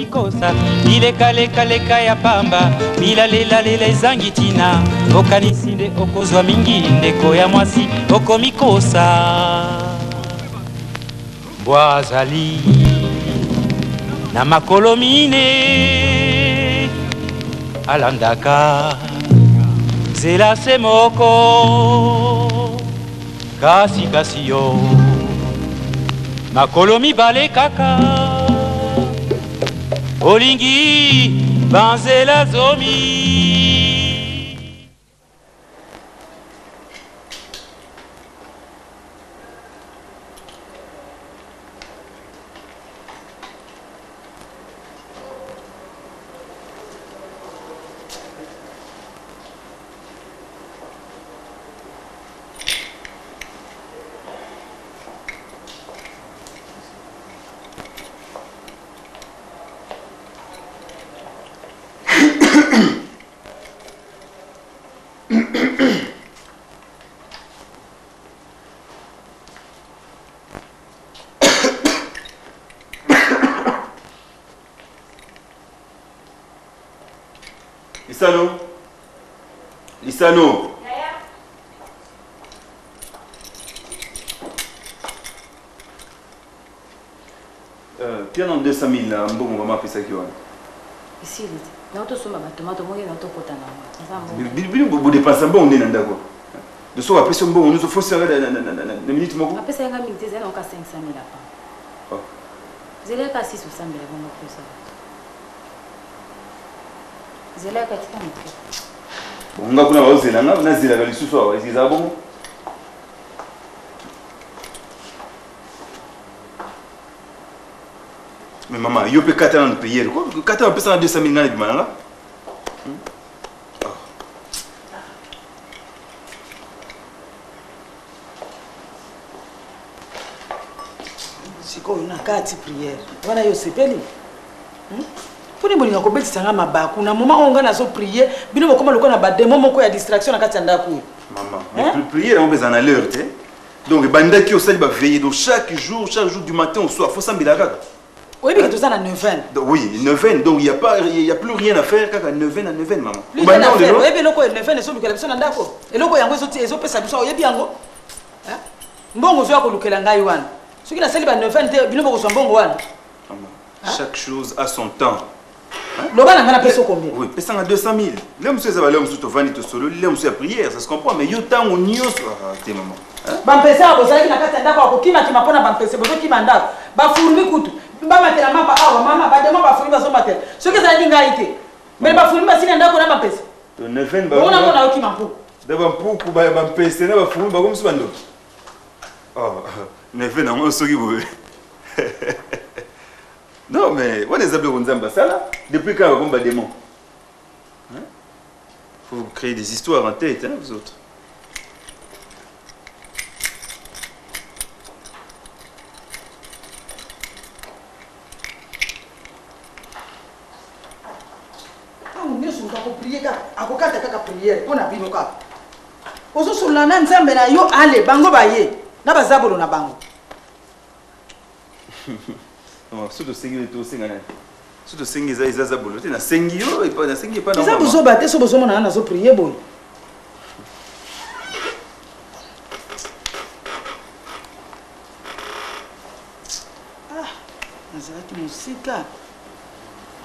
mikosa bileka ya pamba bilalela ezangitina okanisi nde okozwa mingi ndeko ya mwasi okomikosa bwazali na makolo mine alandaka zela se moko kasi yo makolo mibale kaka olingi banzela zomi. Lisano. Tiens dans 200 000 là, bon on va m'appeler ça qui va. Ici, non tout ça ma tomate moi non tout potana. Vous dépensez bon on est d'accord. De soit après son bon on nous faut serrer la minute moko. Après ça il y a minute c'est on a 500 000 là. Oh. Vous allez pas 6 ou 100 000 bon plus ça. Vous allez pas tika moko. On va kuna bazela na zela bali susu awa est-ce que ça bon? Mais maman, il y a peut 4 ans de prière. 4 ans, on peut 200 000 ans de là. Si on a 4 prières, on a eu ces pénis. Pour les bonheurs, on a ma bac. On a un moment où on a prié. Bien comment le on a des moments où il y a distraction à Katanda. Maman, mais prière, on besoin d'alerte. Donc, les bandits qui ont ça, ils vont veiller. Donc, chaque jour du matin au soir, il faut s'en bilaga. Oui, mais tout ça à 9 ans. Oui, 9 ans. Donc, il n'y a plus rien à faire qu'à 9 ans, maman. Oui, mais le 9 ans, c'est ce que la personne a d'accord. Et le quoi, il y a un peu de ça, il y a bien. Bon, on voit que le Langaïwan. Ce qui a célébré 9 ans, il y a un bon one. Chaque chose a son temps. Le ban a payé combien? Oui, payé 200 000. L'homme se va l'homme se vendre tout seul, l'homme se prière, ça se comprend. Mais il y a tant on y a tes maman. Bampese a besoin qu'il n'a pas d'accord. Qui m'a qui m'a pas bampese, besoin qui m'a d'accord. Ba fourmi coutu. Ba matela mama awa mama ba demo ba fourmi ba so matel. Ce que ça dit ngaïté. Mais ba fourmi ba sina d'accord na bampese. To neven ba. On a mon qui m'a pour. D'abord pour ku ba bampese na ba fourmi ba comme ça bando. Oh, neven on so qui vous. Non, mais on est appelés Ronzamba, ça là. Depuis quand on va démon? Il faut créer des histoires en tête, hein, vous autres. On est sur la prière, à quoi ta prière, on a bien au cap. Ozo sur la nan zambe na yo ale bango baye na bazabolo na bango. Non, surtout sengi to senga na. Surtout sengi za zabolo. Te na sengi yo et pas na sengi pas na. Ça bozo baté so bozo mona na zo prier boy. Ah, nazati musika.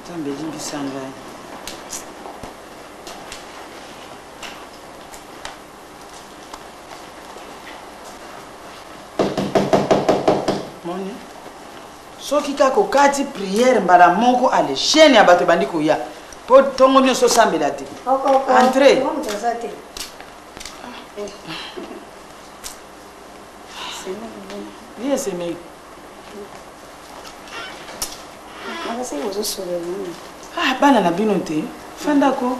Zambe limbi sanga. Moni. Soki kako kati prière mbala moko ale chaîne ya bato bandi koya. Po tongo nyo so sambela te. Entrez. Viens c'est mec. Ah bana na bino te. Fanda ko.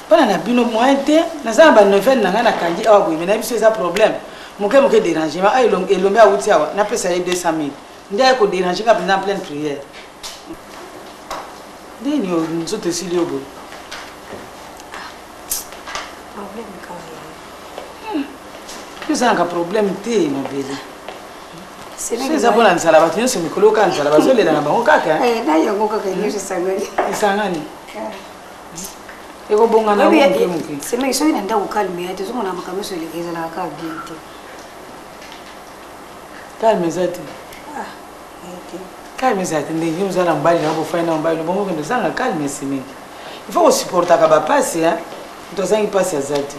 Bana na bino moyen te. Na za ba nouvelle na ngana kanji awa boy. Mais na biso ça problème. Moke dérangement. Ah elombe a wuti awa. Na pesa 200 000. Ndaya ko déranger ka pendant pleine prière. Deni yo nzote sili obo. Problème quand même. Tu as un problème té mon bébé. ça pour nzala ba nyonso mikolo ka nzala ba zolela na bango kaka na yango kaka nyonso sangani isangani eko bonga na muke c'est mais so ina ndako calme ya tezo mona makambo so elekeza la ka bien te calme zati calme zati ndenge uzala mbali na bofanya mbali bongo kendo zanga calme simi il faut supporter ka ba passe hein tozangi passe ya zati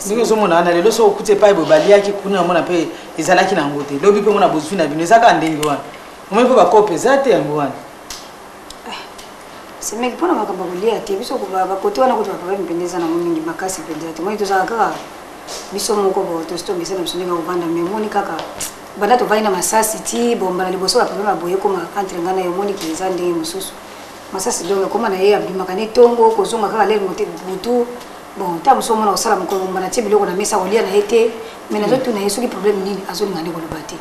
ndenge zo mona na lelo so okute pa ibobali yaki kuna mona pe ezalaki na ngote lobi pe mona bozwi na bino ezaka ndenge wana omwe pe bakope zate yango wana c'est mais pour makambo kulia te biso ko ba kote wana kuti baba mpendeza na mingi makasi pendeza te moi tozaka kaka biso moko bo to sto misana msonga uvanda memoni kaka bana to vaina masasi ti bomba na liboso ba papa boye ko ma entre ngana yo moni kiza ndenge mususu masasi donga koma na ye abima kane tongo ko zonga kaka le mote butu bon ta musomo na osala moko bomba na tibi loko na mesa olia na ete mais na zotu na yesu ki problème nini azo ngane ko lobate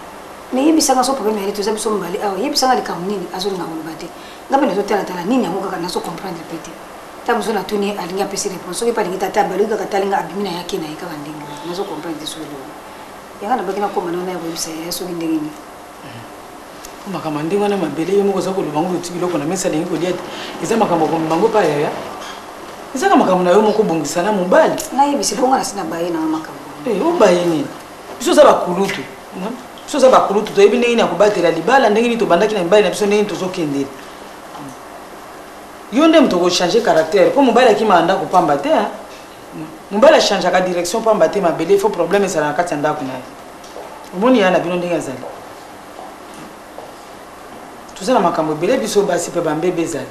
mais yebisanga so problème ya to zabiso mbali awa yebisanga le kamnini azo ngane ko lobate ngabe na zotela tala nini yango kaka naso comprendre pete ta muso na tuni alinga pesi réponse so ki pa lingita ta balu kaka talinga abimina yake na yaka ndenge naso comprendre so lo yanga na bakina koma na ya webisa ya so ndenge ni makama ndinga na mabele yo moko za ko lubango tiki loko na mesa lengi ko liet eza makambo ko mbango pa ya eza kama makambo na yo moko bongisa na mobali na yebisi bonga na sina baye na makambo o baye ni biso za bakulutu biso za bakulutu to yebi ndenge ni akubatela libala ndenge ni to bandaki na mbali na biso ndenge to zokendela yo nde mto ko changer caractère ko mobali akimanda ko pamba te mobali changer ka direction pamba te mabele fo problème ça na kati ndako na omoni yana bino ndenge azali tuzana makambo bele biso basi pe bambebe zali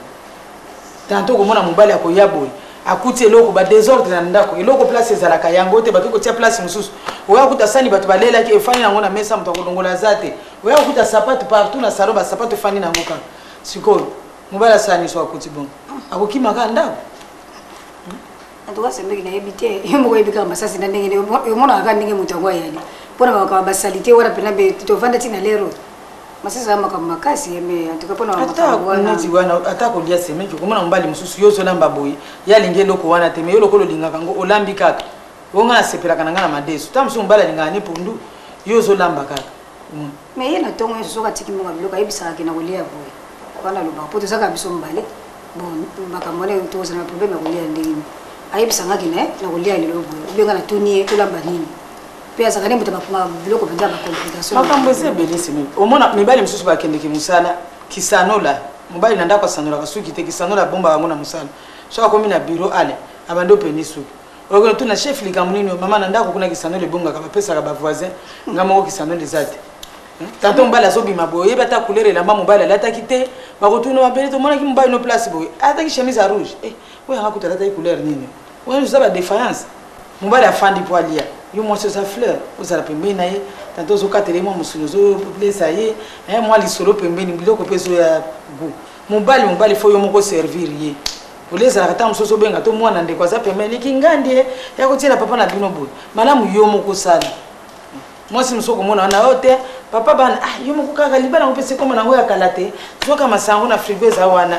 tanto ko mona mobali akoya boy akuti eloko ba désordre na ndako eloko place ezalaka yango te bakiko tia place mususu oya kuta sani bato balela ki efani nango na mesa mto akolongola zate oya kuta sapatu partout na salon ba sapatu efani nango kaka sikoyo mobala sani so akuti bon akokima ka ndako atoka sembeki na yebite yemo yebika masasi na ndenge yo mona ka ndenge mutu ngwa yali pona bakaba basalite wala pena be to vanda tina lero masasa makambo makasi yeme atoka pona makambo wana nati wana atako lia semeki ko mona mbali mususu yo so lamba boyi yalinge loko wana te me yo loko lolinga kango olambi kaka wonga na sepela kana ngana madesu tamso mbala linga ne pundu yo so lamba kaka me yena tongo yo so ka tiki mo ngabloka yebisa ka na kolia boyi wana luba poto saka biso mbale bon makambo ne to sana problème ko lia ndenge ayebisa ngaki na kolia lelo boyi ubenga na tuni to lamba nini pe azakane mutu bakuma biloko benza ba complication makambo ze belisi me omona mibali msusu bakende ki musala kisanola mobali nanda kwa sanola kasuki te kisanola bomba wangu na musala so akomi na bureau ale abando penisu okono tuna chef likamunini mama nanda ko kuna kisanola bonga kaba pesa ka ba voisin ngamo kisanola zate tanto mbala zobi maboye bata couleur elamba mobali alata kite bakotuna mabele to mona ki mobali no place boye ata ki chemise à rouge we anga kutala ta couleur nini we zo ba défaillance mobali afandi poalia yo mo sa fleur ozala pembeni na ye tanto zokatele mo musuno zo place ye moi lisolo pembeni biloko peso ya go mobali fo yo moko servir ye oleza kata musoso benga to mwana ndeko za pembeni kingandie ya kotiela papa na bino boy malamu yo moko sala moi si musoko mona na ote papa bana yo moko kaka libala ngopese koma na ngoya kalate zoka masango na frigo za wana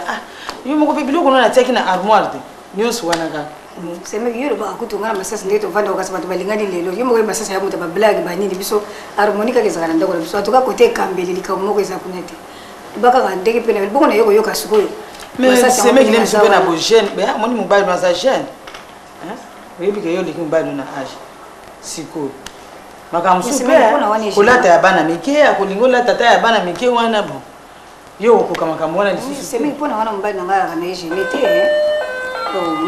yo moko pe biloko na tiaki na armoire de nyonso wana kaka sema yoro ba kutungana masasa ndeto vanda ukasema tubalingani lelo yimo kwa masasa ya muta ba blague ba nini biso harmonika kezakana ndako biso atoka kote kambele likamoko eza kunete baka kandeke pena boko na yoko yoka sikoyo masasa sema kile msibe na bo jeune be moni mobile na za jeune webi ke yo likin mobile na age sikoyo makamsupe kulata ya bana mike akulingola tata ya bana mike wana bo yo ko kama kamwana lisusu sema ipona wana mobile na ngara na jeune te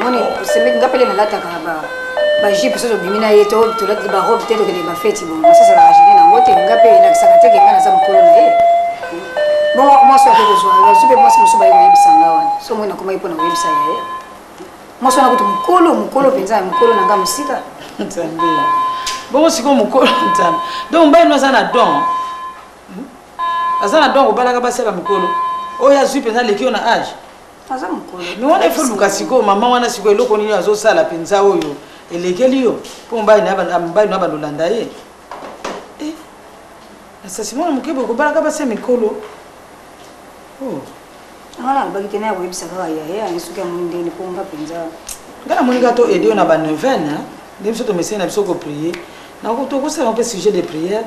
moni sema ngapele na lata ka ba jipe so bimina yeto to la ba robe te to ke ba feti bon masasa la jeune na ngote ngapele na kisakate ke ngana za mkolo na ye bon moi so ke zo la super moi so ba yebisanga wana so mona kuma ipona webisa ye moi so na kutu mkolo penza mkolo na nga musika ntambe bon siko mukolo ntambe donc mbaye no sana don azana don ko balaka baseba mikolo oya zui penza lekio na age aza mukolo ni wana ifuluka siko mama wana siko eloko nini azosala penza oyo elekeli yo po mbaye na balolanda ye sasa mwana mukebo ko balaka baseba mikolo ngala bagitena ya webisa ka ya isuka mundeni po nga penza ngala monika to edio na ba neuvaine ndimso to mesena biso ko prier na ko to ko sala un peu sujet de prière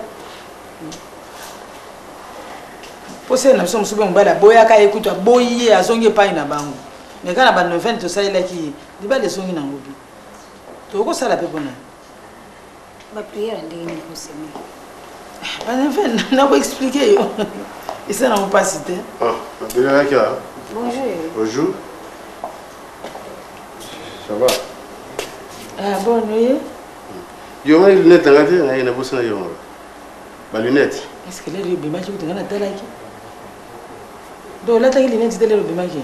Pose na biso musube mbala boya ka ekutwa boye azonge pa ina bango. Mais kana ba 9 to salela ki diba de songi na ngobi. To ko sala pe bona. Ba prière ndenge ni kosemi. Ba 9 na ko expliquer yo. Isa na pas cité. Ah, bien là. Bonjour. Bonjour. Ça va? Ah bon nuit. Yo ma lunette ngati na ina bosa yo. Ba lunette. Est-ce que les bima ki kutanga na tala ki? Do la ta ki lunette de les bima ki.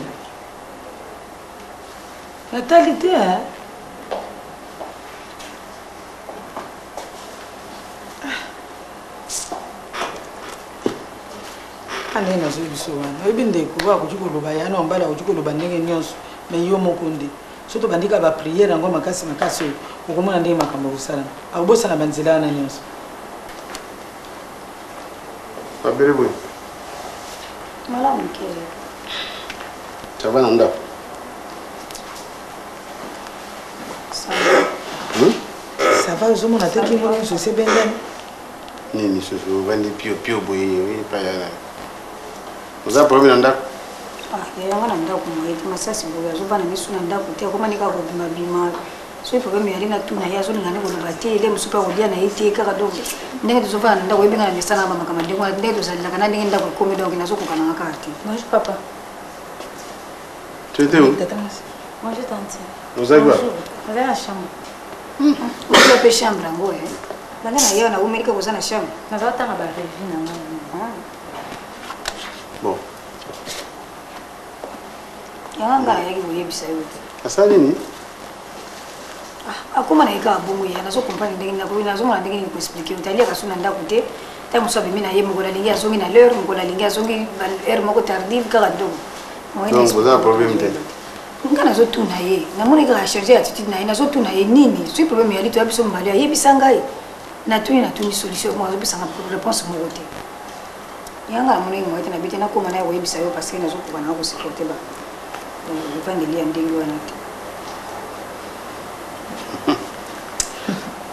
Natalité hein. Ane na zo biso wana. Ebinde ko ba ko jikolo ba ya no mbala ko jikolo ba ndenge nyonso. Mais yo mokonde. Soto bandika ba prière ngo makasi ukomona ndenge makambo kusala. Abubosa na banzela na nyonso. Abere boy. Malamu kile. Ça va nanda? Ça va zo mona teki mo so se bendan. Nini so vandi pio boy oui pa ya. Vous avez problème nanda? Ah, ya wana ndako mwaiti masasi boya zo bana misu na ndako te ko manika ko bima. So problème ya lina tuna ya zo ngane ko bati ile musupa odia na iti kaka do. Ndenge to zo bana ndako yebinga na misana mama kama ndeko ndenge to zalila kana ndenge ndako komi do kina zo ko kana ngakati. Bonjour papa. Tu étais où? Bonjour tante. Vous avez quoi? Vous avez la chambre. Vous avez chambre ngo eh. Bana na yona umerika ko sana chambre. Na za tanga ba revue na ngana. Bon. Yanga yaki boyebisa yo. Asali ni? Akuma na ika bongo ya nazo compagnie ndenge na ko nazo mona ndenge ko expliquer utalia kasuna ndako te. Ta musabe mina ye mugola lingi azongi na l'heure mugola lingi azongi heure moko tardive kaka do. Donc vous avez un problème de. Ngana zo tuna ye. Na mona ika changer attitude na ye nazo tuna ye nini? Sui problème ya lito ya biso mbali ya yebisa ngai. Na tuni solution mo azobisa nga réponse mo kote. Yanga mona ngo ete na bite na koma na yo yebisa yo parce que nazo ko bana ko supporter ba. Donc evangeli ya ndenge wana te.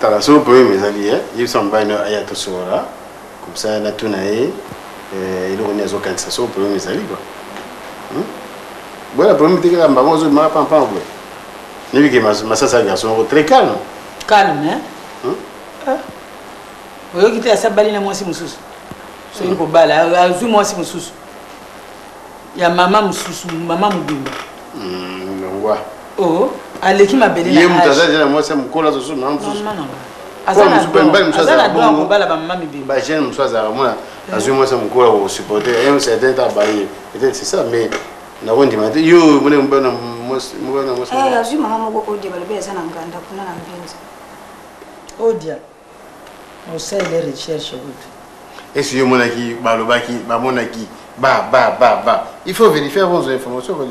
T'as la seule problème mes amis hein. Ils sont pas à y sora. Comme ça na tuna ye il on est au cancer so problème mes amis quoi. Voilà problème c'est que mbango zo ma pam pam quoi. Ni que masasa garçon très calme. Calme hein? Oyo kiti asabali na mwasi mususu. So yiko bala azu mwasi mususu. Ya mama mususu, mama mubimba. Ngwa. Oh, aleki mabele na. Ye mutazaje na mwasi mkola zo na mususu. Non. Azana do bala ba mama mibimba. Ba jeune msoza moi azu mwasi mkola au supporter et un certain tabaye. Peut-être c'est ça mais na rondi mate yo mone mbona mwasi. Azu mama moko odi balebe sana nganda kuna na mpenzi. Odia. On sait les recherches. Est-ce que monaki balobaki ba monaki ba il faut vérifier vos informations que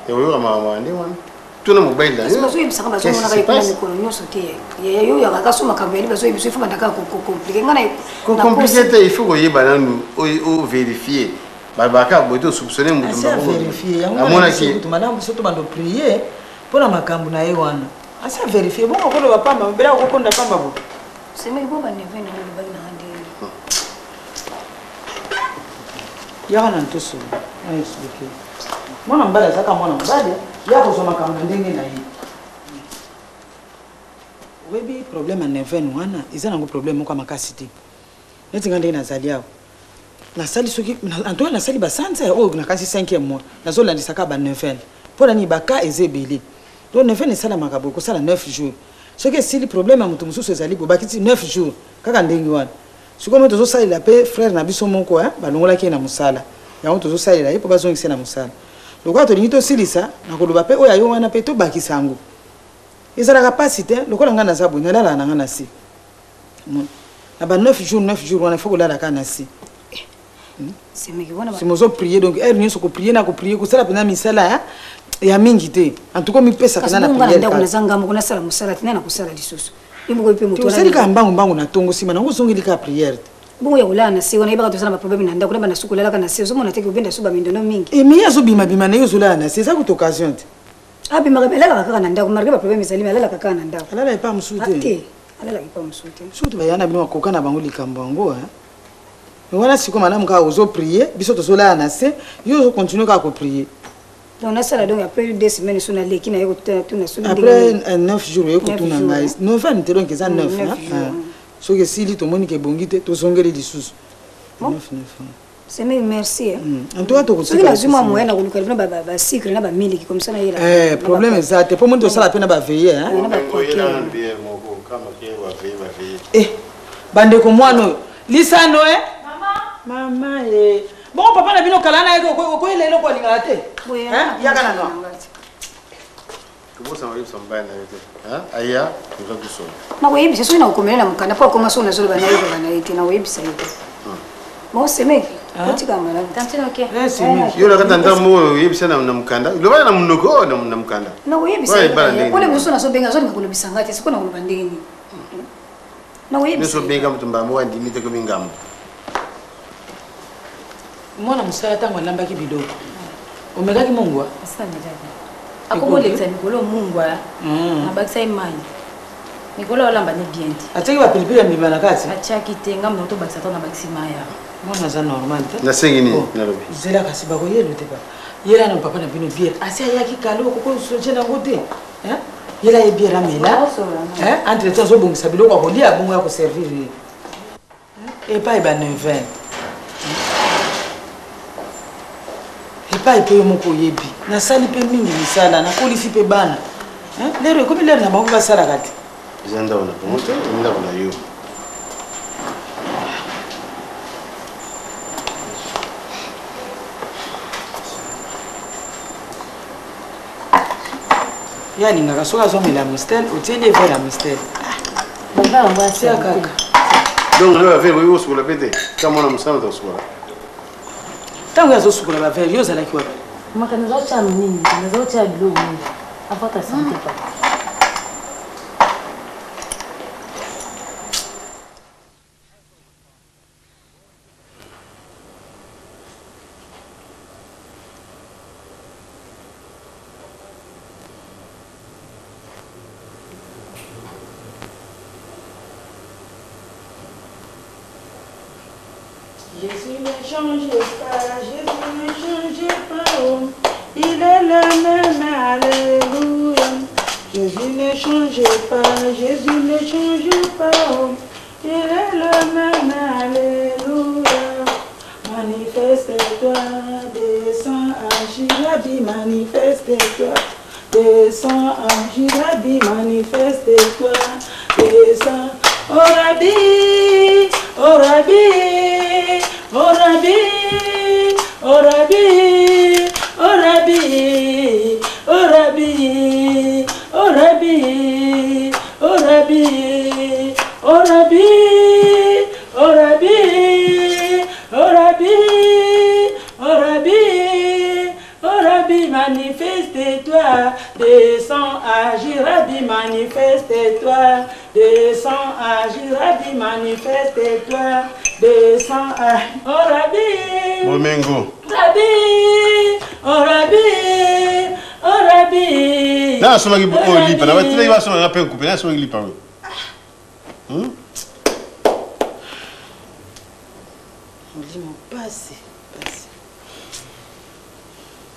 et oui maman ndi wana tuna mobile là so yebisaka bazo mona ka ikona mikolo nyoso te yo ya ka so makambo yeli bazo yebiso ifuma ndaka ko compliquer ngana ko compliquer te il faut que yeba nanu o vérifier babaka boto soupçonner mutu mbako vérifier monaki tumana biso to bando prier pona makambo na ye wana asa vérifier bon ko lo pamba mbela ko konda pamba bo c'est mais bon ba ne venu le bagi na hande yana ntoso on expliquer mwana mbala saka mwana mbale ya kozoma kama ndenge na ye webi problème na neven wana izana ngo problème ko makasi te neti ngande na zali yao na sali soki antoine na sali ba sanza o na kasi 5e mois na zola ndisaka ba neven pona ni baka ezebele do neven sala makabo ko sala 9 jours soki sili problème mutu mususu ezali bo bakiti 9 jours kaka ndenge wana sikomo tozo sala pe frère na biso moko balongola ki na musala yango tozo sala ye po bazongisa na musala lokwa to lingito silisa na koloba pe oya yo wana pe to bakisa ngo ezala capacité lokola ngana za bonya lala na ngana si na ba 9 jours wana faut lala kana si c'est mais que wana si mozo prier donc er nyo soko prier na ko prier ko sala pena misala ya mingi te en tout cas mi pesa kana na prier ka kuna zanga mo kuna sala musala tena na kusala lisusu imbo pe mutu wana sali ka mbangu na tongo sima na ngo zongi lika prière bongo ya ulana si wana ibaka tosana ba problème na ndako na suku lala kana si zo mona teke ubenda suba mindono mingi e mi yazo bima na yo zulana c'est ça que occasion te abi magabela kaka na ndako marga ba problème zali alala kaka na ndako alala pa msute ate alala pa msute sutu bayana bino koka na bango likambo ngo Voilà si comme madame ka ozo prier, biso to sola na se, yo continue ka ko prier. Donc on a ça là donc après 2 semaines sur la l'équipe na yo tout na sur. Après 9 jours yo ko tuna ngai. 9 ans te donc ça 9 so que si li to moni ke bongite to songeli lisusu. 9. C'est merci. En tout cas to ko c'est la zuma moyen na kuluka na ba sucre na ba milk comme ça na yela. Problème ça te pour moi to ça la peine ba veiller hein. Bande ko mwana lisano Mama bon papa na bino kala na ko ile lo ko lingala te. Ya kana no. Comment ça va ça va hein? Aya, tu vas kuso. Na webi sio na ukomela mkana kwa kama sio nazolo bana hiyo bana iti na webi sasa. Mo seme. Kutika mara. Tantino ke. Yo la katanda mo yebi sana na mkanda. Lo bana na mnoko na mkanda. Na webi sasa. Pole mso na so benga zo nikulobisa ngati siko na kulubandeni. Na webi. Neso benga mtumba mo andi mite ko bingam. Mwana musala tango namba ki bidoko. Omega ki mungwa? Sasa njaje. Akobolekisa Nikolo mungwa. Na bakisa imani. Nikolo olamba ne bien. Ateki ba pilipili ya mbimana kati. Achaki tenga mnoto bakisa to na bakisa maya. Mwana za normal te. Na sengi ni na lobi. Zela kasi ba ko yelo te ba. Yela na papa na bino bière. Asia yaki kalo ko soje na ngote. Hein? Yela ye bière amela. Hein? Entre temps zo bongisa biloko ko lia bongo ya ko servir. Et pas ba 9. Pas épée mon koyebi na sali pe mingi misala na kolisi pe bana hein lero comme lero na bango ba sala kati zenda ona pomoto nda bona yo ya linga ka soka zo mela mistel oteli vera mistel baba on va se kaka donc on va faire yo sur la pete kama na msama ta sur tango yazo sukula ba ver yo zala ki wapi makana zo cha nini nazo cha bilo nini afata santé pa Jésus ne change pas, Jésus ne change pas, oh. Il est le même, alléluia. Jésus ne change pas, Jésus ne change pas, oh. Il est le même, alléluia. Manifeste-toi, descends à Jirabi, manifeste-toi. Descends à Jirabi, manifeste-toi, descends. Oh Rabbi, oh Rabbi, oh Rabbi, oh Rabbi, oh Rabbi, oh Rabbi, oh Rabbi, oh Rabbi, oh Rabbi, oh Rabbi, oh Rabbi, oh Rabbi, oh Rabbi, manifeste-toi, descends à Jirabi, manifeste-toi. Descends à Jirabi, manifeste-toi. Descends à... Oh Rabbi, Momengo. Rabbi, oh Rabbi, oh Rabbi. Na soma ki o lipa na batile ba soma na pe couper na soma ki lipa. Passe.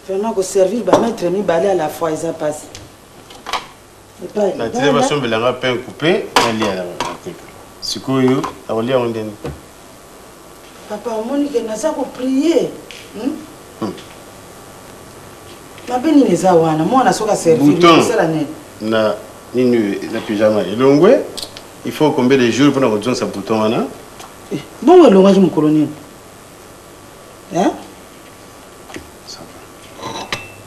Vraiment que servir ba mettre mi balai à la fois ils a passé. Na tile ba soma belanga pe couper na lia la. Sikoyo awolia ondeni. Papa Monique naza ko prier. Mabeni neza wana mwana soka servir sala nene. Na nini na pyjama elongwe il faut combien de jours pour na ko sa bouton wana? Bon elongwa je mkoloni. Hein? Ça va.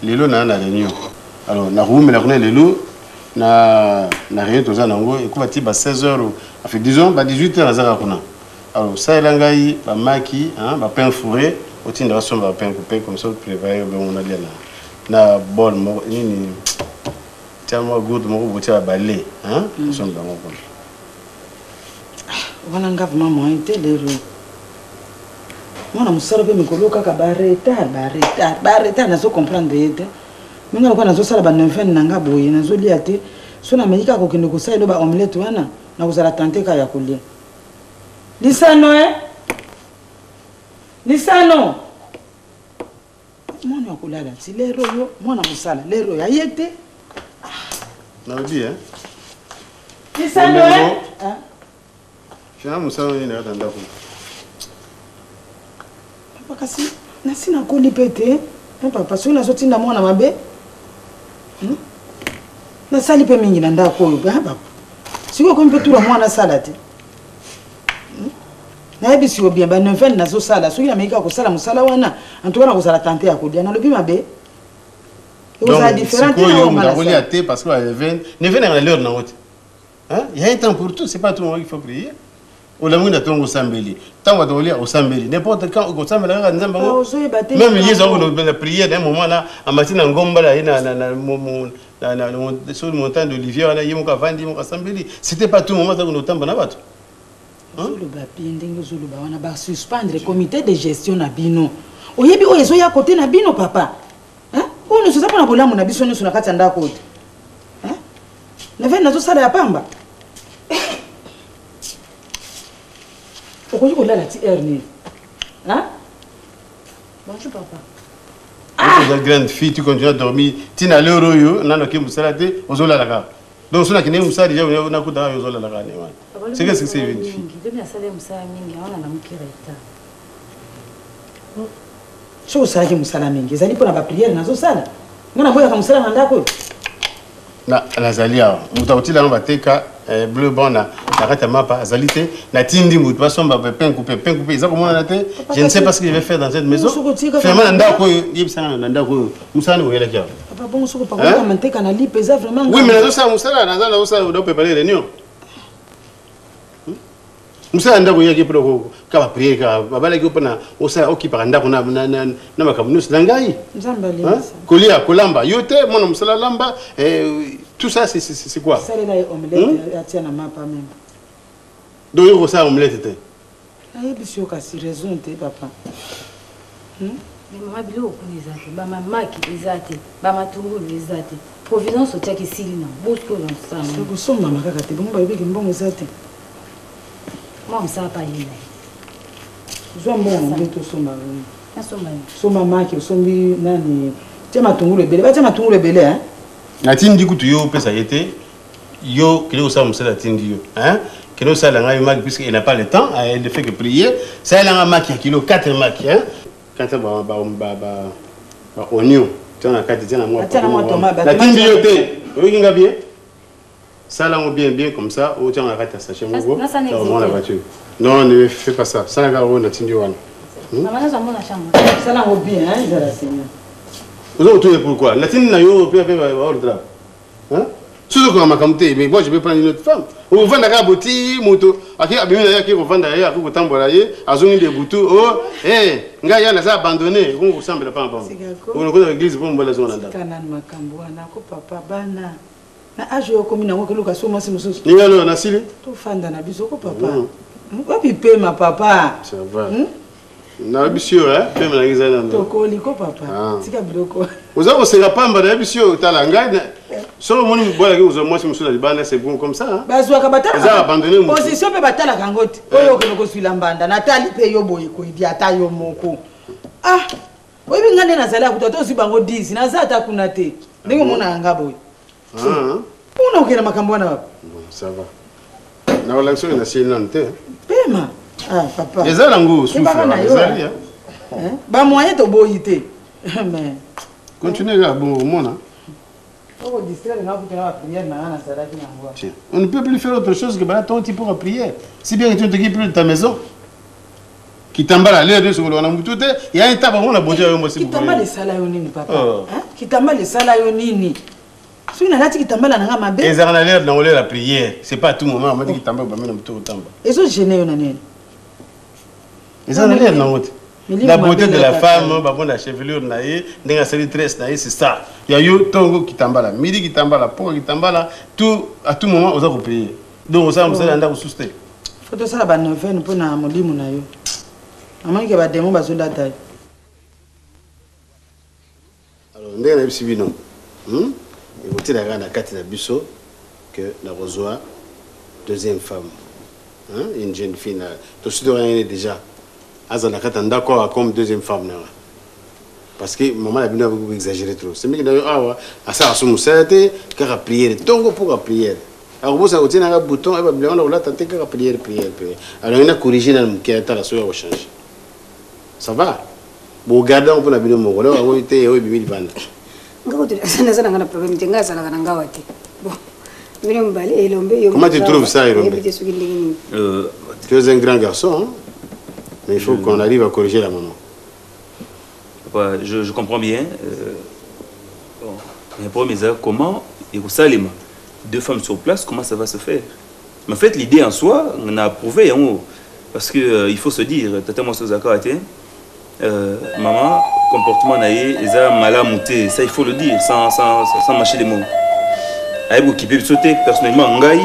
Lelo na réunion. Alors na room la connait lelo na réunion toza nango et ko bati ba 16h fait disons ba 18h azaka kuna. Alors ça elangai ba maki hein ba pain fourré otinda ba somba pain coupé comme ça préparer ben on a là na bol mo nini tellement good mo botia balé hein somba mo ko. Wana ngavuma mo ite lero. Mwana musala pe mikolo kaka bareta nazo comprendre ete. Minga kwa nazo sala ba 9 nanga boye nazo lia te. So na meika ko kende ko sailo ba omelette wana na kozala tante ka ya kolia. Lisano Lisano. Mwana kulala si lero yo mwana musala lero ya yete. Na odi hein. Lisano hein. Shana musala ni na tanda ko. Papa kasi na sina ko lipete. Papa so na sotinda mwana mabe. Na sali pe mingi na ndako yo papa. Siko ko mpetura mwana salati. Na ebi si obien ba neven na zo sala so ina meika ko sala musala wana antuka na ko sala tante ya kodia na lobi mabe. Donc différent de yo mtakoli até parce que neven na l'heure na wote. Hein? Il y a un temps pour tout, c'est pas tout le monde qu'il faut prier. Ou la mouina tongo sambeli. Tant va toli au sambeli. N'importe quand au sambeli la nzamba. Même les gens la prière d'un moment là en matin en gomba là sur le montant d'Olivier là il m'a vendu mon sambeli. C'était pas tout le moment où nous tombe na bato. Zuluba ndenge zuluba wana ba suspendre comité de gestion na bino oyebi oyo ezo ya côté na bino papa hein oyo nous sommes na bolamu na biso nyonso na kati nda côté hein na vena nazo sala ya pamba okoyi kolala ti erni hein bonjour papa Tu es une grande fille, tu continues à dormir. Tu n'as pas l'euro, tu n'as pas l'euro, tu n'as pas donc, si tu as déjà c'est qu'est-ce que c'est une fille? Si vous savez que vous avez mingi, vous allez pour la prière dans la salle. Vous n'avez pas de la d'accord. Na Zalia, vous avez dit là on va teka bleu bon na rata mapa Zalité, na tindi mut pas somba pain coupé, ça comment on a été? Je ne sais pas ce qu'il va faire dans cette maison. Finalement ndako yebisana ndako musana oyela kia. Papa bon soko pas comment teka na lipe ça vraiment. Oui mais là ça musala na ça on doit préparer les réunions. Musala ndako yaki pour ka prier ka babala ki opana osa okipa ndako na makamunus langai. Nzambali. Kolia kolamba yote mona musala lamba tout ça c'est quoi? Ça là omelette à tiana mapa même. Donc il faut ça omelette té. Ayi bisio ka si raison té papa. Mais maman bilo okunizate ba mama ki ezate ba matungulu ezate providence otiaki silina bosko dans ça. C'est que son maman kaka té bon ba yebiki mbongo ezate. Moi ça pas yina. Zo mbongo ngeto somba. Na somba. Somba maki sombi nani te matungulu ebele ba te matungulu ebele hein. Na tindi kutu yo pesa yete yo kile ko sa musala tindi yo hein kile ça la ngai mak puisque il n'a pas le temps elle ne fait que prier ça la mak kilo 4 mak hein quand ba oignon tena kati tena moi la tindi yo te oui nga bien ça là on bien comme ça au tena kati sachet ngo dans la voiture non ne fais pas ça ça la on la tindi wana maman na zamona chambre ça là on bien hein ça la seigneur. Vous avez pourquoi? La tine n'a eu pas ordre. Hein? Surtout quand on m'a compté, mais moi je vais prendre une autre femme. Vous vendez la boutique, moto. Aki abimina qui vous vendez d'ailleurs, qui vous tambourayer, azongi des boutous. Oh, ngaya na ça abandonné. Vous vous semblez pas bon. Vous ne connaissez l'église pour me la zone là. Kanan makambo na ko papa bana. Na ajo yo komi na ngo keluka so masi mususu. Ni alors na sili? To fanda na biso ko papa. Wapi pe ma papa. Ça va. Na bisio pe na ngiza na. To ko liko papa. Tika biloko. Vous avez aussi la pamba na bisio talanga. Solo moni bola ki uzo mwasi musula libanda c'est bon comme ça hein. Bazwa ka batala. Za abandonner mo. Position pe batala kangote. Oyo ke loko swila mbanda. Natali pe yo boye ko idi ata yo moko. Ah. Oyi ngane na zala ku toto sibango 10 na za ta kuna te. Ndenge mona nga boye. Ah. Una ukena makambo na wapi? Bon, ça va. Na wala sio na sina nte. Pema. Ah papa. Ezala ngo souffle na ezali hein. Ba moyen to boyité. Mais continuez là bon mona. On ne peut plus faire autre chose que bah ton type pour prier. Si bien que tu ne t'occupes plus de ta maison. Qui t'emballe l'air de ce qu'on a moutou, il y a un tabac on a besoin de moi. Qui t'emballe les salaires papa. Hein? Qui t'emballe les salaires nini. Si on a là qui t'emballe na ngama be. Ils ont l'air dans la prière. C'est pas à tout moment on m'a dit qui t'emballe ba mena moutou tamba. Et so gêné on a nini. Ils ont l'air dans l'autre. La beauté de la femme, la chevelure, la tresse, c'est ça. Il y a eu Tongo qui t'emballa, midi qui t'emballa, pour qui t'emballa, tout à tout moment on a payer. Donc on s'en va dans le sousté. Faut que ça va nous faire pour na modi munayo. Maman qui va démon bazonda taille. Alors on est suivi non. Et vous êtes là dans quatre biso que la reçoit deuxième femme. Une jeune fille là, tout ce rien déjà. Azana d'accord comme deuxième femme. Parce que maman a bien exagéré trop. C'est mieux que d'ailleurs, à ça, à son musette, car à prière, tongo pour la prière. Alors, vous avez un bouton, et bien, on a tenté qu'à prière. Alors, on a corrigé dans le cas, la soeur a changé. Ça va? Bon, gardons on peut la vidéo, on va été au bébé de vendre. Comment tu trouves ça, Elombe? Tu es un grand garçon, hein? Mais il faut qu'on arrive à corriger la maman. Je comprends bien. Bon, mais pour mes comment et vous savez, deux femmes sur place, comment ça va se faire? Mais en fait, l'idée en soi, on a approuvé, hein, parce que il faut se dire, tata moi maman, comportement naïe, ils ont mal à monter, ça il faut le dire, sans mâcher les mots. Aïe, qui peut sauter personnellement, ngai,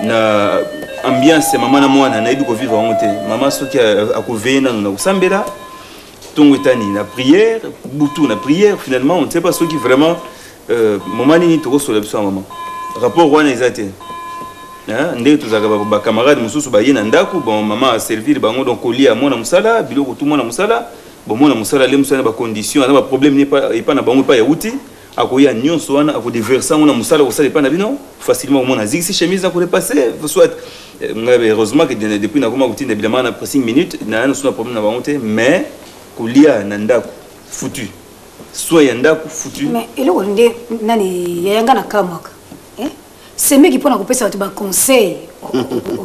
na ambiance, maman na moi, na naïe ko vivre en monter. Maman ce qui a couvé na na usambela, tongwetani na prière, boutou na prière, finalement on ne sait pas ce qui vraiment maman ni to sur le maman. Rapport wana ezate. Ndé tous ba camarades mususu ba yena ndaku bon maman a servi le bango donc colis à moi na musala biloko tout moi na musala bon moi na musala le musala ba condition na ba problème n'est pas et pas na bango pas ya outi akoya nyonso wana ako diversa na musala ko sala pas na bino facilement mon azik si chemise na ko repasser soit heureusement que depuis na koma outi évidemment na 5 minutes na so na problème na bango te mais colia na ndaku foutu soit ya ndaku foutu mais eloko ndé nani yanga na kamaka c'est mieux qui peut nous couper ça un conseil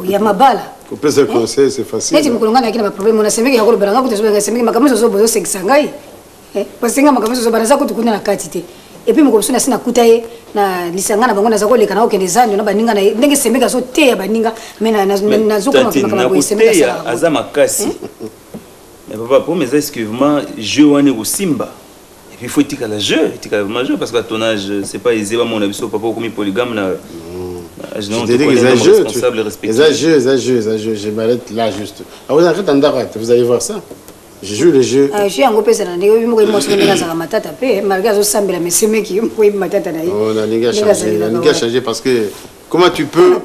il y a ma balle couper ce conseil c'est facile mais tu me connais pas qu'il y a un problème on a c'est mieux qu'il y a le balanga que tu sais c'est mieux que ma caméra soit besoin c'est sangai parce que ma caméra soit balanga que tu connais la quantité et puis mon conseil c'est na kutaye na lisanga na bango na zako le kana okende zanjo na baninga na ndenge c'est mieux que ça te ya baninga mais na zoko ma caméra c'est mieux que ça azama kasi mais papa pour mes excusez-moi je wane au Simba. Il faut que la jeu, parce qu'à ton âge, c'est pas aisé, mon avis, papa, comme polygame, là. Je te dis que les jeux, je m'arrête là juste. Ah, vous arrêtez en d'arrêter, vous allez voir ça. Je joue les jeux. Je suis un peu pesant, je suis un peu malgré que Sambela, mais c'est mec qui est matata. Oh, la Ligue a changé parce que comment tu peux.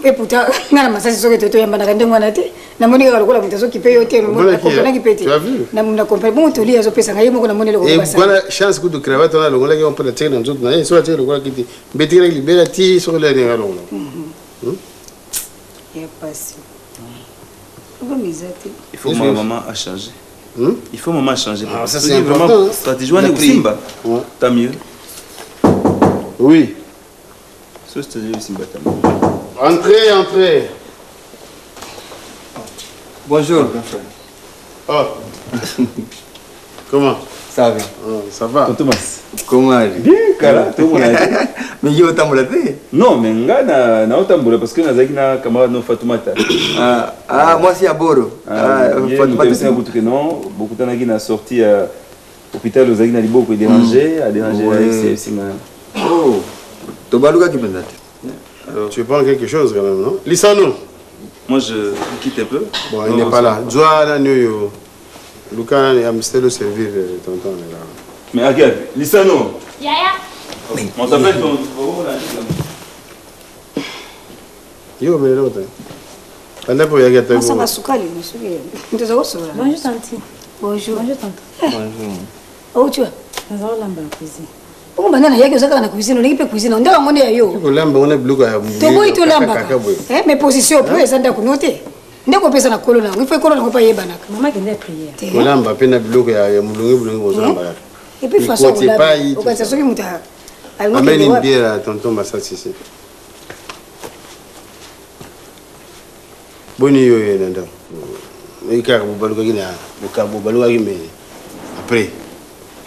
Et pourtant, na masasi soki toto yamba na kande mwana te na moni ka lokola mutazo kipe yote no mona comprendre kipete na comprendre bon toli azo pesa ngai moko na moni lokola basa et voilà chance que de cravate na lokola ki on peut la tirer dans toute na so la tirer lokola kiti betira libera ti sur le nez alors et passe comment misate il faut maman a changé il faut maman changer ça c'est vraiment stratégie wana Simba tant mieux oui ce stratégie Simba tant mieux. Entrez. Bonjour. Oh. Comment? Ça va. Oh, ça va. Thomas. Comment? Bien, Kala. Tout le monde. Mais il y a autant de non, mais nga na autant de parce que nazaki na camarade no Fatoumata. Moi c'est à Boro. Fatoumata c'est beaucoup non, beaucoup de gens qui na sorti à hôpital aux Agina Libo qui dérangé, à déranger avec c'est Oh. Tobaluka qui pendant. Tu prends quelque chose quand même, non? Lissano. Moi je quitte un peu. Bon, il n'est pas là. Joa New Lucas a mis le servir tonton là. Mais regarde, Lissano. Yaya. On t'appelle ton Yo mais l'autre. On a pour y gâter. Ça va soukali, monsieur. Bonjour tante. Bonjour tante. Bonjour. Oh tu vois. Nous allons l'embarquer la cuisine. Comment maintenant il y a que ça dans la cuisine, on est pas cuisine, on doit monter yo. Ko lamba on est bleu ka. To boy to lamba. Mais position pour ça ndako noter. Ndako pesa na kolona, il faut kolona ko pa yebana. Maman qui est prière. Ko lamba pena bleu ka ya mulungu bozamba. Et puis façon on va ça soki muta. Amène une bière à tonton Massas ici. Boni yo yenda. Ika ko baluka gina, ko baluka gime. Après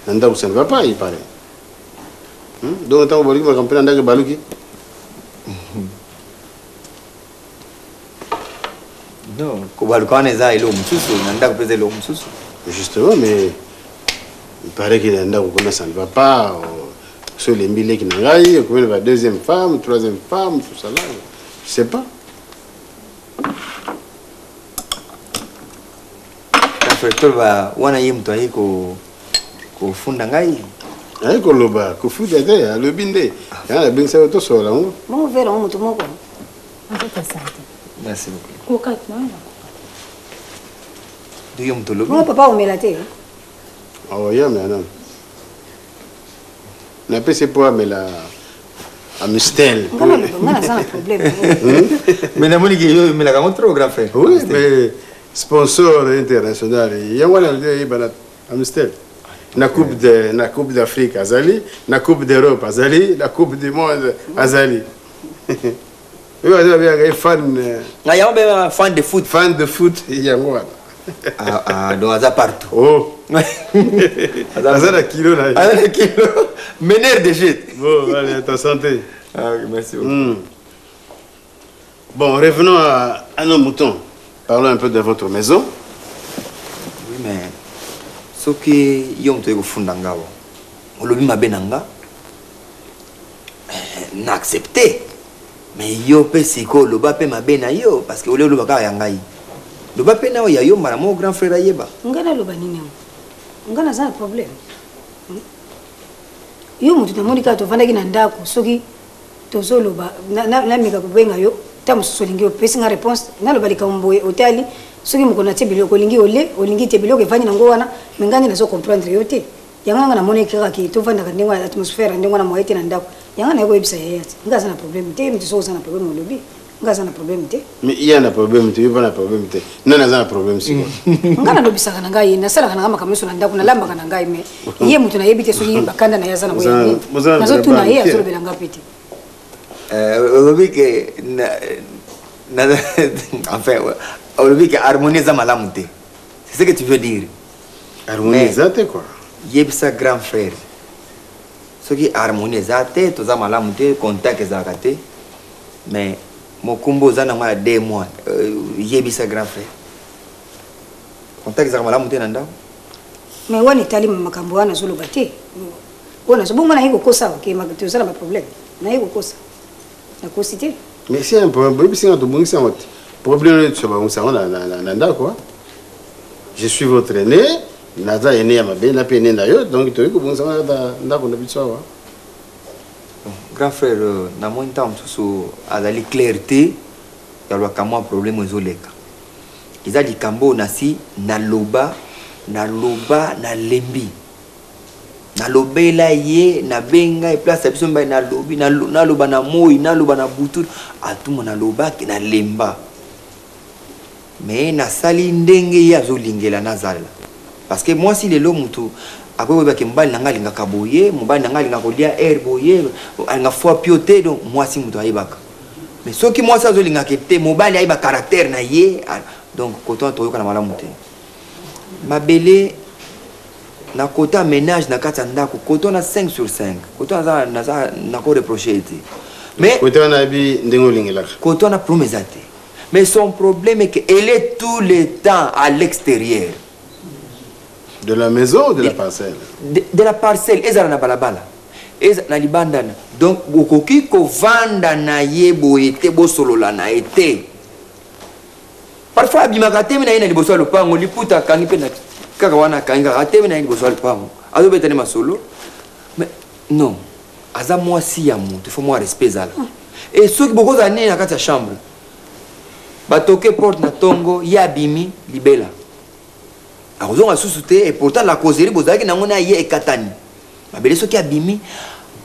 Nanda ça ne va pas, il paraît. Donc, tant que vous avez un baluki. Non, Kobalukan est là, il est au Moussou, Nanda peut être au Moussou. Justement, mais il paraît qu'il y a un endroit ça ne va pas. Sur les milliers qui n'ont pas, il y a deuxième femme, troisième femme, tout ça là. Je ne sais pas. Frère, va wana yimto ayiko ko funda ngai. Ayiko loba, ko fuda te, le binde. Ya la binsa to sola ngo. Mon verre on mutu moko. bonne santé. Merci beaucoup. Coca, non? Do you want to Mon papa on met la tête. Oh, yeah, mais non. On pas c'est pour mais la Amistel. On a ça un problème. Mais na moni que mais la grand trop grand frère. Oui, mais sponsor international. Il y a voilà Amistel. La coupe d'Afrique Azali, la coupe d'Europe Azali, la coupe du monde Azali. Oui, il fan. Ah, il y a un fan de foot. Fan de foot, il y a moi. Ah, donc ça partout. Oh. Azala kilo là. Azala kilo. Meneur de jeu. Bon, allez, ta santé. Ah, merci beaucoup. Bon, revenons à nos moutons. Parlons un peu de votre maison. Oui, mais ce qui est au fond d'anga, on l'a vu ma benanga, n'a accepté. Mais yo pe siko le bas pe ma bena yo parce que ole le baka yangai. Le bas pe na yo yo mara mon grand frère yeba. Ngana lo banini. Ngana za problème. Yo mutu na monika to vanda kina ndako soki to solo ba na mika kubenga yo tamu solingi yo pesi nga réponse na lo balika mboye hoteli soki mukona tebilo ko lingi ole olingi tebilo ke fanya ngo wana mengani na so comprendre yo te yanga na monika ki to vanda ka ndengwa atmosphere ndengwa na moyete na ndako yanga na yo ebisa yeyati ngaza na problème te mtu so na problème lobi ngaza na problème te mais il y a un problème te il y a un problème te non na un problème si ngana lo bisaka na ngai na sala kana kama kameso na ndako na lamba kana ngai me iye mtu na yebite soki bakanda na yaza na boye na zo tuna ye azolo belanga pete Aujourd'hui que enfin aujourd'hui que harmoniser malamu te. C'est ce que tu veux dire. Harmoniser quoi? Yebisa grand frère. Ce qui harmoniser te to za malamu te contact zakate. Mais mon combo za na mala 2 mois yebisa grand frère. Contact za malamu te nanda. Mais wani tali makambo wana zolo bate. Wana so bonga na hiko kosa ke magatu za na problème. Na hiko kosa. Mais c'est un problème, c'est un problème quoi. Je suis votre aîné, Naza est né à ma belle, n'a pas né d'ailleurs, donc tu es comme ça, grand frère, na mon temps sous à la clarté, il y a un problème aux oleka. Ils ont dit kambo nasi na loba na lembi. Na lobela ye na benga e place biso mba na lobi na loba na moi na loba na butu atumo na loba na lemba mais na sali ndenge ya zolingela nazala parce que moi si lelo mutu akoyo ba kembali nanga linga kaboye mobali nanga linga kolia air boye nga fois pioté donc moi si mutu ayebaka mais soki moi ça zolinga kete mobali ayeba caractère na ye donc koto to yoka na malamu te mabele na kota ménage na kata ndako koto na 5 sur 5 koto na ko reprocher mais koto na bi ndengo lingela koto na promesate mais son problème est qu'elle est tout le temps à l'extérieur de la maison ou de la parcelle de la parcelle ezala na balabala eza na libanda donc okoki ko vanda na yebo ete bo solola na ete parfois abimaka teme na ye na liboso ya lopango liputa kangi pe na kaka wana kanga ateme na liboso ya lopango azobetane masolo mais non aza mwasi ya mutu il faut moi respect zala et soki bokoza nini na kati ya chambre batoke porte na tongo ya bimi libela akozonga susu te et pourtant la causerie bozalaki nango na ye ekatani mabele soki abimi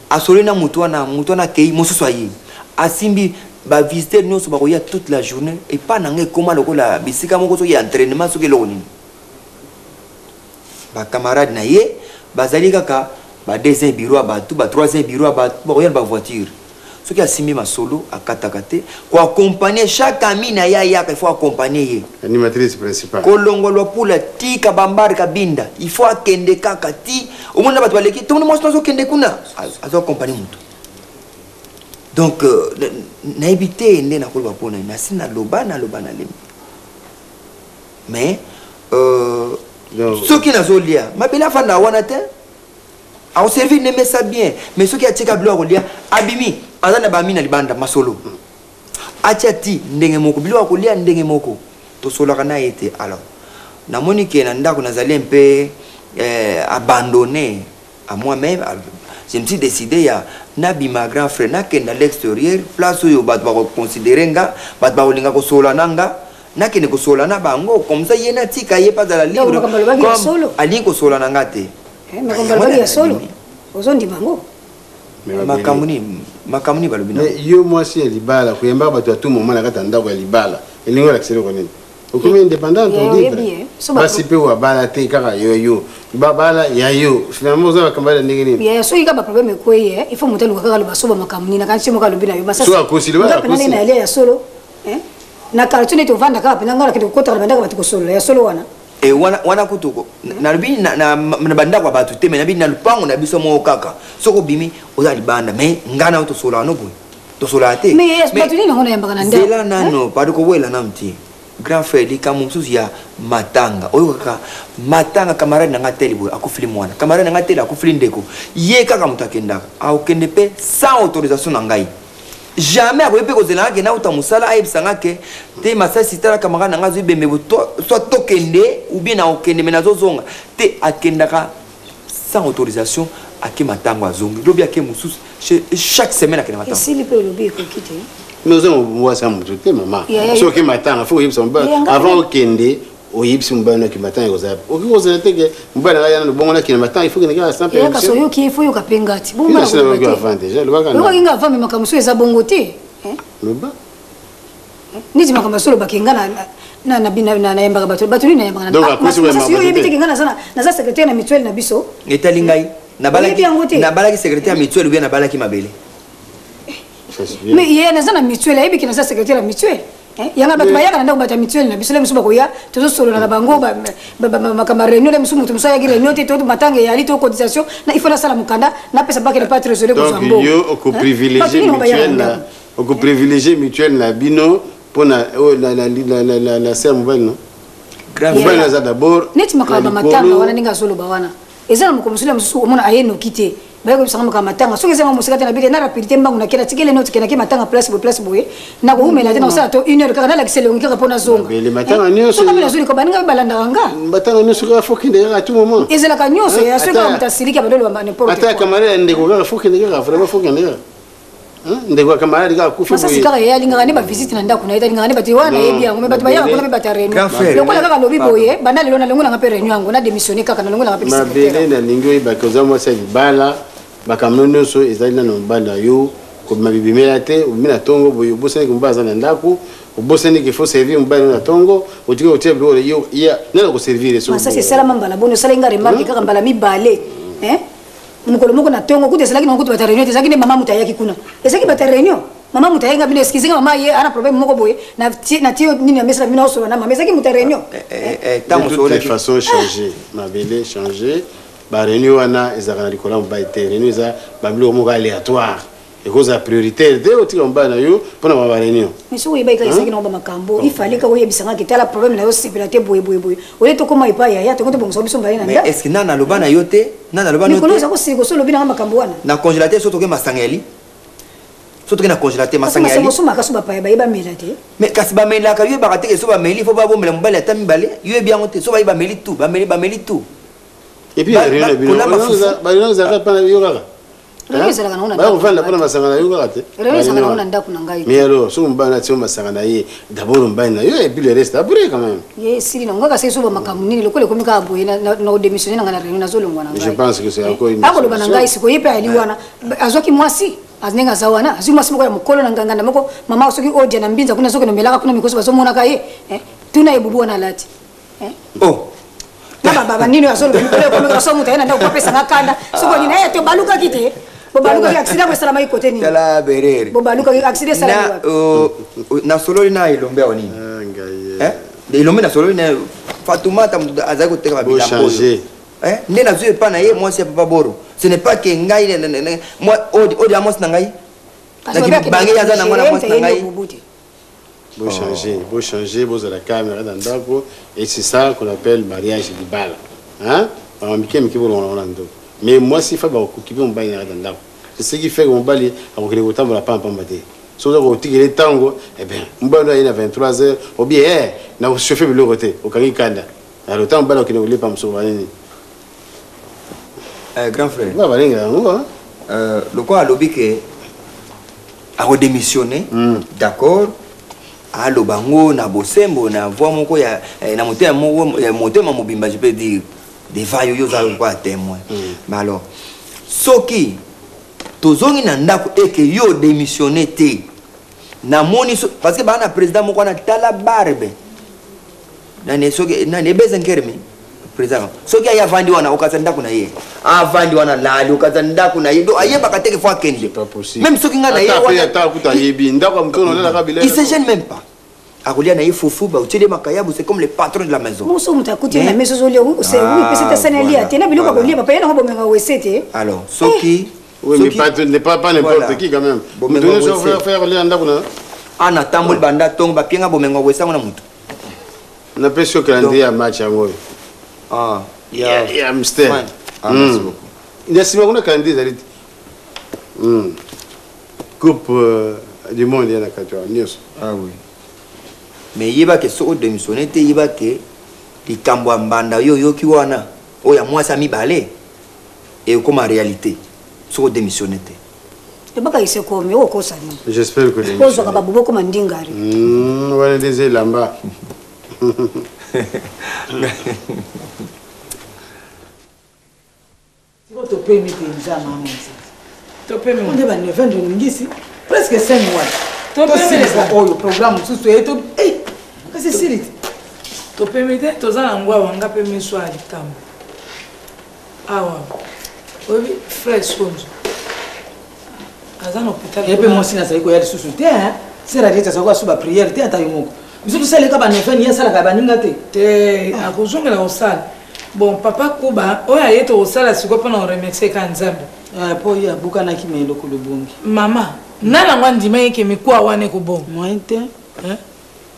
asolo na mutu wana kei mosusu aye asimbi bavisiter nyonso bakoya toute la journée et pas nanga ekoma lokola bisika moko soki ya entraînement soki eloko nini ba camarade na ye bazali kaka ba deuxième bureau abatu ba troisième bureau abatu ba koyana ba voiture soki asimbi masolo akataka te ko accompagner chaque ami na ya yaka il faut accompagner ye animatrice principale kolongolwa pula ti kabambari kabinda il faut akende kaka ti omona bato baleki to mona moso kende kuna azo accompagner mutu donc na éviter nde na kolwa pona na sina loba na lembi mais ceux qui nazolia mabela fanda wana te au servir ne met ça bien mais ceux qui atika bilo kolia abimi azana ba mina libanda masolo achati ndenge moko bilo kolia ndenge moko to sola kana ete alors na moni ke na ndako nazali un peu abandonné à moi-même je me suis décidé ya nabi ma grand frère nakenda à l'extérieur place où bat ba considérer nga bat ba olinga ko sola nanga nakende ko sola na bango comme ça yena tika ye pas dans la libre comme ali ko sola nanga te mais comme ba ya solo ozondi bango makamuni balobina yo moi si libala kuyemba bato à tout moment la kata ndako ya libala elingo la kisero konini okumi indépendant to libre basi pe wa bala te kaka yo babala ya yo finalement za kambala ndenge nini ya so ikaba problème ko ye il faut monter le kaka le basoba makamuni na kanchi mo ka lobina yo basa so akosili ba akosili na ile ya solo na carton to vanda kapa na ngala kitu kota banda kapa solo ya solo wana wana kutuko na lubi na banda kwa batu te me na bi na lupango na biso mo kaka soko bimi oza libanda me ngana to sola no boy to sola te mais batu ni ngona yamba kana nda zela nano padu ko wela na mti grand frère li kamu susu ya matanga oyo kaka matanga camarade na ngateli boy akufili mwana camarade na ngateli akufili ndeko ye kaka mutakenda au kende pe sans autorisation na ngai jamais akoye pe kozela ke na uta musala ayebisanga ke te masasi tala camarade na ngazo ibembe soit tokende ou bien na okende me nazozonga te akendaka sans autorisation ake matango azongi lobi ake mususu chaque semaine akende matango esili pe lobi ko kite mais ozo mwa sa mutu te mama so ke matanga faut yebisa mba avant okende oyebisi mbana ki matanga koza okikozela te ke mbana ga yana bongo na ki matanga il faut que neka sans permission ya kaso yo ki faut yo kapengati bongo na ko avant déjà le baka yo kinga avant makamuso eza bongo te loba niti makamuso bakenga na yembaka bato ni na yembaka donc akosi we mama yo yebite kinga sana na za secrétaire na mutuelle na biso etali ngai na balaki secrétaire mutuelle ou bien na balaki mabele mais il y a na mutuelle yebi ki na za secrétaire na mutuelle yanga bato bayaka na ndako bata mutuelle na biso le musuba koya tozo solo na bango makama réunion le musumu musa ya réunion te to matanga ya lito cotisation na il faut la sala mukanda na pesa baki na pas trésorier ko zambo donc yo au privilégier mutuelle na au privilégier mutuelle na bino pour na sœur mobile non grave mobile za d'abord neti makama matanga wana ninga solo ba wana ezana mukomusula mususu omona ayeno kite bayo ko sanga matanga soki zema musikata na bide na rapidité mbangu na kila tikele note kena ki matanga place boye na ko umela tena usala to 1 heure kaka na lakisele ongi kaka pona zonga mais le matanga nyoso so kamela zuri ko baninga balanda wanga matanga nyoso ka fokinde à tout moment ezela ka nyoso ya soki ka mutasirika badolo ba n'importe ata camarade ndeko ka fokinde ka vraiment fokinde ndeko camarade ka kufi boye sasa ya linga ne ba visite na ndako na ita linga ne ba tiwana yebi yango me batwa yaka kuna me batareni lokola kaka lobi boye bana lelo na longo na pe réunion yango na démissionner kaka na longo na pe secrétaire mabele na lingo ba koza mo sa bala bakamno so ezali na nombanda yo ko mabibimela te umina tongo boyo bosani kumbaza na ndako obosani ke faut servir mbana na tongo otiko oteblo yo ya nana ko servir so ça c'est ça la mbala bono sala ngare marque kaka mbala mibale mukolo moko na tongo kuti esalaki na kuti bata réunion ezalaki ne mama mutayaki kuna ezalaki bata réunion mama mutayanga bino eskizinga mama ye ana problème moko boye na tio nini amesala bino osolo na mama ezalaki muta réunion de toute façon changer mabele changer ba réunion wana ezaka na likola mba te réunion eza babilo moko aléatoire et cause prioritaire de otika mba na yo pona ba réunion mais so yeba ikayisaki na ba makambo ifali ka oyebisanga kitala problème na yo sipilate boye ole to koma ipa ya to kote bongo biso mbali na nda mais est-ce que nana lobana yote nana lobana yote nikolo zako siko so lobina makambo wana na congélateur so toke masangeli so toke na congélateur masangeli so makaso ba pa ba melate mais kasi ba melaka yo ba kateke so ba meli fo ba bombela mbali atami bale yo bien ngote so ba meli tout ba meli tout et puis rien de bien ba za ka pana yo kaka ba on va la pona masanga na yo kaka te mais alors so mbana tio masanga na ye d'abord mbana yo et puis le reste après quand même si non ngaka seso ba makamuni lokole komika boye na démissionner na réunion na zolo ngwana je pense que c'est encore une ako bana ngai siko yepe ali wana azoki mwasi azinga zawana azuma simu kwa mukolo na nganga ndamoko mama soki odia na mbinza kuna soki no melaka kuna mikoso bazomona kaye tuna ebubu na lati oh baba nini asolo ko ko so mutayena ndako pesa ngakanda soko ni naye to baluka kite bo baluka ki accident ko salama ikote ni tala berere bo baluka ki accident salama na solo na ilombe oni de ilombe na solo na Fatoumata azako teka babila changer ne na zue pa na ye moi c'est papa boro ce n'est pas que ngai moi odi amos na ngai na ki bangi yaza na ngona amos na ngai Beau changer, beau la caméra dans d'accord et c'est ça qu'on appelle mariage de balle. Hein? Mais moi, si je fais un bail dans d'accord, c'est ce qui fait que mon bail a autant de la pampa maté. Si on a tiré le tango, eh bien, on va aller à 23h, ou bien, on a chauffé le côté, au Kanda. Alors, le temps, on va aller pas me sauver. Grand frère. le quoi a lobby que a redémissionné, d'accord. A lobango na bosembo na voix moko ya na motema mobimba, je peux dire des vailles yo za quoi témoin. Mais alors soki tozongi na ndako eke yo démissionné te na moni parce que bana président moko na tala barbe na ne soki na ne bezen kermi président soki aya vandi wana okaza ndako na ye avandi wana lali okaza ndako na ye do ayeba kateke fois kende même soki nga na ye wana ta kuta yebi ndako mkono na kabila il se gêne même pas akolia na ye fofu ba utile makayabu c'est comme le patron de la maison muso mutakuti na maison zolio c'est oui peut-être ça n'elia tena biloko kolia papa yana bomenga wesete alors soki oui mais pas n'importe qui quand même donner son faire les ndako na ana tambol banda tong ba pienga bomenga wesango na mutu na pesho calendrier ya match yango ah ya mster merci beaucoup il y a sima kuna calendrier zalit coupe du monde yana katwa news ah oui mais yeba ke so démissionné te yeba ke likambo ya mbanda yo yoki wana oya mwasi amibale et comme en réalité so démissionné te baka ise komi okosa ni j'espère que les pozo ka babubo ko mandingari wana des lamba to permet déjà maman to permet on est ba 9 ans de ngisi presque 5 mois to permet le programme sous to eh c'est sérieux to permet to za ngwa wanga permet so ali kambo awa obi fresh konzo azana hôpital et puis moi aussi na saiko ya sous te hein c'est la diète ça quoi sous ba prière te ata yomoko biso sele ka ba 9 ans ya sala ka ba ninga te akozongela osala bon papa kuba oya yeto osala siko pona remercier ka nzambe po ya buka na ki melo ko lobongi mama nana ngwandima yeke mikwa wane ko bon moi te hein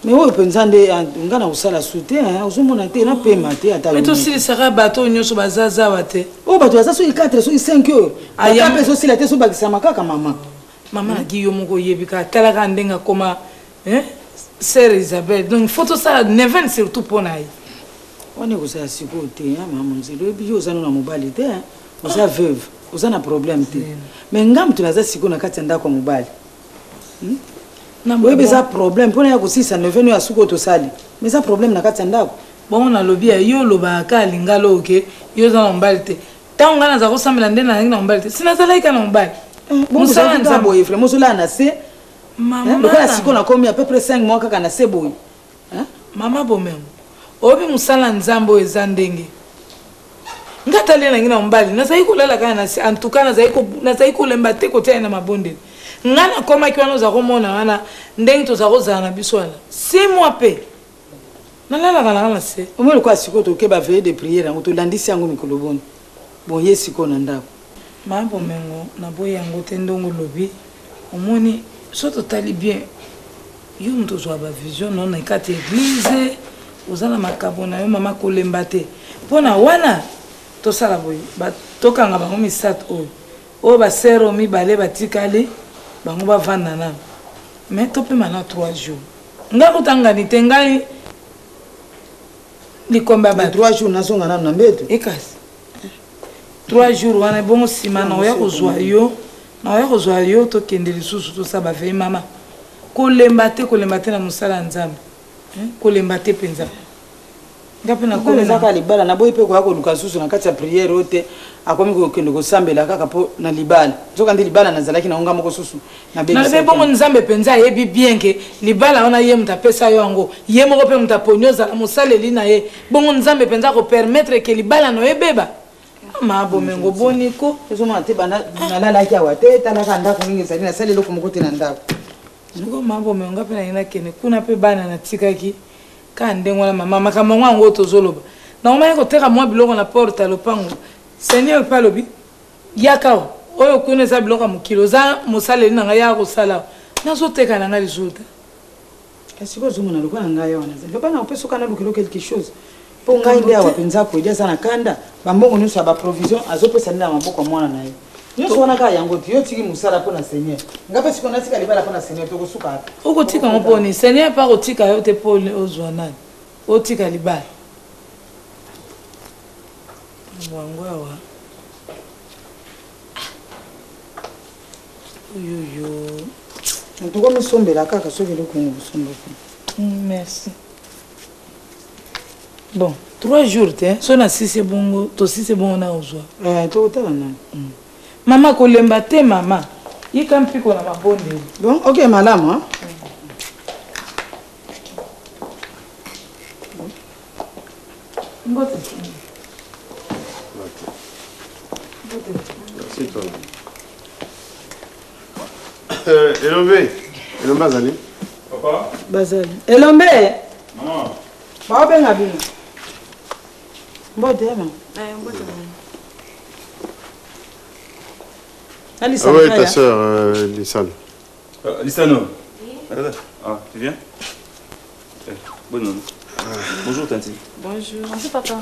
mais oyo penza nde nga na osala soutien hein ozomona te na pema te ata mais to sili sera bato nyonso bazaza wate o bato baza so 4 so 5 oyo aya peso sila te so bakisa makaka mama na giyo moko yebika tala ka ndenga koma hein sœur Isabelle donc photo ça neven surtout pona yi on est aussi à côté hein maman nzelo bi yo zana na mobali te hein oza veuve oza na problème te mais ngam tunaza siko na kati ndako mobali na boye beza problème pona ya kosisa neven ya suko to sali mais ça problème na kati ndako bon na lobi yo loba ka lingalo oke yo zana mobali te tanga na za ko sambela ndena na mobali te sina zala ika na mobali bon ça nza boye frère mosola na se maman le cas siko na komi à peu près 5 mois kaka na se boye hein mama bomem obi musala nzambo ezandenge ngata le na ngina mbali na sai kulala kana si antukana na sai kulemba te ko tena mabonde ngana koma kiwana za komona wana ndenge to za kozana biswana 6 mois pe na la se au moins le quoi siko to ke ba veiller de prière ngo to landisi yango mikolo boni bon yesiko na ndako mambo mengo na boya yango te ndongo lobi omoni soto tali bien yo mto zo ba vision non na kati église ozana makabo na yo mama kolemba te pona wana to sala boy ba tokanga bango misat o ba sero mi bale batikali bango ba vanda na mais to pe mana 3 jours ngako tangani tengai likomba ba 3 jours nazonga na mbeto ekasi 3 jours wana bongo simana oya kozwa yo to kende lisusu to saba ve mama kolemba te na musala nzambe kolemba te penza ngape na kolemba ka libala na boyi pe ko ako luka susu na kati ya prière ote akomi ko kende ko sambela kaka po na libala zoka ndi libala na zalaki na onga moko susu na bebe na bongo nzambe penza yebi bien ke libala ona ye mta pesa yo ngo ye moko pe mta ponyoza musaleli na ye bongo nzambe penza ko permettre ke libala no ebeba mabo mengo boniko ezoma te bana na lala kia wate tala ka ndako mingi zali na sale loko moko te na ndako ngo mabo mengo pe na ina kene kuna pe bana na tikaki ka ndengwa mama makama ngo tozoloba na oma yako teka mwa biloko na porta lopango Seigneur palobi yakao oyo kuna za biloko mukilo za musale na ngaya ko sala nazo teka na ngali zuta kasi ko zumuna lokwa na ngaya wana zali bana opeso kana lukilo quelque chose po ngai ndia wapenza ko idia sana kanda bambongo nyuso ba provision azopesa nda maboko mwana naye nyuso wana ka yango tiyo tiki musala pona Seigneur ngapa siko na tika libala pona Seigneur to kusuka uko tika ngoponi Seigneur pa ko tika yote pole ozwana o tika libala wangwa Yo. En tout cas, nous sommes là, car ce que nous sommes. Merci. Bon, 3 jours, si on a 6 c'est bon, toi 6 c'est bon, on a aujourd'hui. Tout le temps. Maman, kolemba te maman. Il quand plus qu'on a ma bonne. Bon, ok, madame. Hein? C'est toi. Elombe Azali. Papa. Bazali. Elombe. Maman. Bah, ben la bine. Bon, demain. Ah oui, ta soeur, Lissane. Lissano. Ah, tu viens? Bonne nuit. Bonjour, Tanti. Bonjour. Bonjour, papa.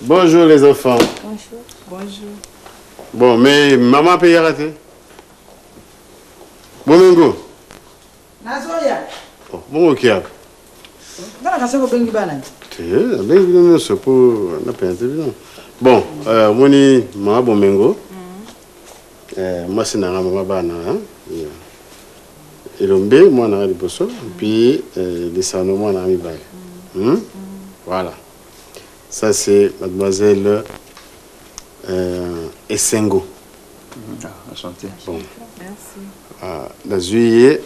Bonjour, les enfants. Bonjour. Bon, mais maman peut y arrêter. Bon, Mengo. Nazoya. Bon, ok. Bon, moni ma bon Mengo. Moi c'est nanga mama bana Elombe moi na liboso puis Lissano moi na mibale. Voilà. Ça c'est mademoiselle Essengo. Enchanté. Bon. Merci. La juillet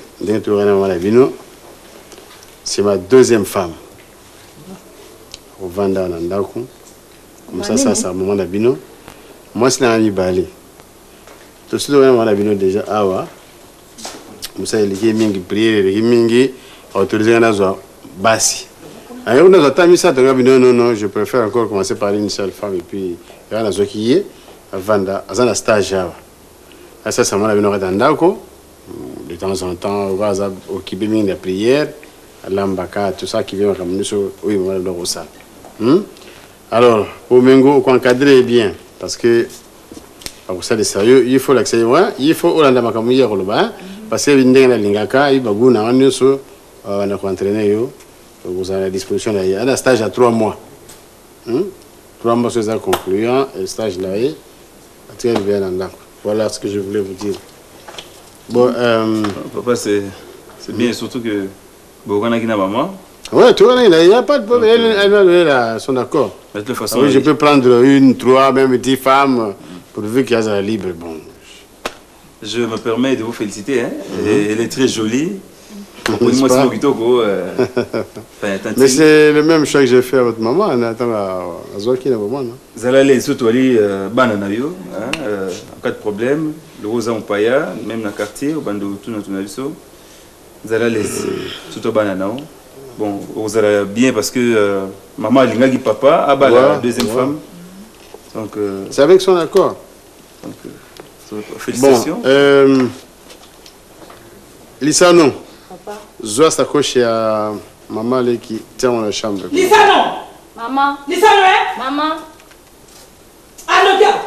c'est ma deuxième femme. Au Vanda Nandaku. Comme ça c'est un moment d'abino. Moi c'est un mibale. Tout ce que on a vu déjà awa musa eliki mingi prière eliki mingi autorisé na zo basi ayo na zo tamisa to gabi non je préfère encore commencer par une seule femme et puis ya na zo kiye avanda azana stage awa ça ça m'a vu no ndako de temps en temps vaza occupé mingi de prière lambaka tout ça qui vient comme nous oui moi dans ça alors pour Mengo on encadrer bien parce que pour ça de sérieux il faut l'accès il faut Olanda makamuye koloba parce que ndenge lingaka ibaguna wanyoso na entraîner yo vous avez à disposition là il y a un stage à 3 mois 3 mois c'est ça concluant et stage là et voilà ce que je voulais vous dire. Bon papa c'est bien surtout que Bogana qui n'a maman. Ouais, tu vois, il n'y a pas de problème. Elle va donner son accord. De toute façon, oui, je peux prendre 1, 3, même 10 femmes, pourvu qu'il y ait un libre. Bon. Je me permets de vous féliciter. Hein? Elle est très jolie. Mais c'est le même choix que j'ai fait à votre maman. On attend à Zoaki à moment. Zalale, surtout, Ali, Bananayo. En cas de problème, le Rosa Mpaya, même dans le quartier, au Bando, tout notre naviso. Zalale, surtout Bananao. Bon, vous allez bien parce que maman Lingagi papa, Abba la deuxième femme. Donc c'est avec son accord. Donc félicitations. Bon, Lissano. Papa. Zoa s'accroche à maman qui tient dans la chambre. Lissano. Maman. Lissano, hein? Maman. Allô, gars.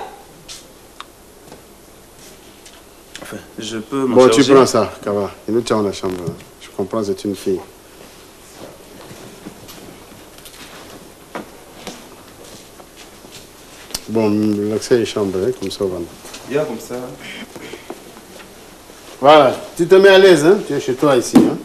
Enfin, je peux m'en charger. Bon, tu prends ça, Kava. Il nous tient dans la chambre. Je comprends, c'est une fille. Bon, l'accès est chambre, hein, comme ça, voilà. Bien comme ça. Voilà, tu te mets à l'aise, hein? Tu es chez toi ici. Hein?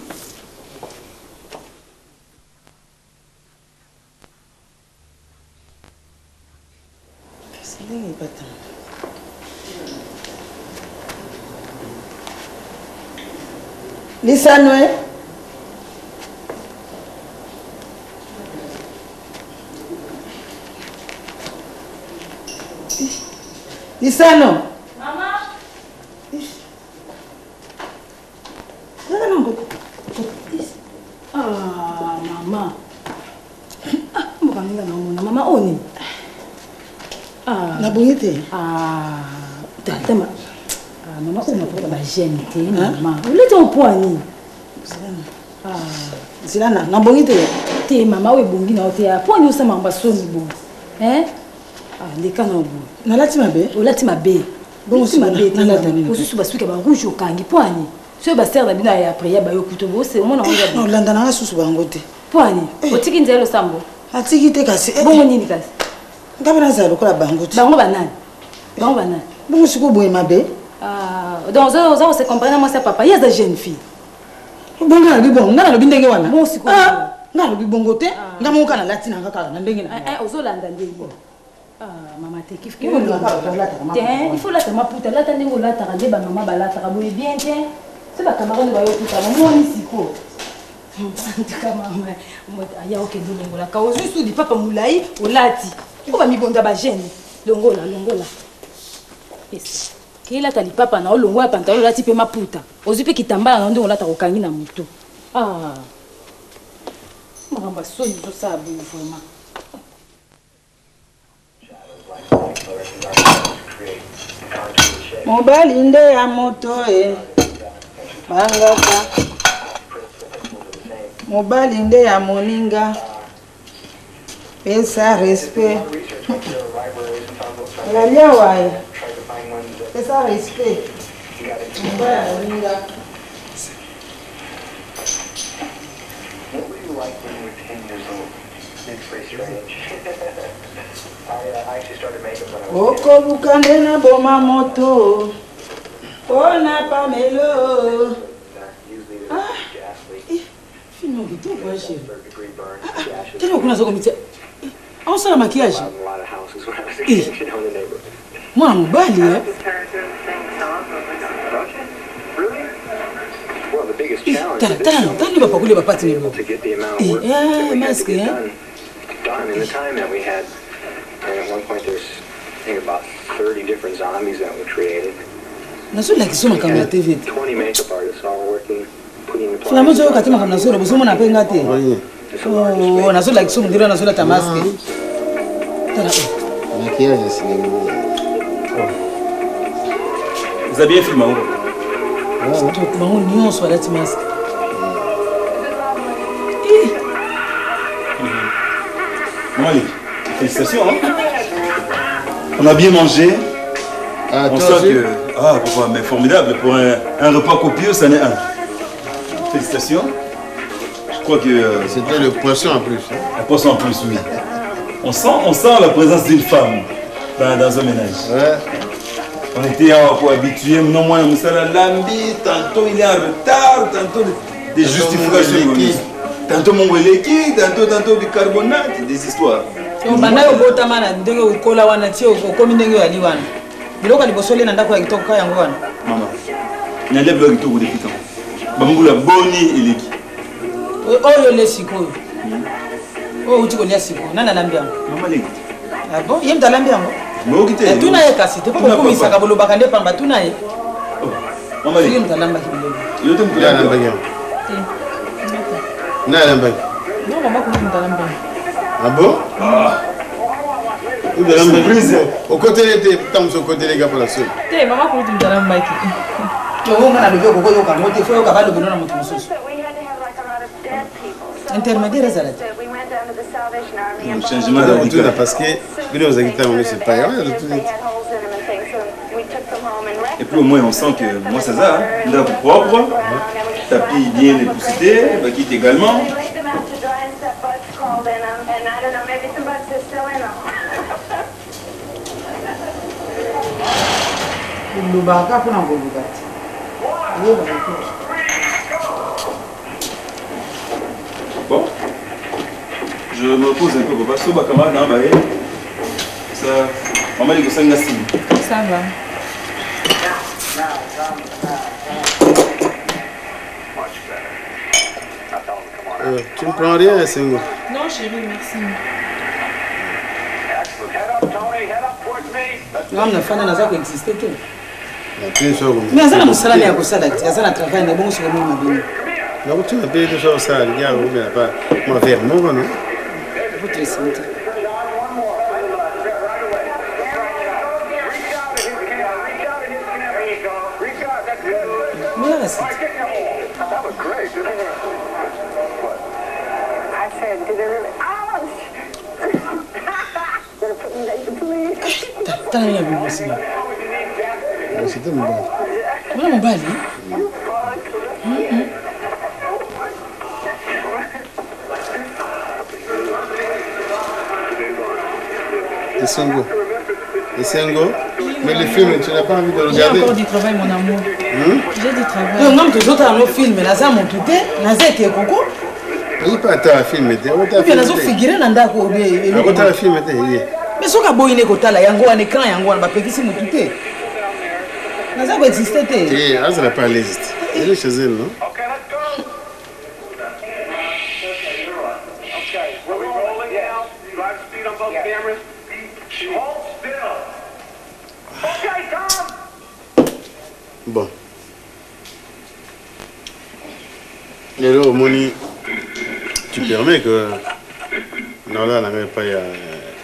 Lissano, hein? Lissano. Maman. Ah, maman. Maman, on est. Ah. La bonité. Ah. Maman, on n'a pas de gêne. Maman. Vous êtes au point. Ah. C'est là, la bonité. T'es maman, oui, bon, il y a un point de ça, maman, hein? Ah, les canons. Na lati mabe. O lati mabe. Bon, si mabe. Na lati mabe. O susu basu ka ba rouge okangi poani. So ba serre na bina ya après ya ba yokuto bo se omona onga. No landa na susu bangote. Poani. O tiki nzelo sambo. Atiki te kasi. Bongo nini kasi? Ngaba na zalo kola bangote. Bango banani? Bango banani? Bongo siko boye mabe. Donc, on se comprend, moi, c'est papa. Il y a des jeunes filles. Bon, on a bon, on a le bindé. Moi aussi, quoi. On a le bon côté. On a mon canal latin. On a le bindé. Aux Hollandais. Maman, t'es kiff. Il faut la tama puta. Là, t'as des mots là, t'as rendez, maman, là, t'as raboué bien, tiens. C'est pas camarade de Bayo Puta. Moi, ici, quoi. En tout cas, maman, il y a aucun dongo là. Quand on juste dit papa Moulaï, on l'a dit. On va m'y bonda ba gêne. Longola. Yes. Kila tali papa na olongo ya pantalon la tipe maputa. Ozipe kitambala na ndongo la ta kokangi na moto. Maramba soni to sa bu vraiment. Mobali nde ya moto bangaka. Mobali nde ya moninga. Pesa respect. Lalia wae. Pesa respect. Mobali ya moninga. What were you like when you were 10 years old? It's pretty strange. I actually started makeup when I was 10. Oko lukande na boma moto. Ona pamelo. Filme vite quoi chérie. Tena kuna zoko mitia. Au sana maquillage. Moi mobali Well, the biggest challenge Tani papa kule papa tini bo. to get the amount of work that we had to get done in the time that we had. And at one point there's, I think, about 30 different zombies that were created. Naso la kisoma kama TV. 20 makeup artists all working, putting the Fina mojo katima kama naso bosomo na penga te. Oh, naso la kisoma ndiro naso la tamaske. Tala. Maquillage c'est Vous avez bien filmé où? Bango nyonso alati masque. Malik, félicitations. Hein? On a bien mangé. On sent que... Ah, papa, mais formidable. Pour un repas copieux, ça n'est un. Félicitations. Je crois que... C'était le poisson en plus. Hein? Le poisson en plus, oui. On sent la présence d'une femme dans un ménage. Ouais. On était habitués, non moins à Lambi, tantôt il est en retard, tantôt des justifications. Tantôt mon weleki, tantôt bicarbonate, des histoires. Banda yo bota mana ndenge ukola wana tio ukomi ndenge wali wana. Biloko libosole na ndako ya kitoka yango wana. Mama. Na lève le kitoko depuis quand? Bamungula boni eleki. Oyo le sikoyo. Oh uti kolia sikoyo. Nana lambi yango. Mama leki. Ah bon, yem ta lambi yango. Mokite. Tuna ye kasi te poko kumisa ka bolo bakande pamba tuna ye. Mama leki. Yem ta lamba kibelo. Yote mkula lamba yango. Na lamba. Non, maman ko yem ta lamba. Ah bon? Vous avez prise au côté des temps au côté des gars pour la seule. Te maman ko yem ta lamba ki. Yo ngana bebe ko yo ka mote fo yo ka balo bino na moto mususu. Intermédiaire ça là. Changement de parce que nous aux habitants c'est pas grave de tout. Et puis au moins on sent que moi c'est ça, hein, propre, tapis bien époussé, baguette également. Lubaka kuna ngolugati. Bon, je me pose un peu, parce que ma camarade n'a pas ça, maman dit que ça n'a pas. Ça va. Tu ne prends rien, Sengo? Non, chérie, merci. Non, na fana naza ko exister te. Mais azana musala ne yakosala ti azana travail ne bongo sur moi mabini. Na kutu na pele to ça les gars ou bien pas moi faire non non. Votre santé. Merci. Tana ya bibi sina. C'était mon bal. Voilà mon bal. Et Sengo. Et Sengo. Mais le film, tu n'as pas envie de regarder. J'ai encore du travail, mon amour. J'ai du travail. Donc, même toujours dans le film, Naza mon tout est, Naza était coco. Il pas ta film, tu as Naza figuré dans la cour. Tu film, mais ce que boyine kotala yango un écran yango on va péter si mon tout est. Naza va exister. Eh, Naza n'a pas l'existe. Elle est chez elle, non? Bon. Et là, Moni, tu permets que non là, on n'avait pas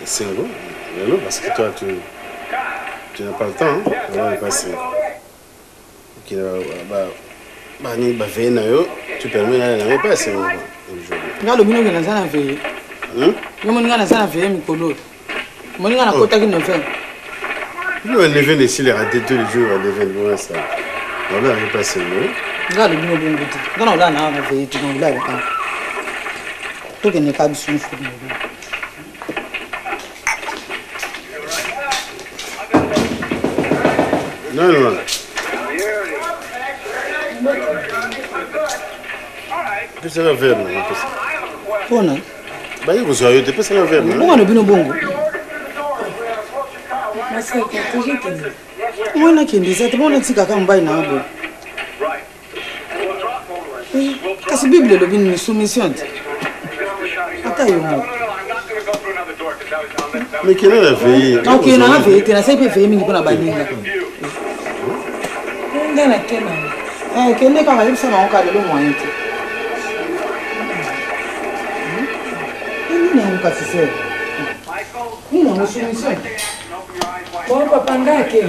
Sengo, parce que toi, tu n'as pas le temps, hein? On va passer. Tu permets là, on n'avait pas Sengo. Regarde le bino que nous avons fait. Nous avons fait Mikolo. Nous avons fait un fait. Nous on est venu ici les rater tous les jours, on est venu voir ça. On va pas Sengo. Regarde le bino bien goûté. Quand on l'a fait, tu nous l'as. Tout n'est pas bien. Non, non. Tu sais la verre, non? Bon, non. Bah, il vous a eu, tu peux la verre, non? Bon, on a bien bon. On a qui dit ça, on a dit qu'à quand bail n'a pas. Parce que la Bible est une soumission. Attends, mais qui l'a veillé? Non, qui l'a veillé, tu n'as pas fait une bonne bannière. Quel est quand même ça en cas de moyen? Il n'a pas si c'est. Il n'a pas si c'est. Bon, papa, ngake.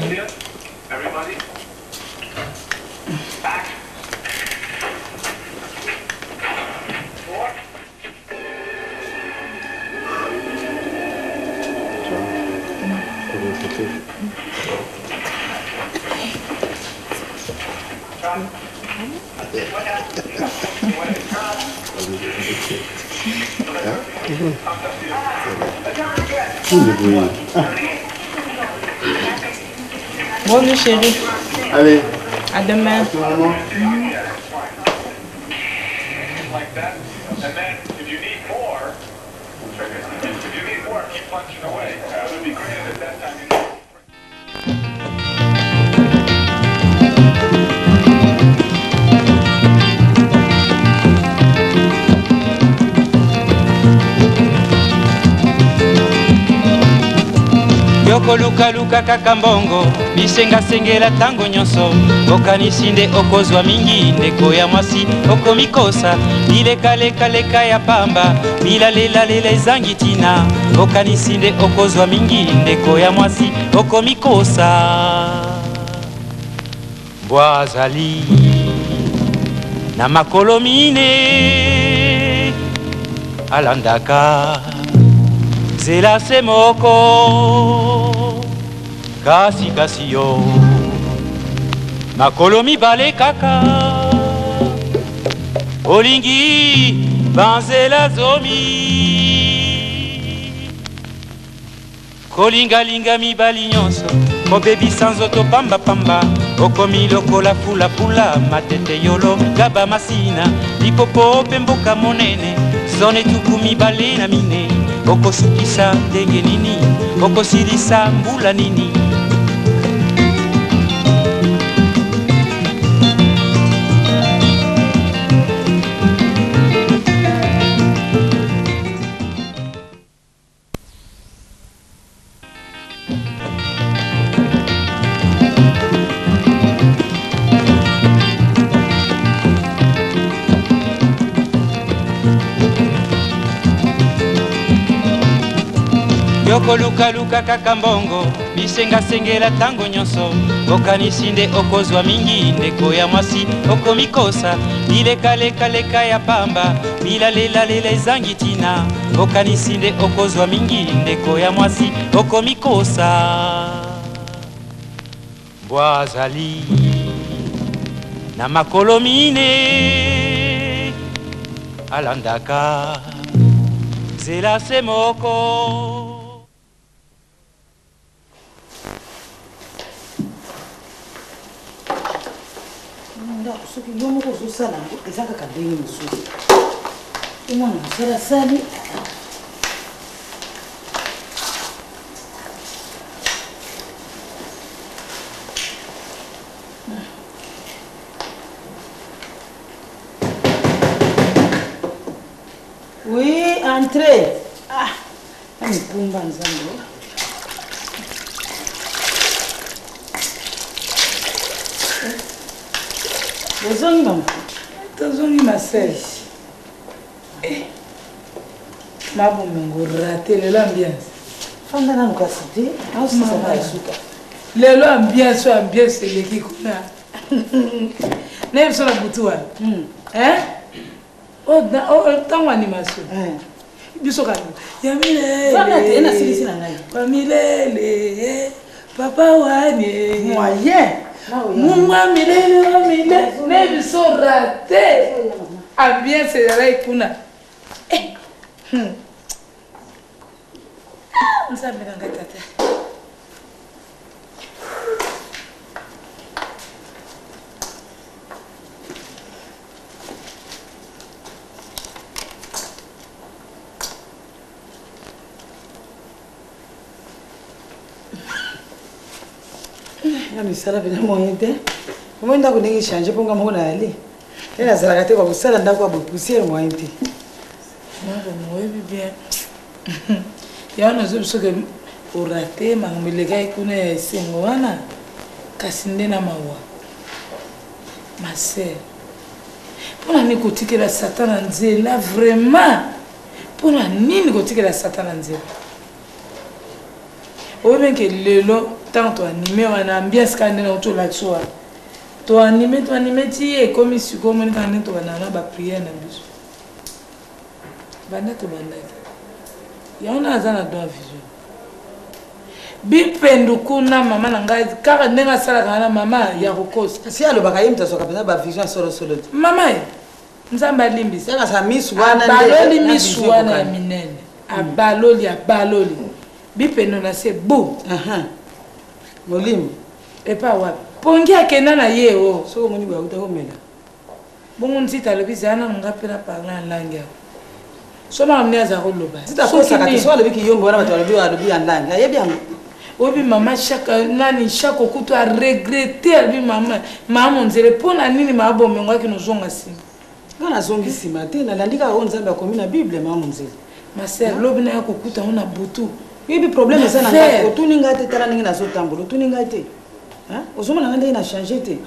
Bon, nuit, chérie. Allez. À demain. yokolukaluka kaka mbongo bisengasengela ntango nyonso okanisi nde okozwa mingi ndeko ya mwasi okomikosa bilekalekaleka ya pamba bilalelalela ezangi ntina okanisi nde okozwa mingi ndeko ya mwasi okomikosa mbwa azali na makolo mine alandaka nzela se moko kasi yo makolo mibale kaka olingi banzela zomi kolingalinga mibali nyonso kobebisa nzoto pambapamba okomi lokola fulafula matete yolo gaba masina lipopo mpe mboka monene zone tuku mibale na mine okosukisa ndenge nini okosilisa mbula nini yokolukaluka kaka mbongo bisengasengela ntango nyonso okanisi nde okozwa mingi ndeko ya mwasi okomikosa bilekalekaleka ya pamba bilalelalela ezangi ntina okanisi nde okozwa mingi ndeko ya mwasi okomikosa mbwa azali na makolo mine alandaka nzela se moko. soki yo moko ozosala yango eza kaka ndenge mosusu omwana asalasali oui entrez amipumba nzambe Tozongi maman. Tozongi ma sœur. Ma bonne raté l'ambiance. Fanda na mukasite. Ausi sana isuka. Lelo ambiance c'est le qui kuna. Nem so na butuwa. Oh tango animation. Biso ka. Ya milele. Fanda tena silisi na ngai. Wa milele. Papa wani. Moyen. Mungwa milele nebi so raté ambiance ya ikuna nzambe nanga tata na misala pena moyen te mo ndako ndenge changer ponga mo na ali ela zala te ba kusala ndako ba poussière moyen te mama moyebi bien yana zo soke orate mangimelega ikuna esengo wana kasi nde na mawa ma sœur pona ni kotikela satan na nzela vraiment pona nini kotikela satan na nzela oyebi ke lelo tant to animé wana ambiance kande na to la tsoa to animé ti e comme si comme ni kande to na ba prière na biso banda to banda ya ona azana do vision bipendu kuna mama na ngai kaka ndenga sala kana mama ya kokosa si alo baka yimta soka pena ba vision solo mama nzamba limbisi sanga sa miss wana baloli miss wana ya minene abaloli bipendu na se bu molimo epa wapi pongi akenda na ye o soko moni ba uta komela bongo ntita lobizi ana ngapela panga langi yako soma mne aza koloba sita kosa kati so alobiki yombo wana bato alobi andangi ayebi yango obi mama chaque okutu a regretter albi mama nzele pona nini mabomengo aki nozonga sima ngana zongi sima te na landika o nzambe akomi na bible mama nzele ma sœur lobi na yakokuta ona butu yebi problème eza na ngai otuni ngai te tala ndenge nazotambola otuni ngai te ozomona ngai ndenge na changer te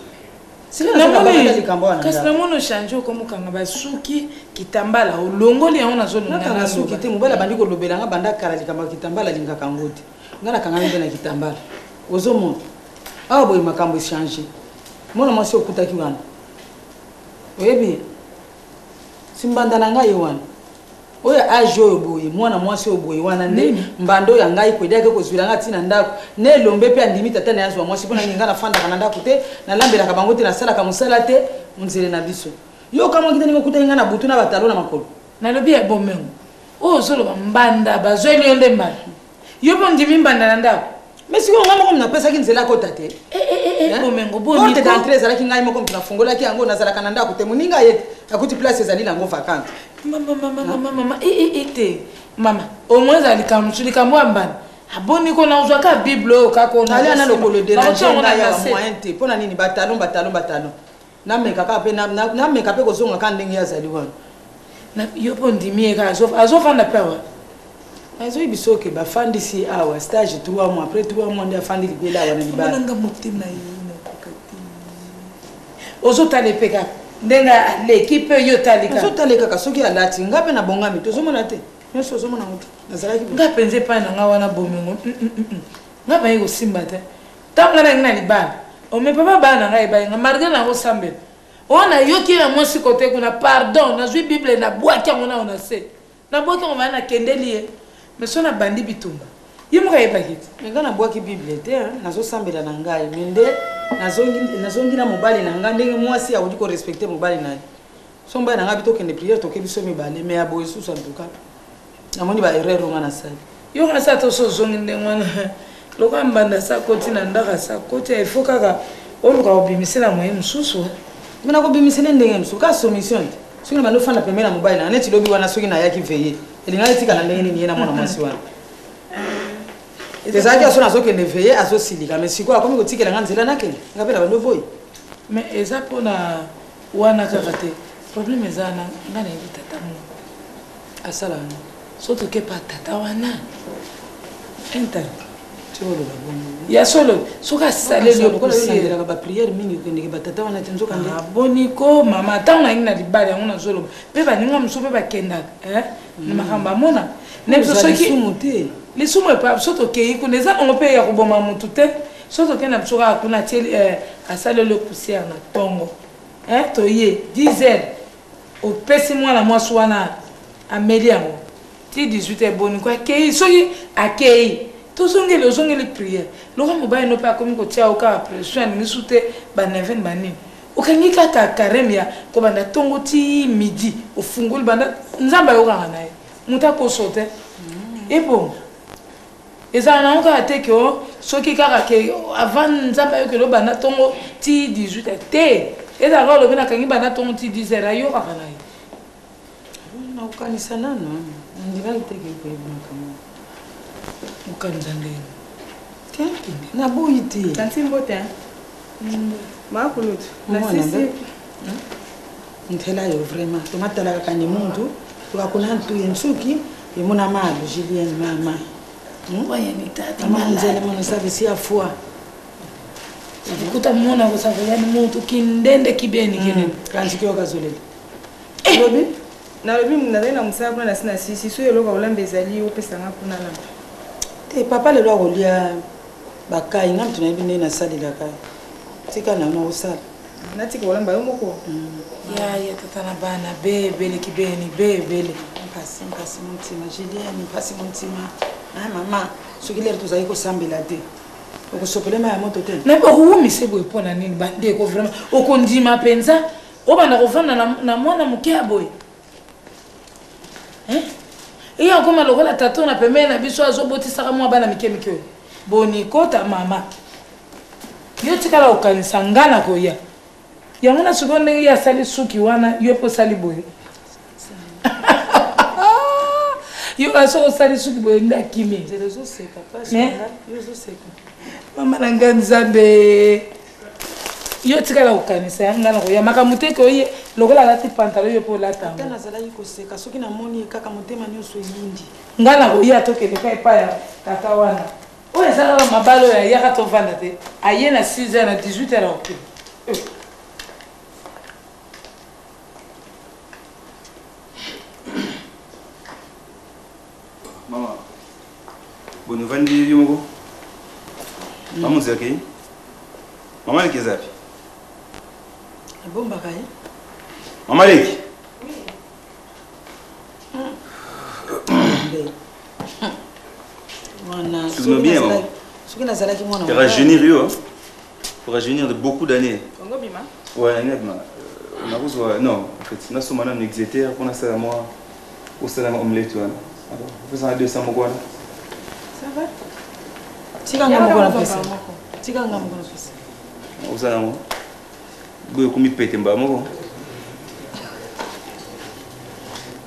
kasi namoni ochange okomokanga basuki kitambala olongoli yango nazolongana suki te mobali abandi kolobela nga banda kala likambo ya kitambala alingaka yango te nga nakangami mpe na kitambala ozomona awa boye makambo echange mwana mwasi okutaki wana oyebi simbanda na ngai wana oyo age oyo boye mwana mwasi oyo boye wana nde mbanda oyo ya ngai kwediaki kozwila nga ntina ndako ne elombe mpe andimi tata na yazwa mwasi mpona ngai nga nafandaka na ndako te nalambelaka bango te nasalaka mosala te monzele na biso yo kamwaki te ndenge okutaki nga na butu na batalo na makolo nalobi ya bomengo oyo ozoloba mbanda bazweli yo nde mbanda yo mpo ndimi mbanda na ndako mais sikoyo ngai moko napesaki nzela akota te bomengo porte d'entrée ezalaki ngai moko moto nafungolaki yango nazalaka na ndako te moninga ye akuti place ezali nango vacante mama ete mama omwe ezali likambo ya mbanda aboni ko nazwaka bible oyo kaka ali ana lokolo dérange ngai ya moyen te mpona nini batalon namekaka mpe kozonga ka ndenge azali wana yo mpo ndimi ye kaka azofanda mpe awa azoyi biso oke bafandisi awa stage 3 mois après 3 mois nde afandi libela awa na libalanga motema ye ozotala epe kaka ndenge aleki mpe yo talika ozotala kaka soki alati nga mpe na bongami tozomona te nyonso ozomona ngo te nazalaki nga mpenza epai na nga wana bomengo nga baye kosimba te ntango nga nangi na libala omepa babala na ngai ebayenga malgré nango osambela wana yoki na mwasi kote kuna pardon nazwi bible nabwaki yango na ona se nabwaki yango baya nakendeli ye mais so nabandi bitumba ye moka yebaki te nga nabwaki bible te nazosambela na ngai me nde nazongi na mobali na ngai ndenge mwasi akoki korespecte mobali na ye so mobali na ngai bitokende priere toke biso mibale me ya boye susu antuka namoni baerreur nga nasali yo nga sa toso ozongi ndenge wana lokola mbanda sa koti na ndaka sa koti ifo kaka oluka obimisela moye mosusu mina ko bimisene ndenge msu ka soumission soki na bando fanda pembeni na mobali na neti lobi wana soki na yaki veye elinga etikala ndenge nini ye na mwana mwasi wana ezalaki aso nazokende veye azosilika mais sikoyo akomi kotikela nga nzela nakende nga mpe na bando boyi mais eza mpona wana kaka te problème eza na nga nayebi tata mo asala wana so tokepa tata wana interne ya solo soki asaleli yokoselaka bapriere mingi okendeke batata wana te nzokande aboniko mama ntango nangi na libala yango nazoloba mpe baninga mosusu mpe bakendaka na makambo amona na biso soki lisumu epa so tokei kuna eza nango mpe ya koboma motu te so tokenda biso kaka kuna atie asaleli poussière na ntongo toye 10 heures opesi mwana mwasi wana ameli yango ti 18 eboniko akei soki akei tozongeli ozongeli priere loka mobali no mpe akomi kotia oka pression alingi su te banevene banini okangi kaka kareme ya kobanda ntongo ti midi ofungoli banda nzambe ayokaka na ye moto akoso te ebongo ezala nango kaka te ke soki kaka ke avant nzambe ayokeli obanda ntongo ti 18 te ezalaka olobi nakangi banda ntongo ti 10 heures ayokaka na ye nakokanisa nano ndibali teke koyebinaka ukanza ndenge naboyi te tanti mbote makulutu nasisi nthela yo vraiment tomatalaka kani muntu tukakuna ntuye nsuki yemuna malo Julien mama wayani tata manzele mwana savisi ya foi kuta mwana ko savayani muntu kindende kibeni kene kanzi kyo kazolela lobi na lobi mnazena musabu na sina sisi so yelo kaulamba ezali opesa ngapuna lamba te papa lelo akolia bakai nga mtu nayebi ndenge nasalelaka tika na osala natika olamba yo moko ya tata na bana bebele kibeni bebele mpasi montima Julien mpasi montima mama soki lero tozali kosambela te okosopelema ya moto te na okuwumisa boye mpona nini bandeko vraiment okondima mpenza obanda kovanda na mwana moke ya boye iya koma lokola tato na pembeni na biso azobotisaka mwa bana mike mike oyo bonikota mama yo tikala okanisa nga na koya yango na sikoyo ndenge ye asali suki wana yo mpe osali boye yo aso osali suki boye nde akimi mama na nga nzambe yo tikala kokanisa yanga na koya makambo te ke oye lokola alati pantalo yo mpe olatango nazalaki koseka soki namoni kaka motema nyonso yindi nga na koya tokende ka epai ya tata wana oyo ezalaka mabala oyo ayaka tovanda te aye na 6 heures na 18 heures okende mama boni ovandi yo moko mama ozalaki mama leki eza api abombaka ye mama leki soki nazalaki mwana pour rajeunir yo pour rajeunir de beaucoup d'années ongobima ouais nakozwa non en fait nasoma nano exeter mpona sala mwa osalama omelette wana opesana 200 moko wana tikanga moko na pesa tikanga moko na pesa osala ngo boye komi pete mbala moko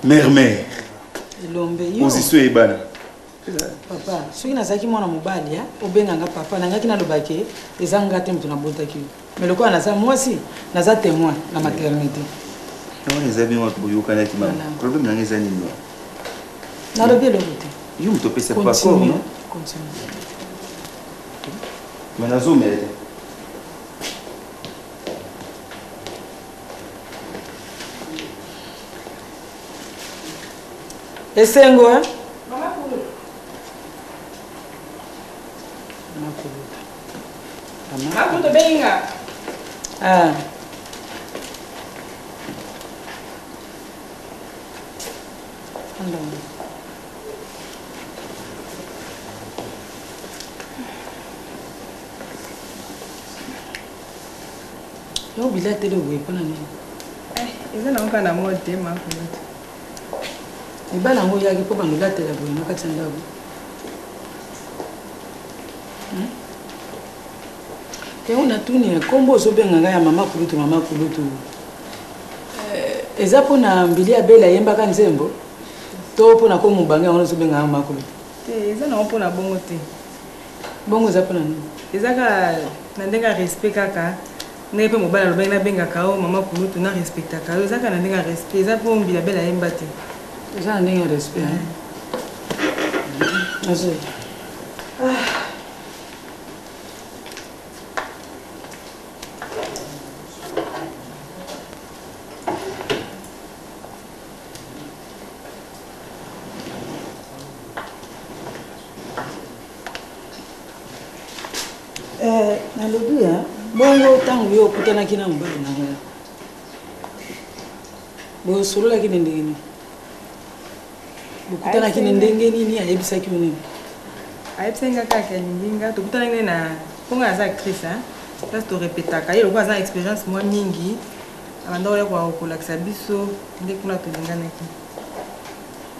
mermer elombe position eyebana papa soki nazalaki mwana mobali obenganga papa nangaki nalobaki eza nga te moto nabotaki yo mais lokola naza mwasi naza témoin na maternité eza bien wapi boyokanaki mama problème nanga eza nini nalobi eloko te yo moto opesa pakor no mais nazomela te esengo makuto benga yo bila tele boye mpona nini eza nango kaka na mode makuto libala yango oyaki mpo bandolatela boye na kati ya ndako on a tourné un combo sur Benga, maman Kulutu, maman Kulutu. Eza pona mbili ya bela yemba kanzembo. To pona ko mubanga on so benga maman Kulutu. Eza na pona bongo te. Bongo eza pona nini? Eza ka na ndenga respect kaka. Ne pe mobala lobenga na benga kao maman Kulutu na respecta ka. Eza ka na ndenga respect. Eza po mbili ya bela yemba te. Eza na ndenga respect. Azo. Nalobi ya bongo tangu yo kutana kina mbali na ngala. Bo solo la kine ndenge ni. Bo kutana kine ndenge ni ayebisa ki nini. Ayebisa ngaka kelinga to kutana ngene na ponga za actrice hein. Parce to répétaka yo kwa za expérience moi mingi. Abanda ole kwa okolakisa biso nde kuna to lingana ki.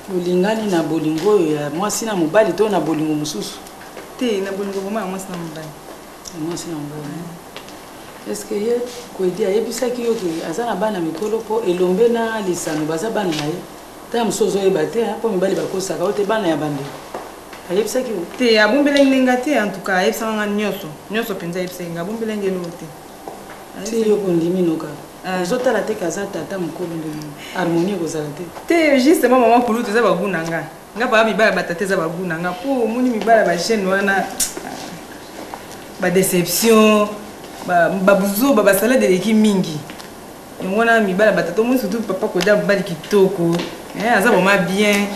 Bolingani na bolingo ya mwasi na mobali to na bolingo mususu. Te na bolingo koma mwasi na mobali. Moi c'est un bon. Est-ce que y a quoi dire et puis ça qui yoki azana bana mikolo po elombe na lisano baza bana naye ta msozo e bate po mibali bakosa ka ote bana ya bande. Ayep ça qui te abumbele ngati en tout cas ayep ça nga nyoso penza ayep senga abumbele ngelo te. Ti yo kondimi noka. Zota la te kaza tata mukolo ndimi. Harmonie ko zalate. Te justement maman Kulutu za baguna nga. Nga ba mibala batate za baguna nga po muni mibala ba chaîne wana ba déception ba buzo ba salade de l'équipe mingi ngona mibala batato mo surtout papa ko da bali kitoko aza vraiment bien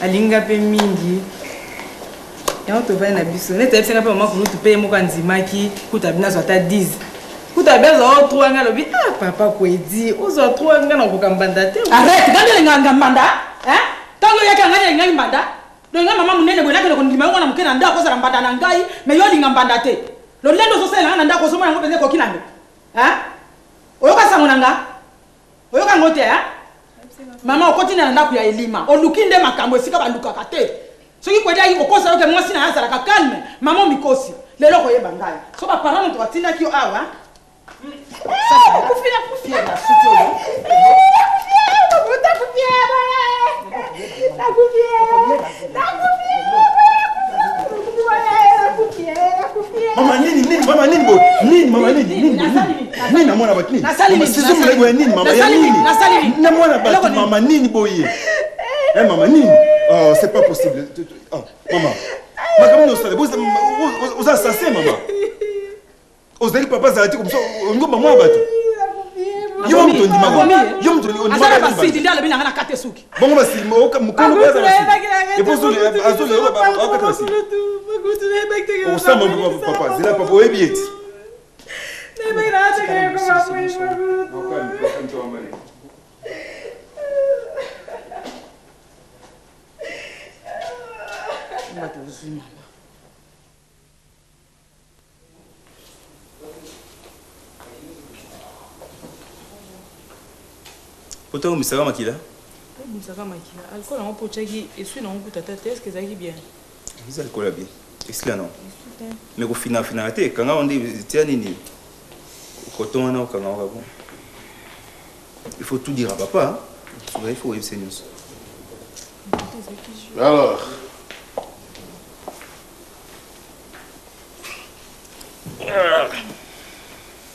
alinga pe mingi ya to va na biso ne tepse nga pe mama Kulutu pe mo kanzimaki kuta bina so ta 10 kuta beza o 3 nga lobi papa ko edi o zo 3 nga na ko kambanda te arrête ngale nga mbanda tango yaka ngale nga mbanda do nga mama munene bo lakele ko ndima ngona mukena nda ko za mbanda na ngai me yo linga mbanda te lo lendo so sela ngana ndako so mwana ngopeze ko kinando oyo ka sangonanga oyo ka ngote mama okotina na ndako ya elima olukinde makambo esika baluka kate soki kweda yi okosa yoke mwasi na azala ka calme mama mikosi lelo ko yeba ngai so ba parents to batina ki awa kufia na suto yo Mama nini bo nini mama nini na mwana batu nini sisi mlego ya nini mama ya nini na mwana batu mama nini boye mama nini oh c'est pas possible oh mama comment nous savons vous assassinez maman ozali papa zalati comme ça ngomba mwa batu yo mtu ndima yo mtu ndima azala basidi ndala bina ngana kate suki bongo basi mukolo baza basi et pour azole akata basi o sama papa zela papa oyebi eti Pourtant, vous savez makila. Vous savez makila. Alcool on peut checker et celui on peut tâter est-ce que ça y bien. Vous alcool bien. Est-ce que non? Mais au finalité quand on dit tiens nini. Coton on a quand on va bon. Il faut tout dire à papa. Il faut y enseigner. Alors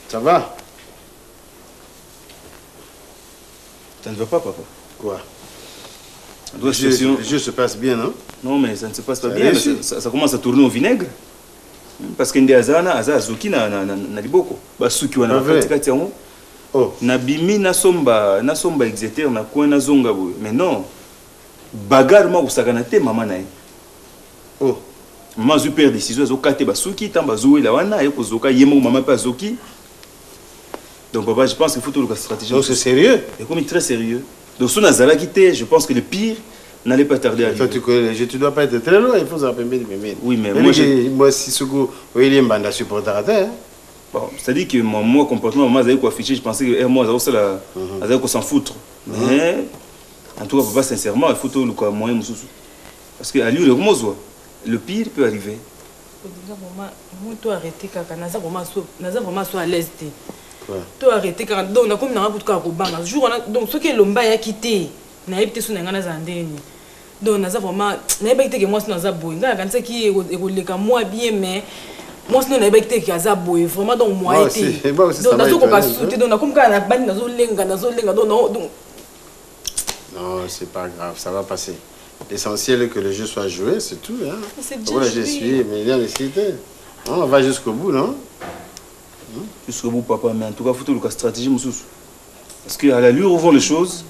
ça va? Ça ne va pas, papa. Quoi? Le jeu se passe bien, non? Non, mais ça ne se passe pas bien. Ça commence à tourner au vinaigre. Parce que Ndiazana, Azazuki na liboko. Basuki wana katikati yango. Oh. Nabimi na somba exeter na kwa na zonga boy. Mais non. Bagarre ma usakana te mama na ye. Oh. Maman zu père décision azokate basuki tamba zoe la wana ayeko zoka yemo maman pas zoki. Donc papa, je pense qu'il faut tout le stratégie. Donc c'est sérieux? C'est comme très sérieux. Donc si on a Zala quitté, je pense que le pire n'allait pas tarder à arriver. Tu dois pas être très loin, il faut s'en permettre. Oui, mais moi si ce que William Banda supporter. Bon, c'est-à-dire que moi comportement moi j'avais quoi afficher, je pensais que moi j'avais quoi s'en foutre. Mais en tout cas papa sincèrement, il faut tout le quoi moyen mususu. Parce que à lui le pire peut arriver. Moi, toi arrêté kaka, naza vraiment so à l'aise. Toi arrêté kaka, donc na comme na kutu ka ko banga. Jour donc ce qui est lomba ya quitté, na yebite so na ngana za ndeni. Donc naza vraiment na yebite que moi so naza boy. Ngana kanisa ki ekoleka moi bien mais moi sinon na yebite que aza boy vraiment donc moi été. Donc nazo ko basuti donc na comme ka na bandi nazo lenga donc non, c'est pas grave, ça va passer. L'essentiel est que le jeu soit joué, c'est tout. Hein. Voilà, je suis, mais il y a les cités. On va jusqu'au bout, non? Jusqu'au bout, papa, mais en tout cas, il faut que la stratégie me soucie. Parce qu'à l'allure où vont les choses.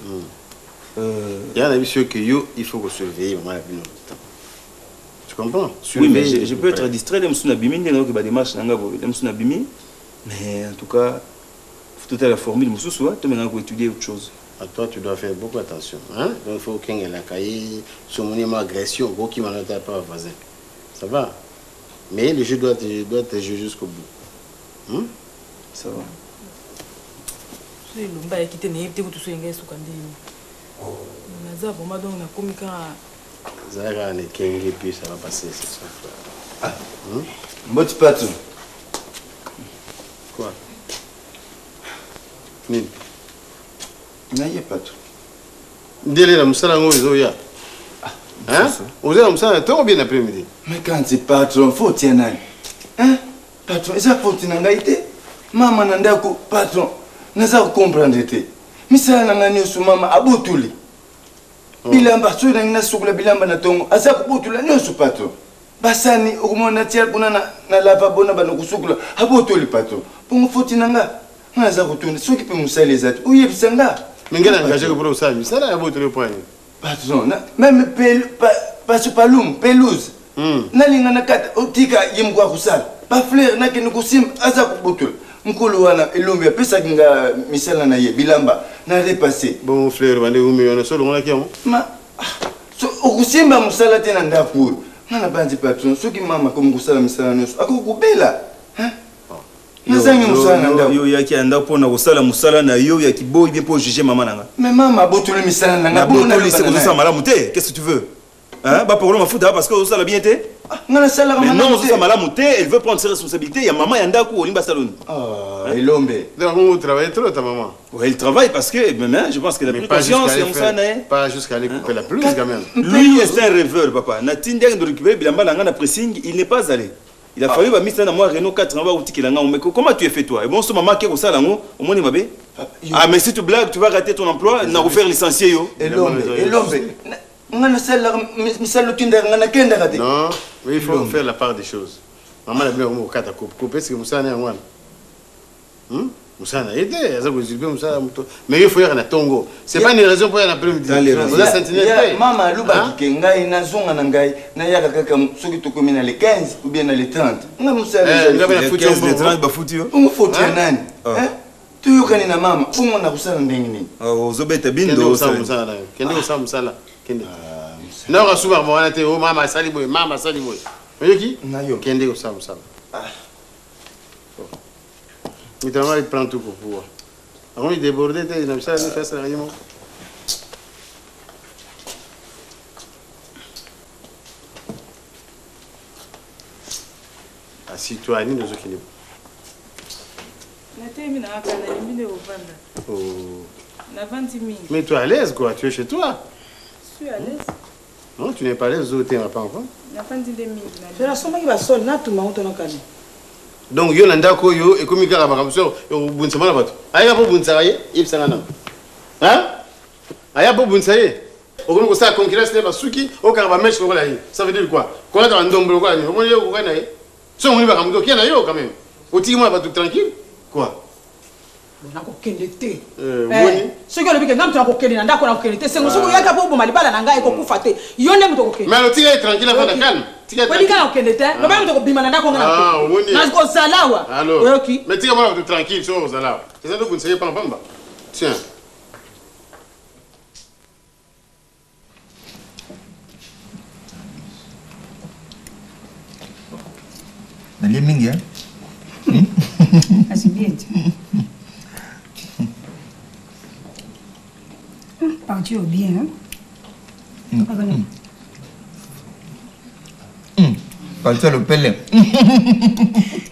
Il y a un avis sûr que il faut que surveille. Tu comprends? Oui, mais je peux être distrait de Msunabimi, mais en tout cas, il faut tout à la formule, tu peux étudier autre chose. À toi, tu dois faire beaucoup attention. Hein? Donc, il faut qu'il y ait la cahier, son agression, qui m'en a pas voisin. Ça va? Mais le jeu doit être joué jusqu'au bout. Ça va. Zara ne kengi puis ça va passer cette fois. Mot patron. Quoi? Nini? N'ayez pas tout. Délai la moussala ngo ya. Hein? Vous avez moussala tout bien après-midi. Mais quand c'est patron, faut tiens. Hein? Patron, ça faut tiens ngaité. Maman nandako patron, naza comprendre té. Misala nangani su mama abutuli. Bilamba so nangina sukula bilamba na tongo. Asa kubutula nyosu patron. Basani okumona tia kuna na lava bona banokusukula abutuli patron. Pongo faut tiens nga. Naza kutuni soki pe musala ezati. Uye bisanga. Mais quel engagé pour ça? Ça là, vous le point. Patron, même pelouse. Nalinga na kata otika yimgwa kusala. Ba fleur na kinu kusim aza kubutul. Nkolo wana elombe pesa kinga misala na ye bilamba na repasser. Bon fleur bande umi ona solo ngona kiamo. Ma so okusimba musala tena ndapu. Ngana banzi patron soki mama comme kusala misala noso akukubela. Hein? Yo yaki anda pona kosala musala na yo yaki boy bien pour juger maman nanga. Mais maman botuli misala nanga botuli c'est comme ça malamu té. Qu'est-ce que tu veux? Hein? Ba pour le mafuta parce que osala bien té. Ngana sala malamu. Mais non, ça malamu té, elle veut prendre ses responsabilités. Ya maman yanda ko olimba salon. Ah, elombe. Donc on travaille trop ta maman. Ouais, elle travaille parce que même je pense qu'elle a pris conscience et on s'en est. Pas jusqu'à aller couper la pelouse quand même. Lui est un rêveur papa. Na tindia de récupérer bilamba nanga na pressing, il n'est pas allé. Il a fallu mettre dans moi Renault 4 ans outil mais comment tu as fait toi? Et bon ce maman qui est au salon au moins mabé. Ah mais si tu blagues, tu vas rater ton emploi, na refaire licencier yo. Et l'homme. Ngana sala misalo tinda ngana kenda kati. Non, mais il faut faire la part des choses. Maman la bien au kata couper c'est que Moussa na ngwana. Moussa na aidé, ça vous dire Moussa mais il faut y aller na tongo. C'est pas une raison pour y aller après-midi. Vous avez senti net. Maman luba ngai na zonga na ngai na yaka kaka soki to komina le 15 ou bien na le 30. Nga Moussa le 15 le 30 ba foutu yo. On faut tirer nani? Hein? Tu yokani na mama, on na kusala ndenge nini? Oh, zobeta bindo Moussa na. Kende Moussa Kende. Non, on souvent on a été oh maman saliboy. Voyez qui? Nayo. Kende Moussa. Mais tu vas prendre tout pour pouvoir. Avant il débordait, il n'a pas fait ça rien. Assis-toi, Annie, nous occupons. Mais tu es à l'aise quoi, tu es chez toi. Je suis à l'aise. Non, tu n'es pas à l'aise, tu n'es pas encore. Je la sens qui va sonner, là, tout le monde est donc, yo nanda ko yo et comme il y a un yo bunsa mana bato. Aya po bunsa ye, il s'en a. Hein? Aya po bunsa ye. Au comme ça concurrence n'est pas souki, au caraba mèche ko la ye. Ça veut dire quoi? Quoi dans ndombo ko la ni? Comment yo ko na ye? So on va comme qui na yo quand même. Au tiki moi bato tranquille. Quoi? On a kokende te. Boni. Ce que le big ngam tu na kokende na ndako na kokende te. C'est ngo soko yaka po malibala na ngai ko kufa te. Yo ne muto kokende. Mais le tiki est tranquille pas de calme. Wadi kana kokende te. No ba muto ko bima na ndako ngana. Ah, woni. Nas ko salawa. Alors. OK. Mais tiki moi tranquille sur aux salawa. C'est ça donc vous ne savez pas pamba. Tiens. Nalia mingi hein? Assim bien. Partiu bien, hein? Quand le pelle.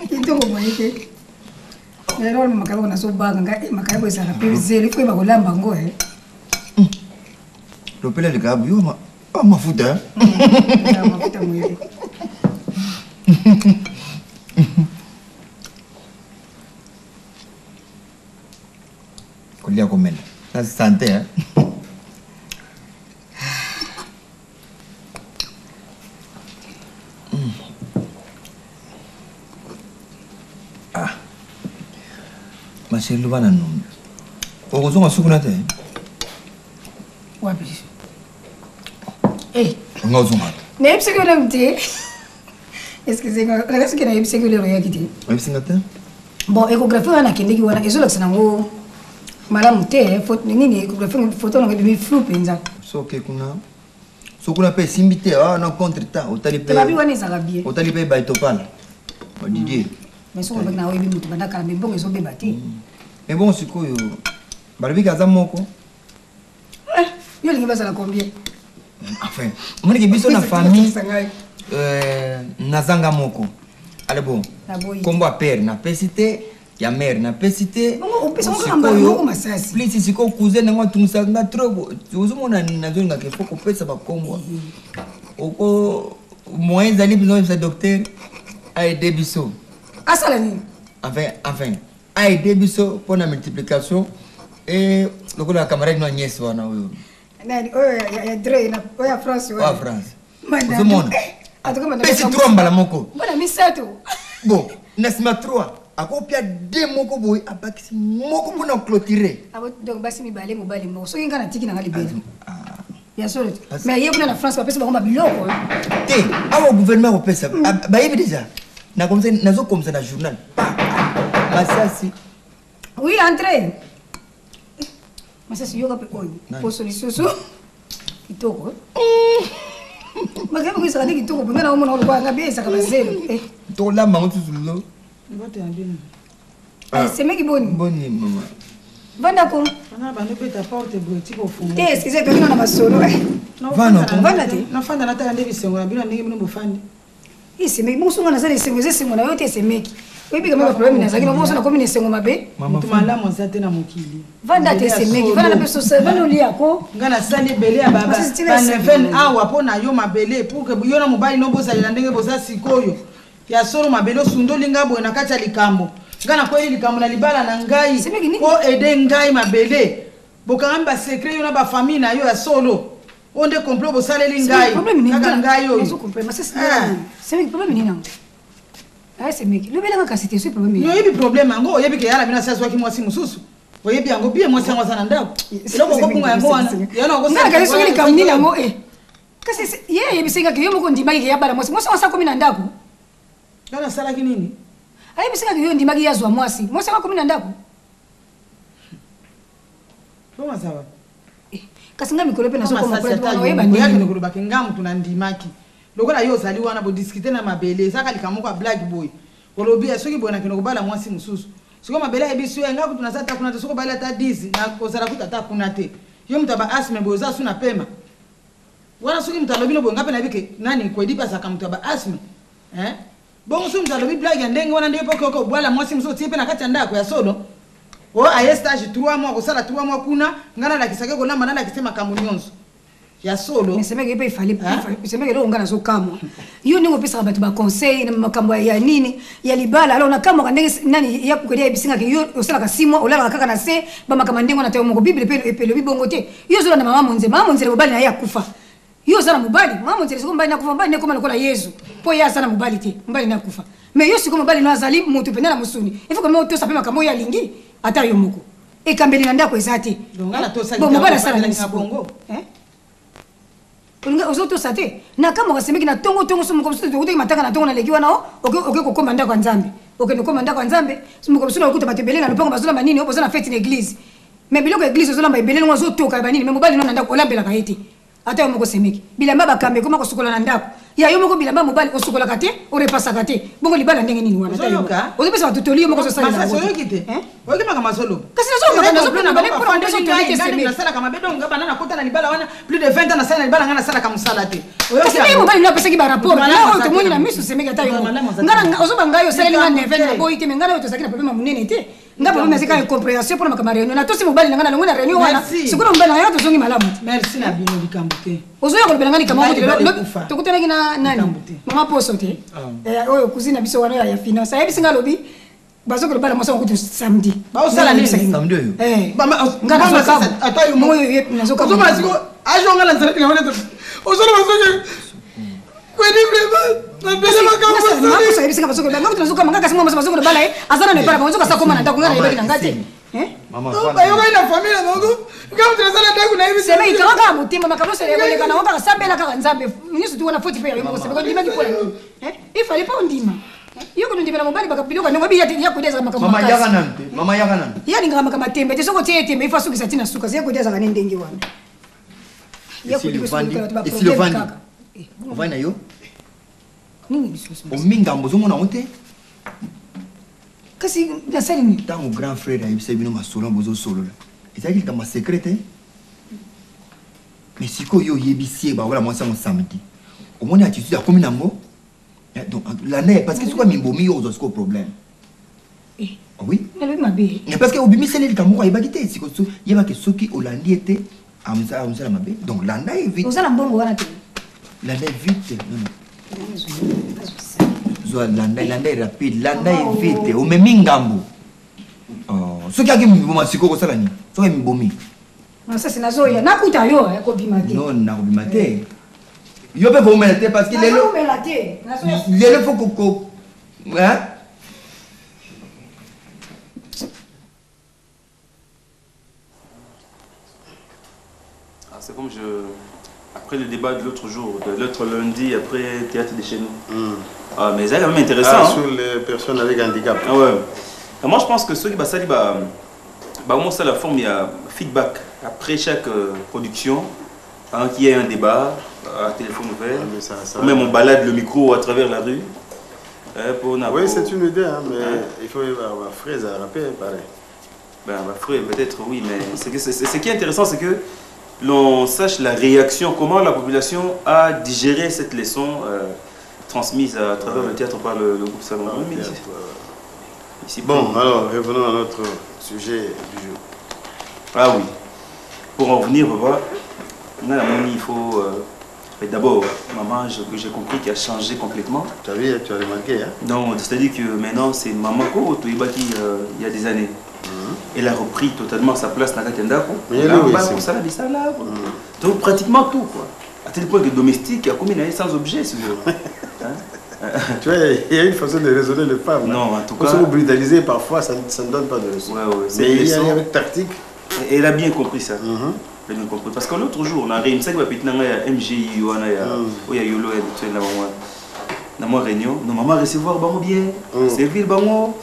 Kitoko moyeke. Lero makabo na so banga makabo sana pezeli ko ba kolamba ngo Le pelle le gabu yo ma futa. Ma futa moyeke. Kolia komela. Ça se sentait hein. Ma chérie, le banane. Au revoir, on se connaît. Wapi. Eh. On va zoomer. N'est-ce que l'homme excusez-moi, est-ce que n'est-ce que le rien quitté. Oui, c'est notre. Bon, échographie on a kende ki wana ezola sana ngo malamu te photo nini échographie photo ngo bi flou penza. So ke kuna. So kuna pe simbite ah non contre ta otali pe. Tababi wana ezaka bien. Otali pe ba topal. Ba Didier. Mais so ngobek na webi mutu bandaka na mbongo ezo beba te. Mais bon sikoyo. Barabi kaza moko. Yo lingi basala combien? Enfin, moni ke biso na famille nazanga moko. Allez bon. Kombo père na pesité, ya mère na pesité. On peut se rendre ngoko masasi. Please siko cousin ngo tumusanga trop. Uzumona nazonga ke foko pesa ba kombo. Oko moyen zali besoin de docteur a aider biso. Asala ni. Enfin, a aider biso pour la multiplication et le la camarade no nièce wana oyo. Nani ya Dre na oya France wa. Wa France. Uzumona. Atuko pesi 3 mbala moko. Bana misato. Bon, nasima 3. Akopia 2 moko boy abakisi moko pona clôturer. Abo donc basi mibale mobale mo. So ngana tiki na ngali be. Ya solo. Mais yebuna na France ba pesi ba komba biloko. Te, awo gouvernement opesa. Ba yebi déjà. Na comme ça nazo comme ça na journal. Masasi. Oui, entrez. Masasi yoga pe oyo. Po solution so. Kitoko. Magamba kwisa kaniki kitoko ngana umuntu olwa ngabeza kabazelo. To la mangu tuzulo. Ngote ambini. Semeki boni. Boni mama. Vanda ko. Ana bande peta porte broti ko funga. Te excusez toi na masolo. Vanda te. Na fanda na tala ndebi sengo na bino ndenge bino bofandi. Semeki musunga na zale sengo zesengo na yote semeki. Webi kama problème na zaki musunga na komine sengo mabe. Tumala monzate na mokili. Vanda te semeki. Vanda na peso se vanda lia ko. Ngana sali bele ya baba. Ba neven awa pona yo mabele pour que yo na mobali no boza na ndenge boza sikoyo. Ya solo mabelo sundo linga bo na kacha likambo. Ngana kweli likambo na libala na ngai ko ede ngai mabele. Bokamba secret yo na ba famille na yo ya solo. Onde complot bo saleli ngai. Kaka ngai yo. Zo comprendre mais c'est un problème ni non. Ah c'est mec. Le bela ka c'était ce problème. Yo yebi problème ngo yebi ke yala bina sasa ki mwasi mususu. Oyebi yango bien mwasi yango sana ndako. Eloko ko kunga yango wana. Yana ko sala. Ngaka sokeli kamni na ngo Kasi ye yebi singa ke yo moko ndimaki ke yabala mwasi. Mwasi wasa 10 na ndako. Kana sala ki nini? Ayi bisika ke yo ndimaki yazwa mwasi. Mwasi wako 10 na ndako. Boma sawa. Kasi ngami kolope na soko mapula twa oyeba ndimi. Yaki ngolo bake ngamu tunandimaki. Lokola yo zali wana bo discuter na mabele saka likamoko black boy. Kolobi asoki bona kino kubala mwasi mususu. Siko mabele ebisu ngaku tunasata kuna soko bala ta 10 na kozala kutata kuna te. Yo mutaba asme boza suna pema. Wana soki mutalobi no bonga pena bike nani kwedipa saka mutaba asme. Bongo so mutalobi black ya ndenge wana ndipo koko bwala mwasi mususu tipe na kati ya ndako ya solo. O aye stage 3 mois kosala 3 mois kuna ngana la kisake ko lamba na la kisema kamunyonso. Ya solo. Meseme ke pe fali. Meseme ke lo ngana so kamo. Yo ningo pesa batu ba conseil na makambo ya nini ya libala alors na kamo kandenge nani ya kukedia bisinga ke yo osala ka 6 mois olala kaka na se ba makamandengo na tayo moko bible pe le bibongo te. Yo zola na mama monze mobali na ya kufa. Yo zana mobali mama monze siko mbali na kufa mbali ne koma lokola Yesu. Po ya sana mobali te mbali na kufa. Mais yo siko mobali no azali mutu penda na musuni. Ifo kama oto sape makambo ya lingi ata yo moko. E kambeli na ndako ezati. Ngala to sali. Bon mobali sala na bongo. Unga uzoto sate na kama wasemeki na tongo so mkomsutu tukute matanga na tongo na legiwa nao oke kokoma ndako kwa nzambe oke nokoma ndako kwa nzambe mkomsutu ukuta batebele na lupango bazula manini opo zana fete na église mais biloko église zola mbebele ngo zotoka banini mais mobali no na ndako olambela kaiti ata yo moko semeki bilamba bakambe koma kosukola na ndako ya yo moko bilamba mobali osokola kate orepasa kate bongo libala ndenge nini wana tayo ozopesa batutoli yo moko sosala na masaso yoki te oyoki makama solo kasi nazokana bale pour ande sotoli te seme nasala kama bedo ngaba na kota na libala wana plus de 20 ans nasala na libala ngana sala kama musala te kasi ye mobali na pesa ki ba rapport na to moni na misu seme kata yo ngara ozoba ngayo sala linga neven na boy te ngana yo to sakina problème munene te ngaba mama sika incompréhension pour makama réunion na to si mobali ngana ngona réunion wana sikuna mbana ya to zongi malamu merci na bino likambo te ozoya kolobela ngani kama tokutanaki na nani mama poso te oyo cousine biso wana ya finance ayebisi nga lobi bazokolobala mwasi wakuti samedi baosala nini samedi oyo nganazokaazoko azonga na nzalaki na wana ozala bazoke kwedi vraiment napele makamboayebisika bazokolobala kasi mwa mwasi bazokolobala ye aza na nepala bango zokasa koma na ndako nga nayebaki na nga te bayokai na famille nango ngamutazala ndako nayebiseme ikanga kaka motima makambo serekoleka nango kaka sabela kaka nzambe nyonso tu wana foti mpe yayomoko sebe kondimaki mpola nini ifale mpa ondima yo kondimela mobali bakabiloko ndenge biya kodezaka makambo mama yaka nani yalingaka makambo tembe te soko tie tembe ifa sukisa tina suka ziya kodezaka ne ndenge wana esili ovandi na yo omingambo ozomona ngo te kasi nasali nini ntango grand frère ayebisa bino masolo bozosolola ezalaki likambo ya secret te mais sikoyo oyebisi ye bakola mwasi yango samedi omoni attitude akomi nango donc landa parce que sikoyo mimbomi yo ozwa sikoyo problème oui parce que obimiseli likambo moko ayebaki te sikoyo yebaki soki olandi ye te amusala mabe donc landa ye vite ozala mbongo wana te landa ye vite zwa landa ye rapide landa ye vite omemi ngambo soki aki miboma sikoyo kosala nini soki mibomi sasi nazoya nakuta yo ekobima te non nakobima te yo mpe komela te parce que lelo fo koko c'est comme après le débat de l'autre jour, de l'autre lundi, après Théâtre de chez nous. Mais c'est quand même intéressant. Sur les personnes avec handicap. Ah ouais. Et moi je pense que ceux qui basali au moins ça la forme, il y a feedback après chaque production, avant qu'il y ait un débat, à téléphone ouvert, ou même on balade le micro à travers la rue. Oui, c'est une idée, hein, mais il faut avoir fraise à rappeler, pareil. Fraise peut-être oui, mais ce qui est intéressant, c'est que l'on sache la réaction, comment la population a digéré cette leçon transmise à travers le théâtre par le groupe Salon. Bon, alors revenons à notre sujet du jour. Ah oui, pour en venir, il faut... d'abord, maman, j'ai compris qu'elle a changé complètement. Tu as vu, tu as remarqué, hein? Non, c'est-à-dire que maintenant, c'est maman il y a des années. Elle a repris totalement sa place dans la Tendako. Donc pratiquement tout, quoi. À tel point que domestique, il y a combien d'années sans objet, ce jour. Tu vois, il y a une façon de raisonner les femmes. Non, en tout cas. Quand on brutaliser, parfois, ça ne donne pas de leçon. Mais il y a avec tactique. Et elle a bien compris ça. Elle a bien compris. Parce que l'autre jour, on a réuni ça qui va péter dans la MGI, il y a Yolo, il y a dans ma réunion. Nos mamans recevoir bien, servir bango.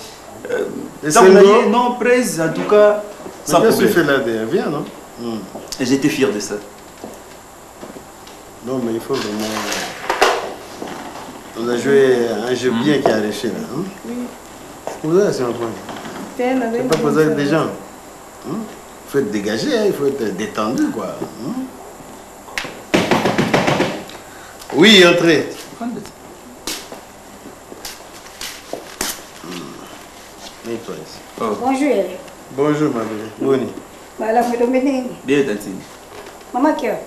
Non, presse, en tout cas, sans problème. Fait là, bien, non? Et j'étais fier de ça. Non, mais il faut vraiment... On a joué un jeu bien qui a arraché, là. Oui. Vous avez, c'est un point. C'est pas poser avec des gens. Il faut être dégagé, il faut être détendu, quoi. Oui, entrez. Bonjour. Bonjour, ma belle. Boni. Bien, Tantine. Maman qui est?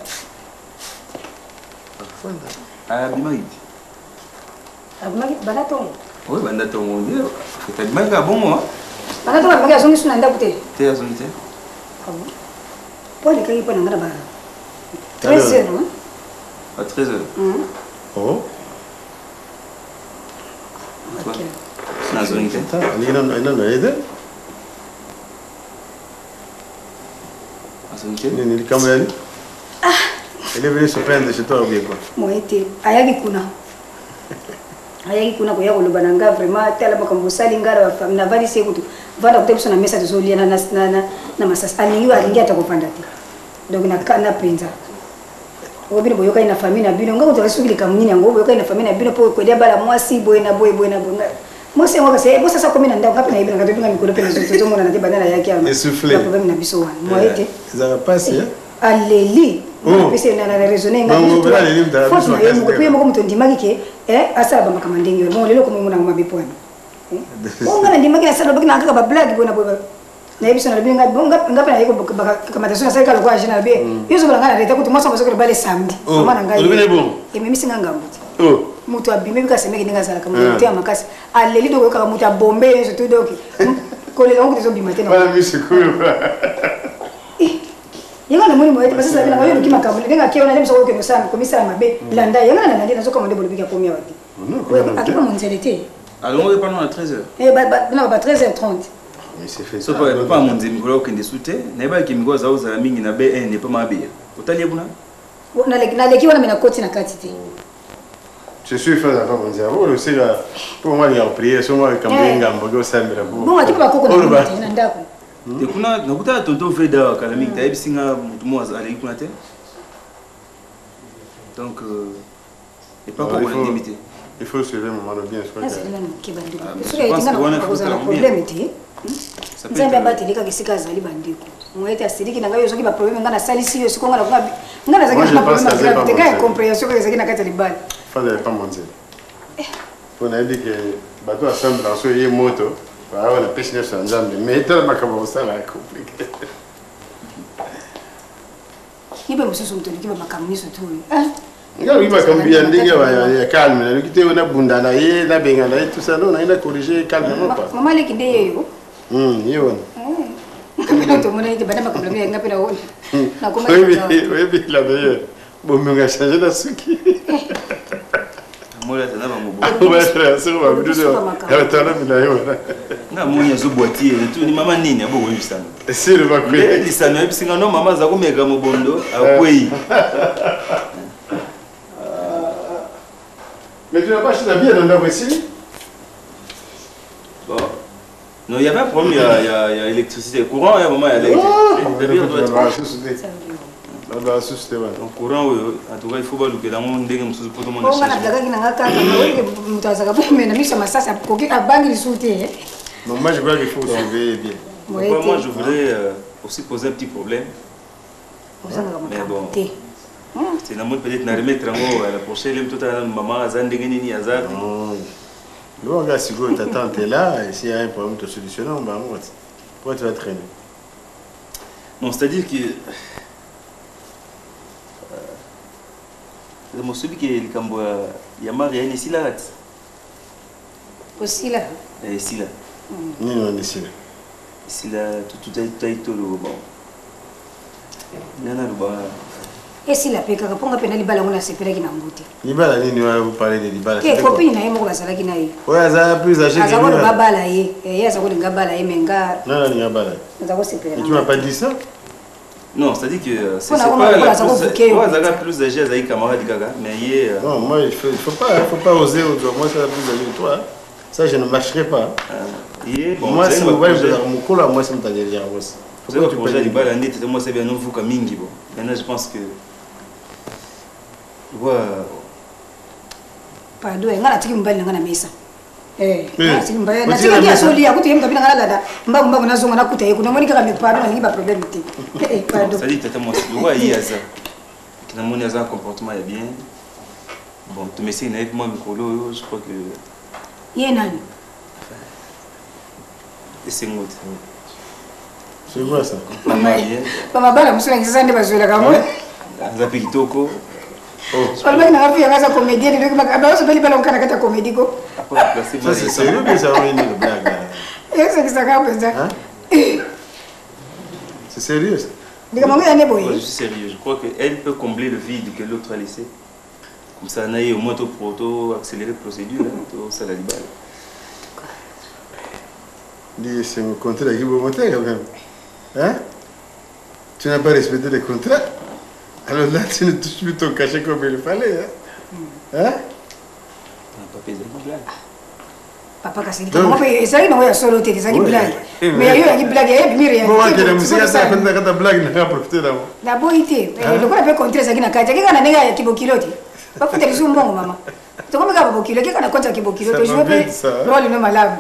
Bimaïd. Bimaïd, Banaton. Oui, Banaton, on dit. C'est Bimaïd, bon, moi. Banaton, il y a un son qui est T'es à son idée? Ah bon? Pour les cas, il y a un 13h, hein? À 13h. Oh. Ok. Nazonite. Elle est venue se plaindre chez toi ou bien quoi? Moi, ayagi kuna kwa yako lubananga vraiment tala makambo salingara fam na vali sekutu vanda kutebisa na message zolia na masasa alingiwa alingia atakupanda ti donc na kana penza obino boyoka ina famille na bino ngako to suki likamuni yango boyoka ina famille na bino po ko dia bala mwasi boy na boy na bonga mwasi ngo kasi bo sasa komi na ndako ngapena ibina ngato binga mikolo pena zoto mona na te bandana yake ama essoufflé problème na biso wana moite ça va passer aleli pese na raisonner ngako faut na yemo ko pemo ko mutondi magike asala ba makamandenge bon lelo ko mona ngoma bepwana bonga na ndimaki asala bakina ngaka ba blague bona boy na biso na binga bonga ngapena yeko kamata sona sai kala kwa jina be yozo bala ngana leta kuti mwasa basoko bale samedi mama na ngai mimi singa ngambuti mutu abime bika semeki ninga sala kama mutu ya makasi aleli doko kaka mutu abombe yeso to doki kolela ngo tizo bima tena bala misikuru yanga na moni moyete basasa bila ngayo kima kabule ninga kiona nemso ko keno sana komisa mabe landa yanga na nandi nazoka monde bolobika komia wati akipa monzelete alors on est pendant à 13h non ba 13h30 mais c'est fait ça pas mon zimikolo kende sute na ba kimiko za uza mingi na B1 ne pas mabia utali buna na leki wana mina koti na kati te. Je suis fait d'accord mon Dieu. Vous aussi là pour moi il y a prière sur moi comme ngambo go sambira pour. Bon atipa koko na ndako. Te kuna nakuta tonto Freda kala mingi tayebi singa mutu mo azali kuna te. Donc et pas pour l'intimité. Il faut suivre mon moment bien je crois. C'est là qui bandi. Parce que il y a un problème ici. Nzambe abatilika kisika azali bandiko. Moyete asiliki na ngayo zoki ba problème ngana salisi yo sikonga na kunga ngana zaki na problème ngana te compréhension que zaki na kata libali. Fallait pas mentir. On a dit que bateau assemble dans ce yé moto. Bah on a pêché sur Nzambe mais tellement comme ça là compliqué. Kibe mususu mtoni kibe makamni so tu. Nga oui makambia ndenge ya calme na likite ona bunda na ye na benga na tout ça non on a corriger calmement pas. Maman le kinde yeyo. Yo. To mona ite bana makamni ya ngapela wona. Na koma. Oui la meilleure. Bon mais on a changé la suki. Mola tana ba mubo. On va faire ça on va vidéo. Ya tana mina yo. Na monya zo boîtier tu ni mama nini abo ko yibisana. Si le bakwe. Le lisano yibisanga no mama za kumeka mubondo akwei. Mais tu n'as pas acheté la bière dans la ici? Bon. Non, il y avait un problème, il y a électricité. Courant, il y a un moment, il y a l'électricité. La bière doit être... La société, oui. Donc, courant, en tout cas, il faut pas louper. Dans le monde, il y a un peu de monde. On a non, moi, je crois qu'il faut surveiller bien. Moi, je voulais aussi poser un petit problème. Mais bon... C'est peut-être na remettre en la prochaine tout à maman azandengeni azar. Bon gars si go ta tante est là et s'il y a un problème de solutionner on va voir. Pourquoi tu vas traîner? Non, c'est-à-dire que le celui qui est le cambo il y a marié ici là. Aussi là. Ici là. Non ici là. Ici là tout tout le bon. Nana le ba. Et si la paix, quand on a pénalisé, on a séparé qui n'a pas. Libala, vous parlez de Libala. Quelle copine n'a pas eu qui n'a eu? Oui, ça a plus âgé que moi. Ça va balayer. Et ça va balayer, mais gars. Non, il n'y a pas balayer. Tu m'as pas dit ça? Non, c'est-à-dire que c'est pas plus âgé à Zaï camarade de Gaga, mais il non, moi, il faut pas oser. Moi, ça a plus âgé que toi. Ça, je ne marcherai pas. Moi, si vous voyez, mon col à moi, c'est mon déjà. Pourquoi tu peux Libala, moi, c'est bien, non, vous comme Mingi. Maintenant, je pense que. Pardon, ngana tiki mbali ngana mesa. Ngana tiki mbali. Na tiki ya soli ya kuti yemta bina ngala lada. Mbago na zonga na kuta yeku. Namoni kaka mipado na ngiba problème te. Pardon. Ça dit tata moi, le roi il y a ça. Qui n'a mon un comportement est bien. Bon, tu m'essayes avec moi micro, je crois que yé nani. Et c'est moi. C'est quoi ça? Mama bala musula ngisa ndeba zola kamo. Zapi kitoko. Seulement il n'a pas fait un comédien, il a fait un canard à comédie. Ça c'est sérieux, mais ça va une blague. C'est sérieux ça? Je suis sérieux, je crois qu'elle peut combler le vide que l'autre a laissé. Comme ça, on a au moins pour accélérer la procédure, ça la libère. C'est mon contrat qui va monter quand même. Hein? Tu n'as pas respecté les contrats? Alors là, tu ne touches plus ton cachet comme il fallait. Hein? On n'a pas payé les blagues. papa kasirika ngombe ezali na ya solo te ezali blague mais yo yangi blague ya bimire ya bon akele musika sa kwenda kata blague na profiter là na boité le ko na pe contre ezali na kati ke kana nenga ya kibokiloti bafuta bisu mbongo mama to kama ka bokilo ke kana kontra kibokiloti je veux rôle no malamu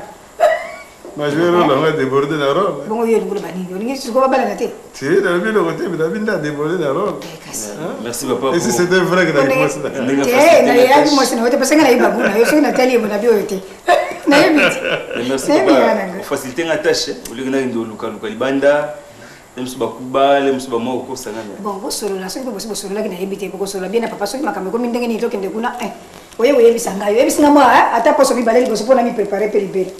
ma je rôle on va déborder la rôle bongo yo ngulu bani yo ngi suko bala na te si na bien le côté mais la déborder la rôle merci papa et si c'était vrai que na moi ça na ya bi moi c'est na parce que na iba buna yo so na tali mo na bio yote na yebiti merci papa faciliter la tâche au lieu que na ndo luka libanda même si bakuba même si bamo ko sangana bon bo solo la so ko bo solo la na yebiti ko solo bien na papa so makame ko mindenge ni to kende kuna oye oye bisanga yo bisanga moi ata poso bi baleli ko so pona mi préparer pe libere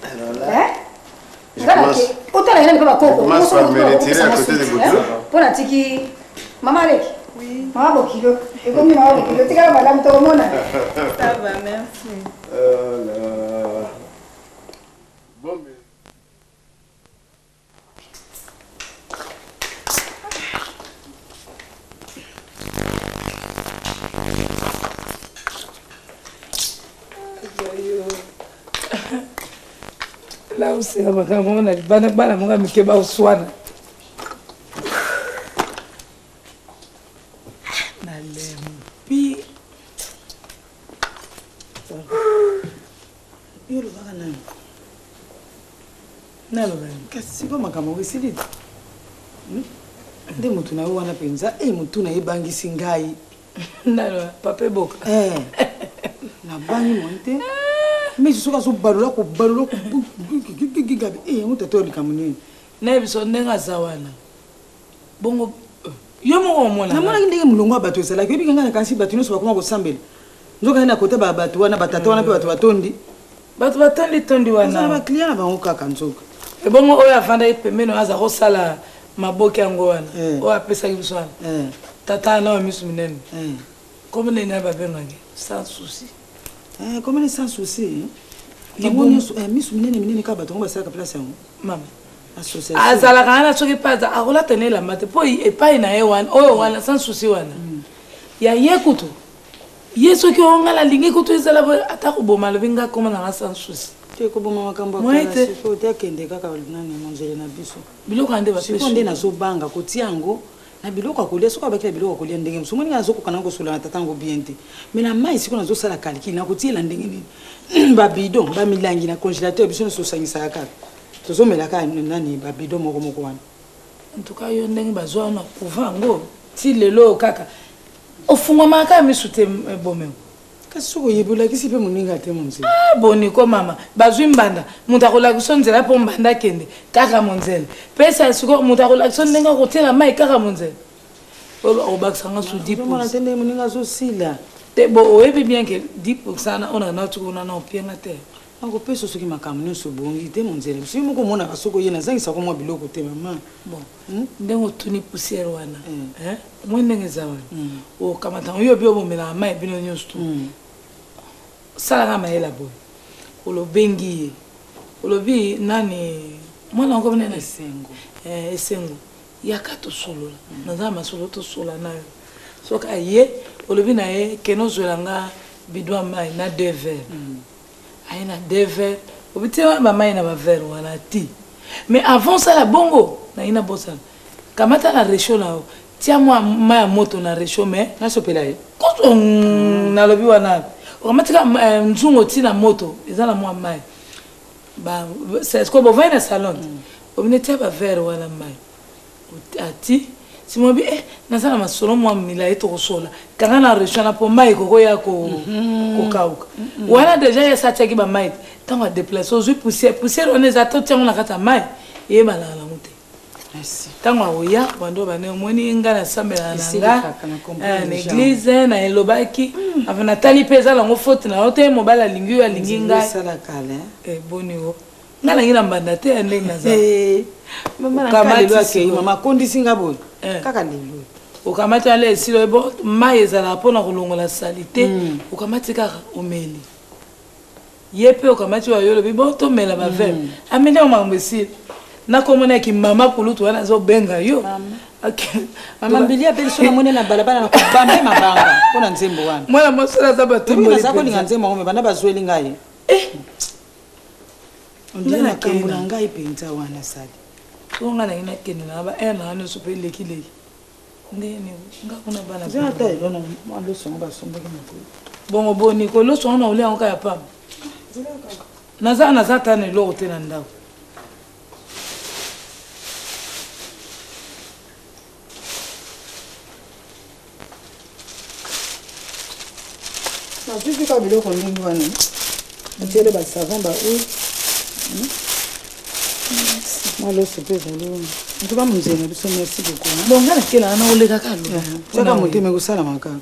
je pense autant la pas coco on se retirer à côté de Boutou pour la tiki maman avec oui maman bokilo et comme maman bokilo tika madame to mona ça va merci bon mais là aussi on a bana monga mikeba uswana na lempi yolo baka nani nalo bani kasi ko makambo wesili nde mutu na wana penza mutu na yebangisi ngai nalo papa boka na bangi monte mais je suis pas balula ko gigabe yango tato likamuni na biso ndenga zawana bongo yo mo mona na mona ndenge mulongo bato sala ko bikanga na kasi bato nyonso bakoma ko sambela nzoka na kota ba bato wana batata wana pe bato batondi tondi wana ba client na bango kaka nzoka e bongo oyo afanda ipemeno aza ko sala maboke yango wana o apesa biso wana tata na misu minene comme ne na ba bengangi sans souci comment est sans souci miss minene ka bato ngba saka place yango mama association azala kana soki paza akola tenela mate po epai na yewan oyo wana sans souci wana ya yekuto yeso ki ongala lingi kuto ezala atako boma lovinga koma na sans souci te ko boma makambo kala siko te kende kaka nani monzele na biso biloko ande ba siko nde na so banga ko tiango na biloko akolia soko abaki na biloko akolia ndenge musu moni ngazo kokana ko sola na tatango bien te mais na mai siko nazo sala calcul na ko tiela ndenge ni ba bidon ba milangi na congélateur biso so sangisa kaka tozo melaka nani ba bidon moko wana en tout cas yo ndenge bazwa na pouvango ti lelo kaka ofunga maka misute bomeo kasi soko yebula kisi pe moninga te monze boni ko mama bazwi mbanda muta ko la kusonzela po mbanda kende kaka monzele pesa siko muta ko la kusondenga ko tela mai kaka monzele o baksanga su 10% mona tende moninga zo sila te bo o ebi bien que 10% na ona na tukuna na opienga te ako peso soki makambo nyonso bongi te monzele biso moko mona basoko ye nazangisa ko mwa biloko te mama bon ndengo tuni poussière wana mwendenge za wana o kamata yo bio bomela mai bino nyonso tu sala ma ela boy olobengi olobi nani mwana ngo nene sengo esengo yakato solo naza masolo to sola nayo soka ye olobi na ye keno zwelanga bidwa mai na 2 verres aina 2 verres obiti ba mai na ba verres wana ti mais avant ça la bongo na ina bosa kamata na réchaud na tia moi mai moto na réchaud mais na sopela ye ko na lobi wana omatika nzungo tina moto ezala mwa mai ba c'est ko bovai na salon ominete ba verre wala mai ati simobi nazala masolo mwa mila eto kosola kanga na rechana po mai koko ya ko kauka wana deja ya satia ki ba mai tango déplacer aux poussière on les attend tiens on la kata mai e bala la monte merci tango oya bando bane moni ngana sambela nanga na église na elobaki avana tali pesa la ngo faute na ote mobala lingi ya linginga sala kale boni o ngana ngina mbanda te ndenga za mama na kale ke mama kondisi ngabo kaka lelo okamati ale esilo bo mai ezala pona kolongola salite okamati kaka omeli yepe okamati wa yolo bibo to mela ba verre amene o mambesi na komona ki mama kulutu wana zo benga yo mama mbilia pe sona mone na balabala na kubambe mabanga pona nzembo wana mwana mosala za batumbo na zako ninga nzembo ngome bana bazweli ngai ondie makambo na ngai mpenza wana sali so nga na kende na ba na nyonso mpe lekileki ndeni nga kuna bana ata elona malosongo basombaki makolo bongo boni kolosongo na olia yango ya pamba naza tana eloko te na ndako nazwifika biloko ndenge wana atiele basavon baoyo maloso mpe ezali wana ntoka monzela biso merci beaucoup bonga nakela na olekaka saka motema ekosalama kaka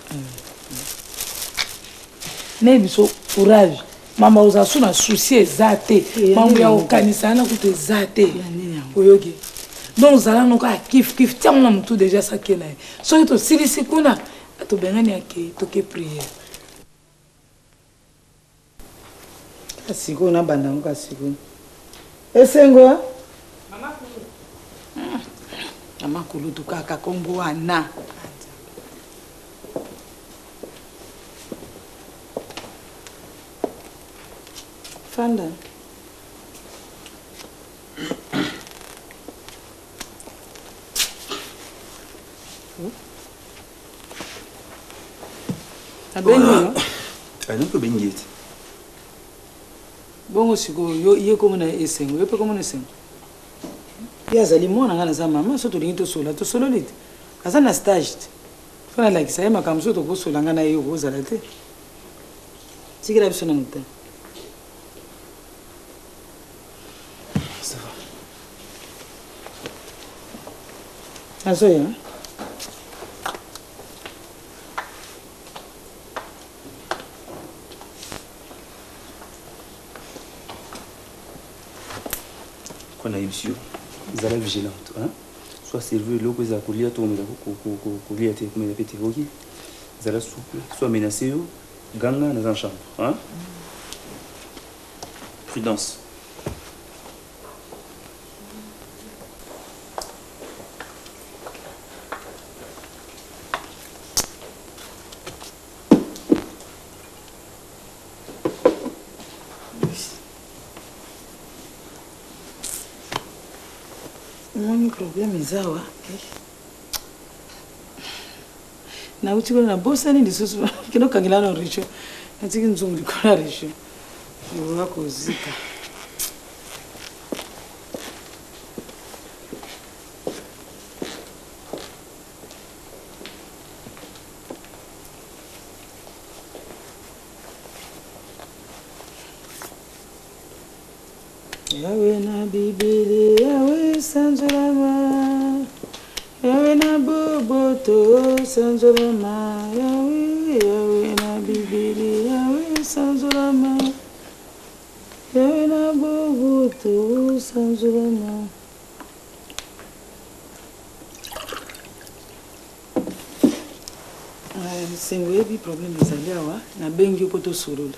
ne biso courage mama oza so na souci eza te mambo ya kokanisa na kutu eza te oyoki donc ozala noko akifkif tiango na motu déjà sake na ye soki tosilisi kuna tobengani ake toke priere kasikoyo nabandango kasikoyo esengo mama kulutu kaka kombo wana fanda abenyo anoko bengeti bongo sikoyo ye komona esengo ye mpe komona esengo ye azali mwana nga naza mama so tolingi tosololi te aza na stage te fo nalakisa ye makambo so tokosola nga na ye okozala te tikela biso na motema azoya qu'on a eu sur zala vigilante hein soit servi l'eau que za kulia to mela kulia te comme la petite voki zala souple soit menacé ganga dans la chambre hein prudence moni problème ezawa nauti kuna nabosani lisusu kinokangela na richo natiki nzungu likona richo iwoka kozika Yawe na bibili, Yawe sanjolama, Yawe na boboto sanjolama, Yawe na bibili, Yawe sanjolama, Yawe na boboto sanjolama. Sengo yebi problème ezali awa na bengi po tosolola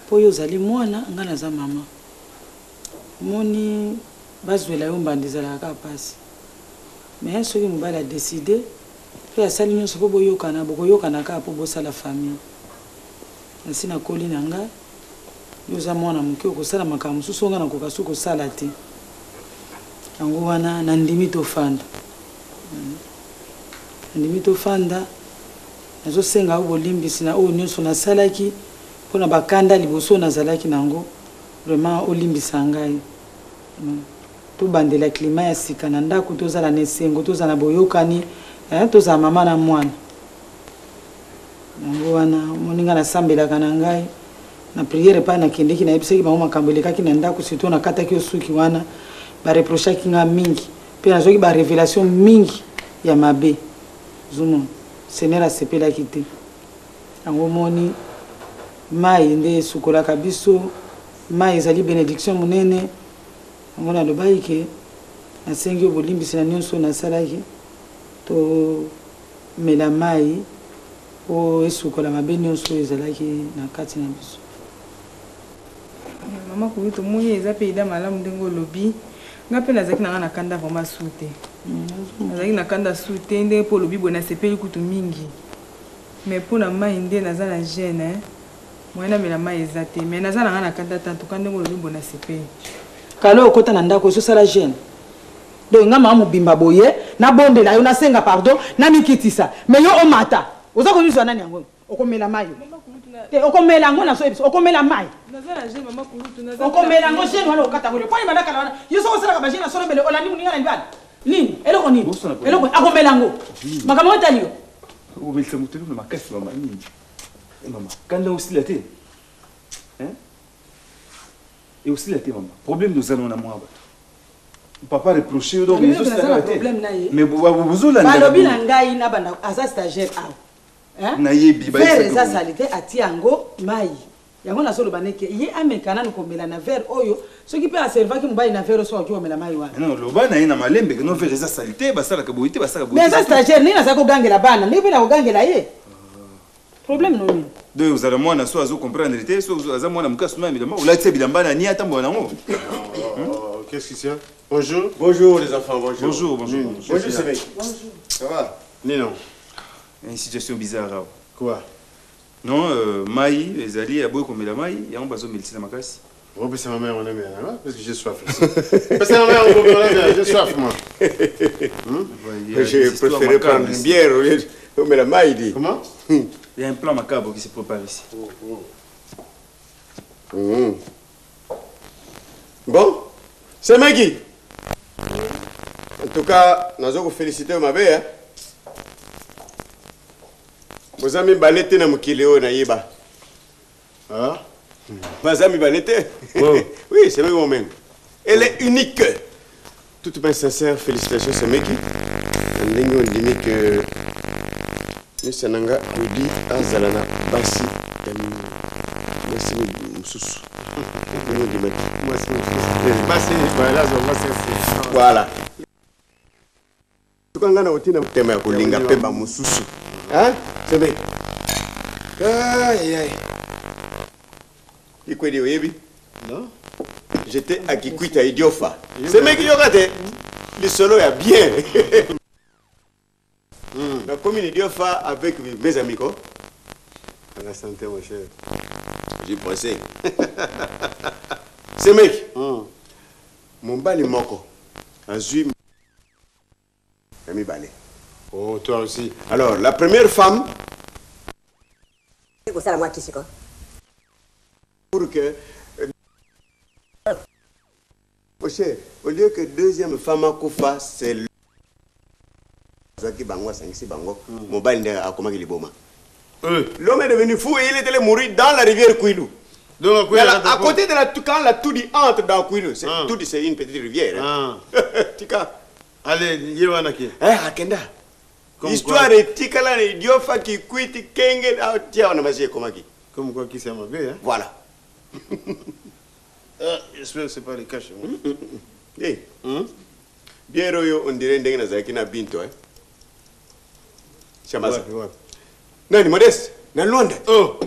po yo ozali mwana nga naza mama moni bazwela yo mbanda ezalaka pasi me soki mobali adeside mpe asali nyonso mpo boyokana bokoyokana kaka mpo bosala famille nasi nakoli na ngai yo oza mwana moke okosala makambo mosusu nga nakoka so kosala te yango wana nandimi tofanda nandimi tofanda nazosenga oyo bolimbisi na oyo nyonso nasalaki mpona bakanda liboso nazalaki nango vraiment olimbisa ngai tobandela klima ya sika na ndako tozala na esengo tozala na boyokani tozala mama na mwana yango wana moninga nasambelaka na ngai na priere epai nakendeki nayebisaki bango makambo elekaki na ndako surtout nakataki yo suki wana bareprochaki nga mingi mpe nazwaki barevelation mingi ya mabe zomona sener asepelaki te yango moni mai nde esukolaka biso mai ezali bénédiction monene yango nalobaki ke nasengi yo bolimbisi na nyonso nasalaki tomela mai oyo esukola mabe nyonso oyo ezalaki na kati na biso mama komi tomoni eza mpe ida malamu ndenge olobi nga mpe nazalaki na nga na kanda vraimen su te nazalaki na kanda su te ndenge mpo olobi boye nasepeli kutu mingi mais mpo na mai nde naza na gene moyena mela mai eza te mais naza nanga na kanda tanto kandi ngolo lumbo na sepe kalo okota na ndako ososala jeune donc nga mama mobimba boye nabondela yo nasenga pardon namikitisa mais yo omata oza konizwa nani yango okomela mai te okomela yango naso ebiso okomela mai okomela yango jeune wana okata ngolo poni bandaka wana yo soko sala ka ba jeune asoro bele olandi muninga na libala nini eloko nini eloko akomela yango makambo otali yo obelisa mutelo na makasi mama nini mama kanda osila te hein et aussi la maman problème de zano na moi papa reproché donc les autres ça problème na ye mais vous la balobi na ngai na bana asa stagiaire hein na yebi ba faire ça salité ati yango mai yango na solo baneke ye amekana no komela na verre oyo ce qui peut servir ki mbai na verre so ki omela mai wa non lo bana ina malembe que no faire ça salité ba sala ka boité ba sala ka boité mais ça stagiaire ni na sa ko gangela bana ni pe na ko gangela ye problème non ni de vous allez moi na so azo comprendre été so aza moi na mukasu na évidemment ou là tu bilamba na ni atambo na ngo qu'est-ce qui c'est bonjour bonjour les enfants bonjour bonjour c'est mec bonjour ça va non une situation bizarre quoi non mai ezali aboy comme la mai ya on bazo melisa makasi oh mais c'est ma mère on aime hein parce que j'ai soif parce que ma mère on peut j'ai soif moi j'ai préféré prendre une bière au lieu de la mai dit comment il y a un plan macabre qui se prépare ici. Bon, c'est Maggie. En tout cas, nous allons vous féliciter, ma belle. Vous avez mis balette dans mon kiléo, naïba. Ah? Vous avez mis balette? Oui, c'est vrai, même. Elle est unique. Toute ma sincère félicitations, c'est Maggie. On dit que. Sananga Rudi Azalana Bassi merci Moussous. Voilà. Tu connais au tina tema ya kolinga pemba Moussous. Hein? C'est bien. Aïe aïe. Ikwedi oyebi? Non. J'étais à Kikwita Idiofa. C'est mec qui yokate. Le solo est bien. La commune d'Idiofa avec mes amis, quoi. La santé, mon cher. J'ai pensé. C'est mec. Mon bali moko. Azui. Ami balé. Oh, toi aussi. Alors, la première femme. C'est ça la moi qui c'est quoi? Pour que. Mon cher, au lieu que deuxième femme à Koufa, c'est le. L'homme est devenu fou et il est allé mourir dans la rivière Kouilou. Donc, à côté de la quand la Toudi entre dans Kouilou, Toudi c'est une petite rivière. Tika. Allez, Yewanaki. Akenda. Histoire de Tikala et Diofa qui quitte Kenge à Tia on a masé comme qui. Comme quoi qui s'est mauvais, hein? Voilà. J'espère que c'est pas le cas chez moi. Bien royo on dirait que nous avons un binto, hein? Chamaza. Non, ni modeste. Dans Londres. Oh,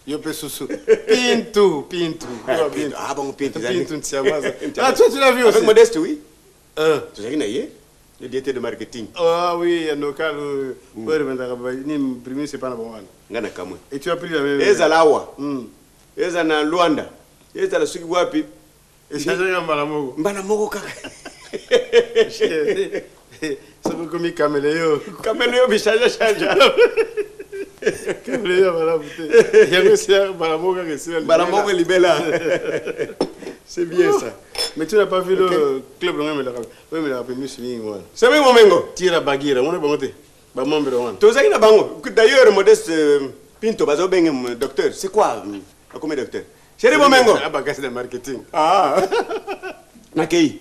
yo pe sousou. Pintou. Ah bon, Pintou. Pintou, Chamaza. Ah, toi, tu l'as vu aussi? Avec modeste, oui. Tu sais qu'il le directeur de marketing. Ah oui, il y a nos cas. Ni premier, c'est pas la bonne. Ngana kamwe. Et tu as pris la même. Ezalawa. Ezana Luanda. Ezala suki wapi. Et c'est un mbalamogo. Mbalamogo kaka. C'est comme caméléo. Caméléo, mais change. Caméléo, voilà. Il y a aussi un balamogo qui est Balamogo libella. C'est bien ça. Mais tu n'as pas vu le club de l'homme. Oui, mais il a appelé Muslim. C'est bien mon mengo. Tire à Baguira. On est bon. Bah, membre de One. Tu sais qu'il y a bango. D'ailleurs, modeste Pinto, bazo ben docteur. C'est quoi? Comment docteur? Chéri mon mengo. Ah, bah, c'est le marketing. Ah. Nakei.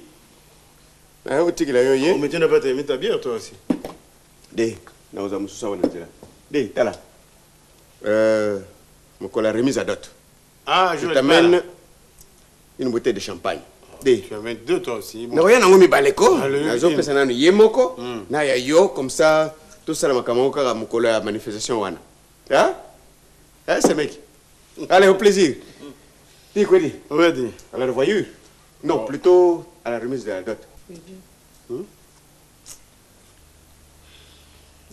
Ah, où tu es là, yo? Mais tu n'as pas mis ta bière, toi aussi. Dé, nous avons sous ça, on est là. Dé, t'as là. Mon la remise à dot. Ah, je t'amène une bouteille de champagne. Dé. Tu amènes deux, toi aussi. Non, rien, on a mis baleko. Nous avons fait un yemoko. Na ya yo, comme ça, tout ça, ma camarade, mon la manifestation. Hein? Hein, c'est mec. Allez, au plaisir. Dis quoi, dis? Oui, dis. À la revoyure? Non, plutôt à la remise de la dot.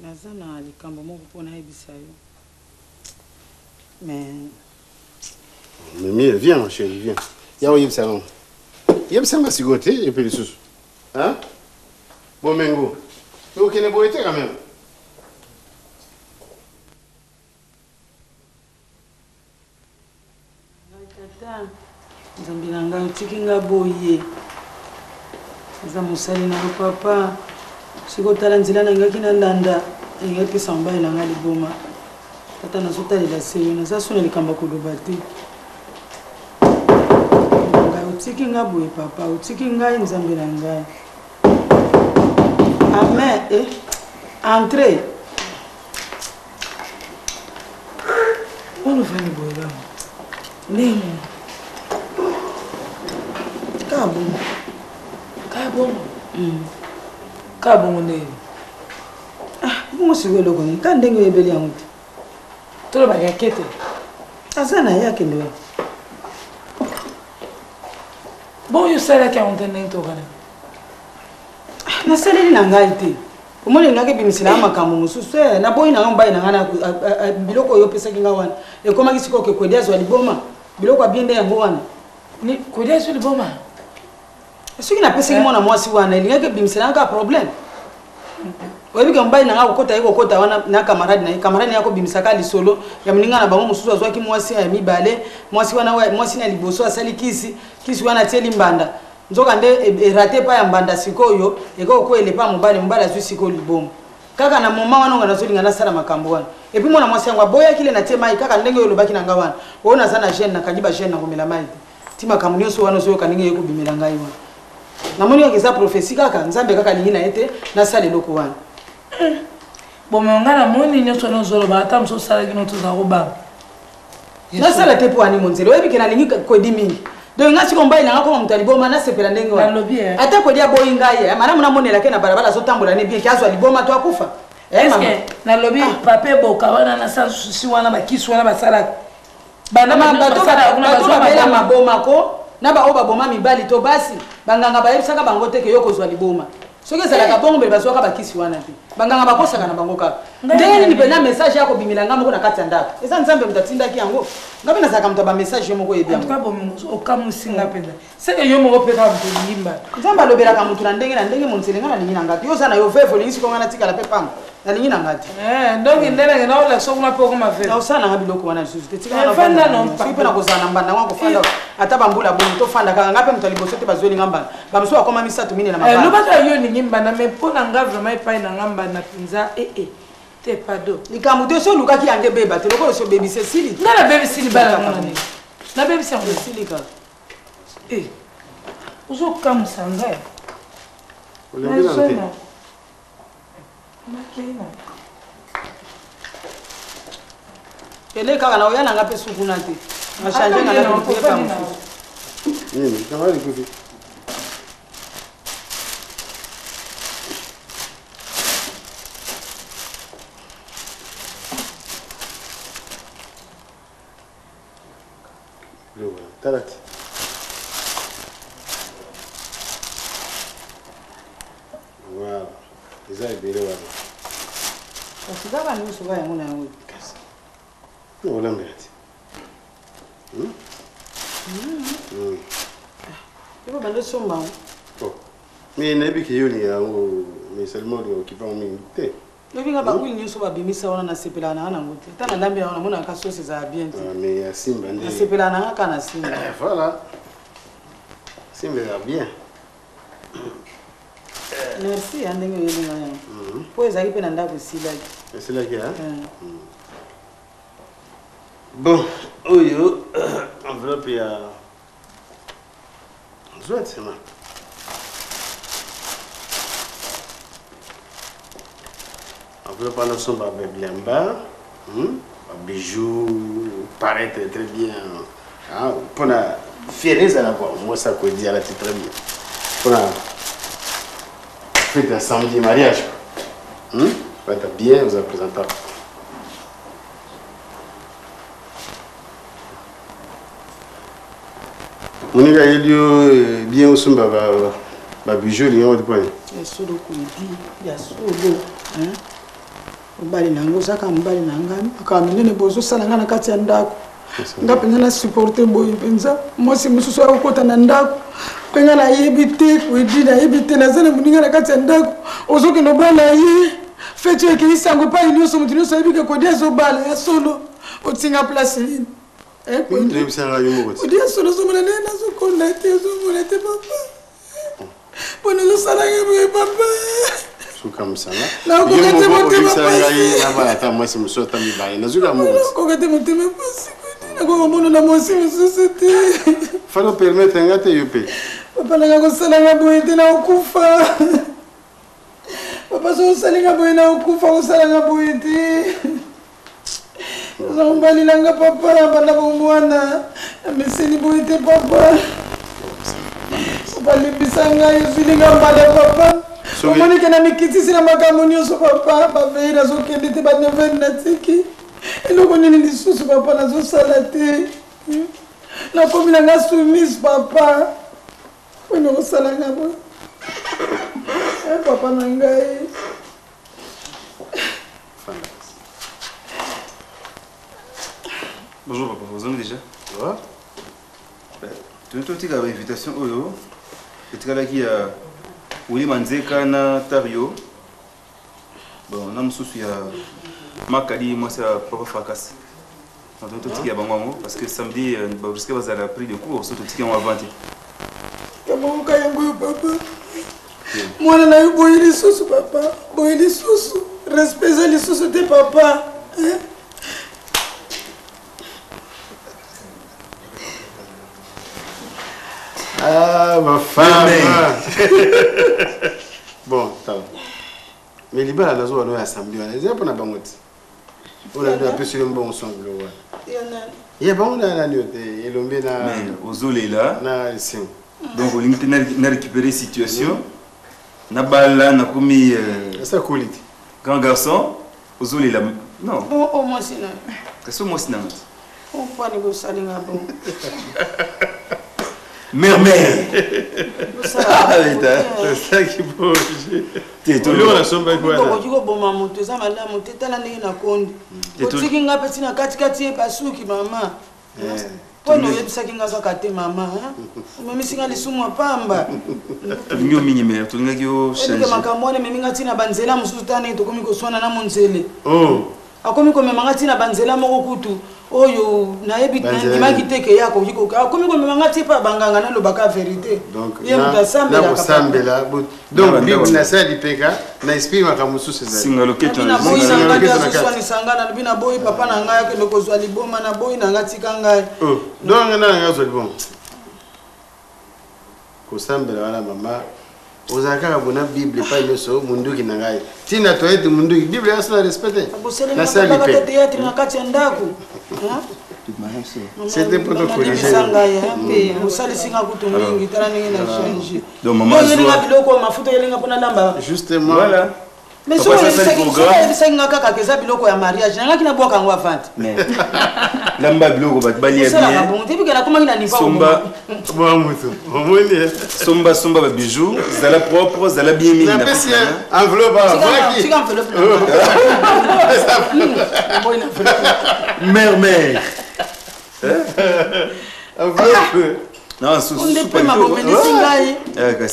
naza na likambo moko mpona yebisa yo mais Mais viens, mon chéri, viens. Y'a un salon. Y'a un sigoté et puis les sous. Hein? Bon, Mengo. Mais aucun n'est beau été quand même. Nzambi nanga utiki nga boye. Eza musali na papa. Sikotala nzela nanga kinalanda. Ingepisa mbaye nanga liboma. Tata nazotalela seyo nazasuna likamba koloba te. Utiki nga boye papa, utiki nga nzambi nanga. Amen. Entrez. On va ni boye là. Nini? Kabongo nini? Bongo siwe loko ni kandenge yebeli yangu. Tolo ba yakete. Azana yake ndo. Bon yo sala ki ontene to kana. Na sala na ngai te. Omoni ngake bimisila makambo mususu na boyi na ngamba ina ngana biloko yo pesa kinga wana. E koma kisiko ke kwedia zo liboma. Biloko abiende yango wana. Ni kwedia zo liboma. Soki na pesa kimona mwasi wana ilingake bimisila nga problem. Webi kambai na ngako kota yiko kota wana na kamaradi yako bimisaka lisolo ya mninga na bango mususu azwaki mwasi ya mibale mwasi wana mwasi na liboso asali kisi wana tieli mbanda nzoka nde rate pa ya mbanda sikoyo eko ko elepa mobale azwi siko libomo kaka na moma wana ngana zolinga na sala makambo wana epi mwana mwasi yango boya kile na tema kaka ndenge yo lobaki na ngawana ona sana jeune na kajiba jeune na komela mai tima kamunyo so wana so kaninge yeko bimela ngai wana namoni yokeza prophecy kaka nzambe kaka lingina ete na sala eloko wana. Bon, mais on a la monnaie, nous sommes dans le bâtiment, nous sommes dans le bâtiment. Na sala te po ani monzelo webi kena lingi ko dimi donc ngasi ko mbai na ko mtalibo mana sepela ndenge wa ata ko dia boy ngaye mana muna monela ke na barabara so tambola ne bien kiazo liboma to akufa mama na lobi pape boka wana na sa si wana ba kisu wana ba sala bana bato ba maboma ko na ba oba boma mibali to basi banganga ba yebisaka bango te ke yoko zwa liboma soki ezalaka bongo mbele bazwaka bakisi wana te banganga bakosaka na bango kaka ndenge nini pena message yako bimila nga moko na kati ya ndako eza nzambe moto atindaki yango ngabe nazalaka moto bamessage yo moko yebi yango okamusinga mpenza seke yo moko mpe kaka moto olimba nzambe alobelaka moto na ndenge monzele nga nalingi na ngati yo oza na yo vevo olingi siko nga natikala mpe pango nalingi na ngati donc ndelenge naolakisa kuna mpe okoma ve naosala nanga biloko wana lisusu te tikaasoki mpe na kozala na mbanda nga kofanda ata bambula bomi tofanda kaka nga mpe moto aliboso te bazwelinga mbanda bamosu akoma misatu mine na mabala lobaka yo ningi mbanda mais mpo na nga vraiment epai na nga mbanda mpenza te pado likambo te so olukaki yange beba te lokolo so bebisi esili nga na bebisi libala ngani na bebisi yango esili kaka ozokamwisa ngai ele kaka na oya nanga mpe sukuna te machange nga naepa mosusu Tarati. Voilà. Ils ont été là. Parce que quand nous sommes là, on a un casse. Non, on a un Il faut que sommes bon. Mais il n'y a pas mais seulement qui va m'inviter. Lobi nga bakuli nyuso babimisa wana na sepela na ana ngote. Tana ndambi na mona ka sauce za bien. Mais ya Simba ndi. Na sepela na ka na Simba. Voilà. Simba va bien. Merci andenge yelinga yango. Po ezali pe na ndako silaki. Silaki hein? Bon, oyo enveloppe ya Zwat c'est mal. Après, pendant son biamba, bijoux, paraît très très bien. Pour la fierté à la voix, moi ça peut dire très bien. Pour la fête de samedi mariage, va être bien vous présenter. On y a bien au sumba bijoux, il y a un point. Il y a solo koudi, il y a solo. Mbali nango saka mbali nanga akamine bozo sala ngana kati ya ndako nga mpenza na supporte boye mpenza mwasi mosusu akokota na ndako mpenza nayebi te kwedi nayebi te naza na moninga na kati ya ndako ozokende obala ye feti ekei sango epai nyonso moto nyonso ayebi ke kwedi azobala ya solo otinga place nini kwedi ya solo ozomona naye nazokonda te ozomona te papa mpo nazosalanga boye papa nakokate motema pasi nakokomona na mwasi mosusu te falo permettre nga te yo mpe papa nanga kosalanga boye te nakokufa papa so osalinga boye nakokufa kosalanga boye te ozambalilanga papa banda bomwana ameseni boye te papa papa limbisa ngai ozilinga mbala papa omonike na mikitisi na makambo nyonso papa bavei nazokende te banevene natiki eloko nini lisusu papa nazosala te nakomi nanga soumise papa pone kosalanga bo papa na ngai Bonjour papa, vous allez déjà? Tu as une invitation oyo. Tu as qui a Willy Manzeka na Tario. Bon, on a monsieur ya Makali, moi c'est papa Fracas. On doit tout qui a bango parce que samedi jusqu'à vous avez pris de cours surtout qui ont inventé. Comment kayango papa? Moi na yo boy lisusu papa, boy lisusu. Respecte lisusu te papa. Ah, ma femme. Bon, t'as. Mais les balles, elles ont assemblé. Elles ont pas d'abangoti. On a un peu sur le bon son. Il y a pas de nuit. Il y a mais aux olés là. Donc, on a récupéré la situation. On a balle, on a commis. Ça coule. Grand garçon, aux olés là. Non. Oh, moi, c'est là. Qu'est-ce que moi, c'est là? On peut aller au salon à bon. Merveille. C'est ça qui bouge. Tu tout le monde a son bac. Tu go bon maman, tu as malade, tu as la nez na konde. Tu qui nga petit na kati kati pa suki mama. Pono yebisa kinga ka kate mama, mimi singa lisumu pamba. Nyo minime, tu nga kyo changer. Ndike makamone mimi ngati na banzela mususu tane to komi ko swana na monzele. Oh. Akomi ko mema ngati na banzela moko kutu. Oyo nayebi ndimaki teke yako yiko akomi ko mema ngati pa banganga na lobaka vérité. Donc na sambela donc bible na sa dipeka na esprit makamusu sezali. Singa loketo na swani sangana bina boy papa na ngaya ke loko zwa liboma na boy na ngati kanga. Oh donc na ngaya zwa liboma. Ko sambela wala mama ozaka bona bible pa yoso munduki na ngai. Tina toete munduki bible yasna respecter. Na sa dipeka théâtre na kati ndako. C'était pour te corriger. Justement. Voilà. Mais si on a kaka keza biloko ya mariage, nanga kina boka ngwa fante. Lamba biloko batbali ya bien. Bon, depuis que la comment il a niveau. Somba. Bon mutu. Omoni. Somba ba bijoux, zala propre, zala bien mis. Na pesi enveloppe voilà qui. Tu enveloppe. Merveille. Enveloppe. Non,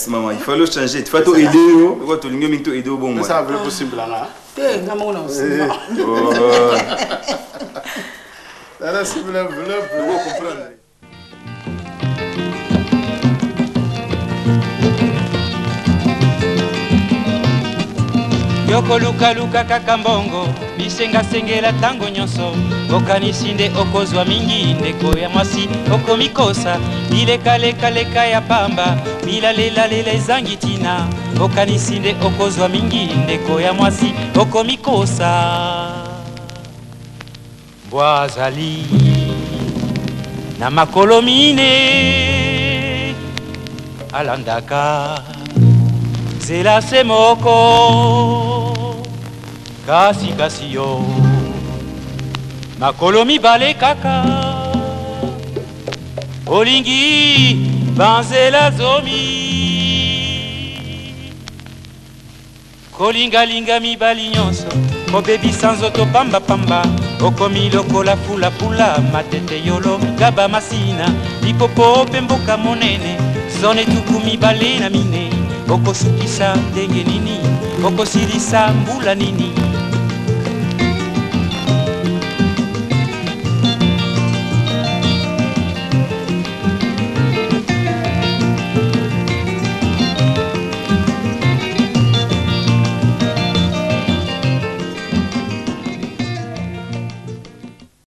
maman, il faut le changer. Il faut aider. Il faut aider au bon moment. Ça va possible là. Yoko luka luka kaka mbongo bisenga sengela tango nyonso okanisi nde okozwa mingi ndeko ya mwasi okomikosa bileka ya pamba bilalelela ezangi tina okanisi nde okozwa mingi ndeko ya mwasi okomikosa bwazali na makolo mine alandaka zela se moko kasi yo makolo mibale kaka olingi banzela zomi kolingalinga mibali nyonso kobebisa nzoto pambapamba okomi lokola fulafula matete yolo gaba masina lipopo mpe mboka monene zone tuku mibale na mine okosukisa ndenge nini okosilisa mbula nini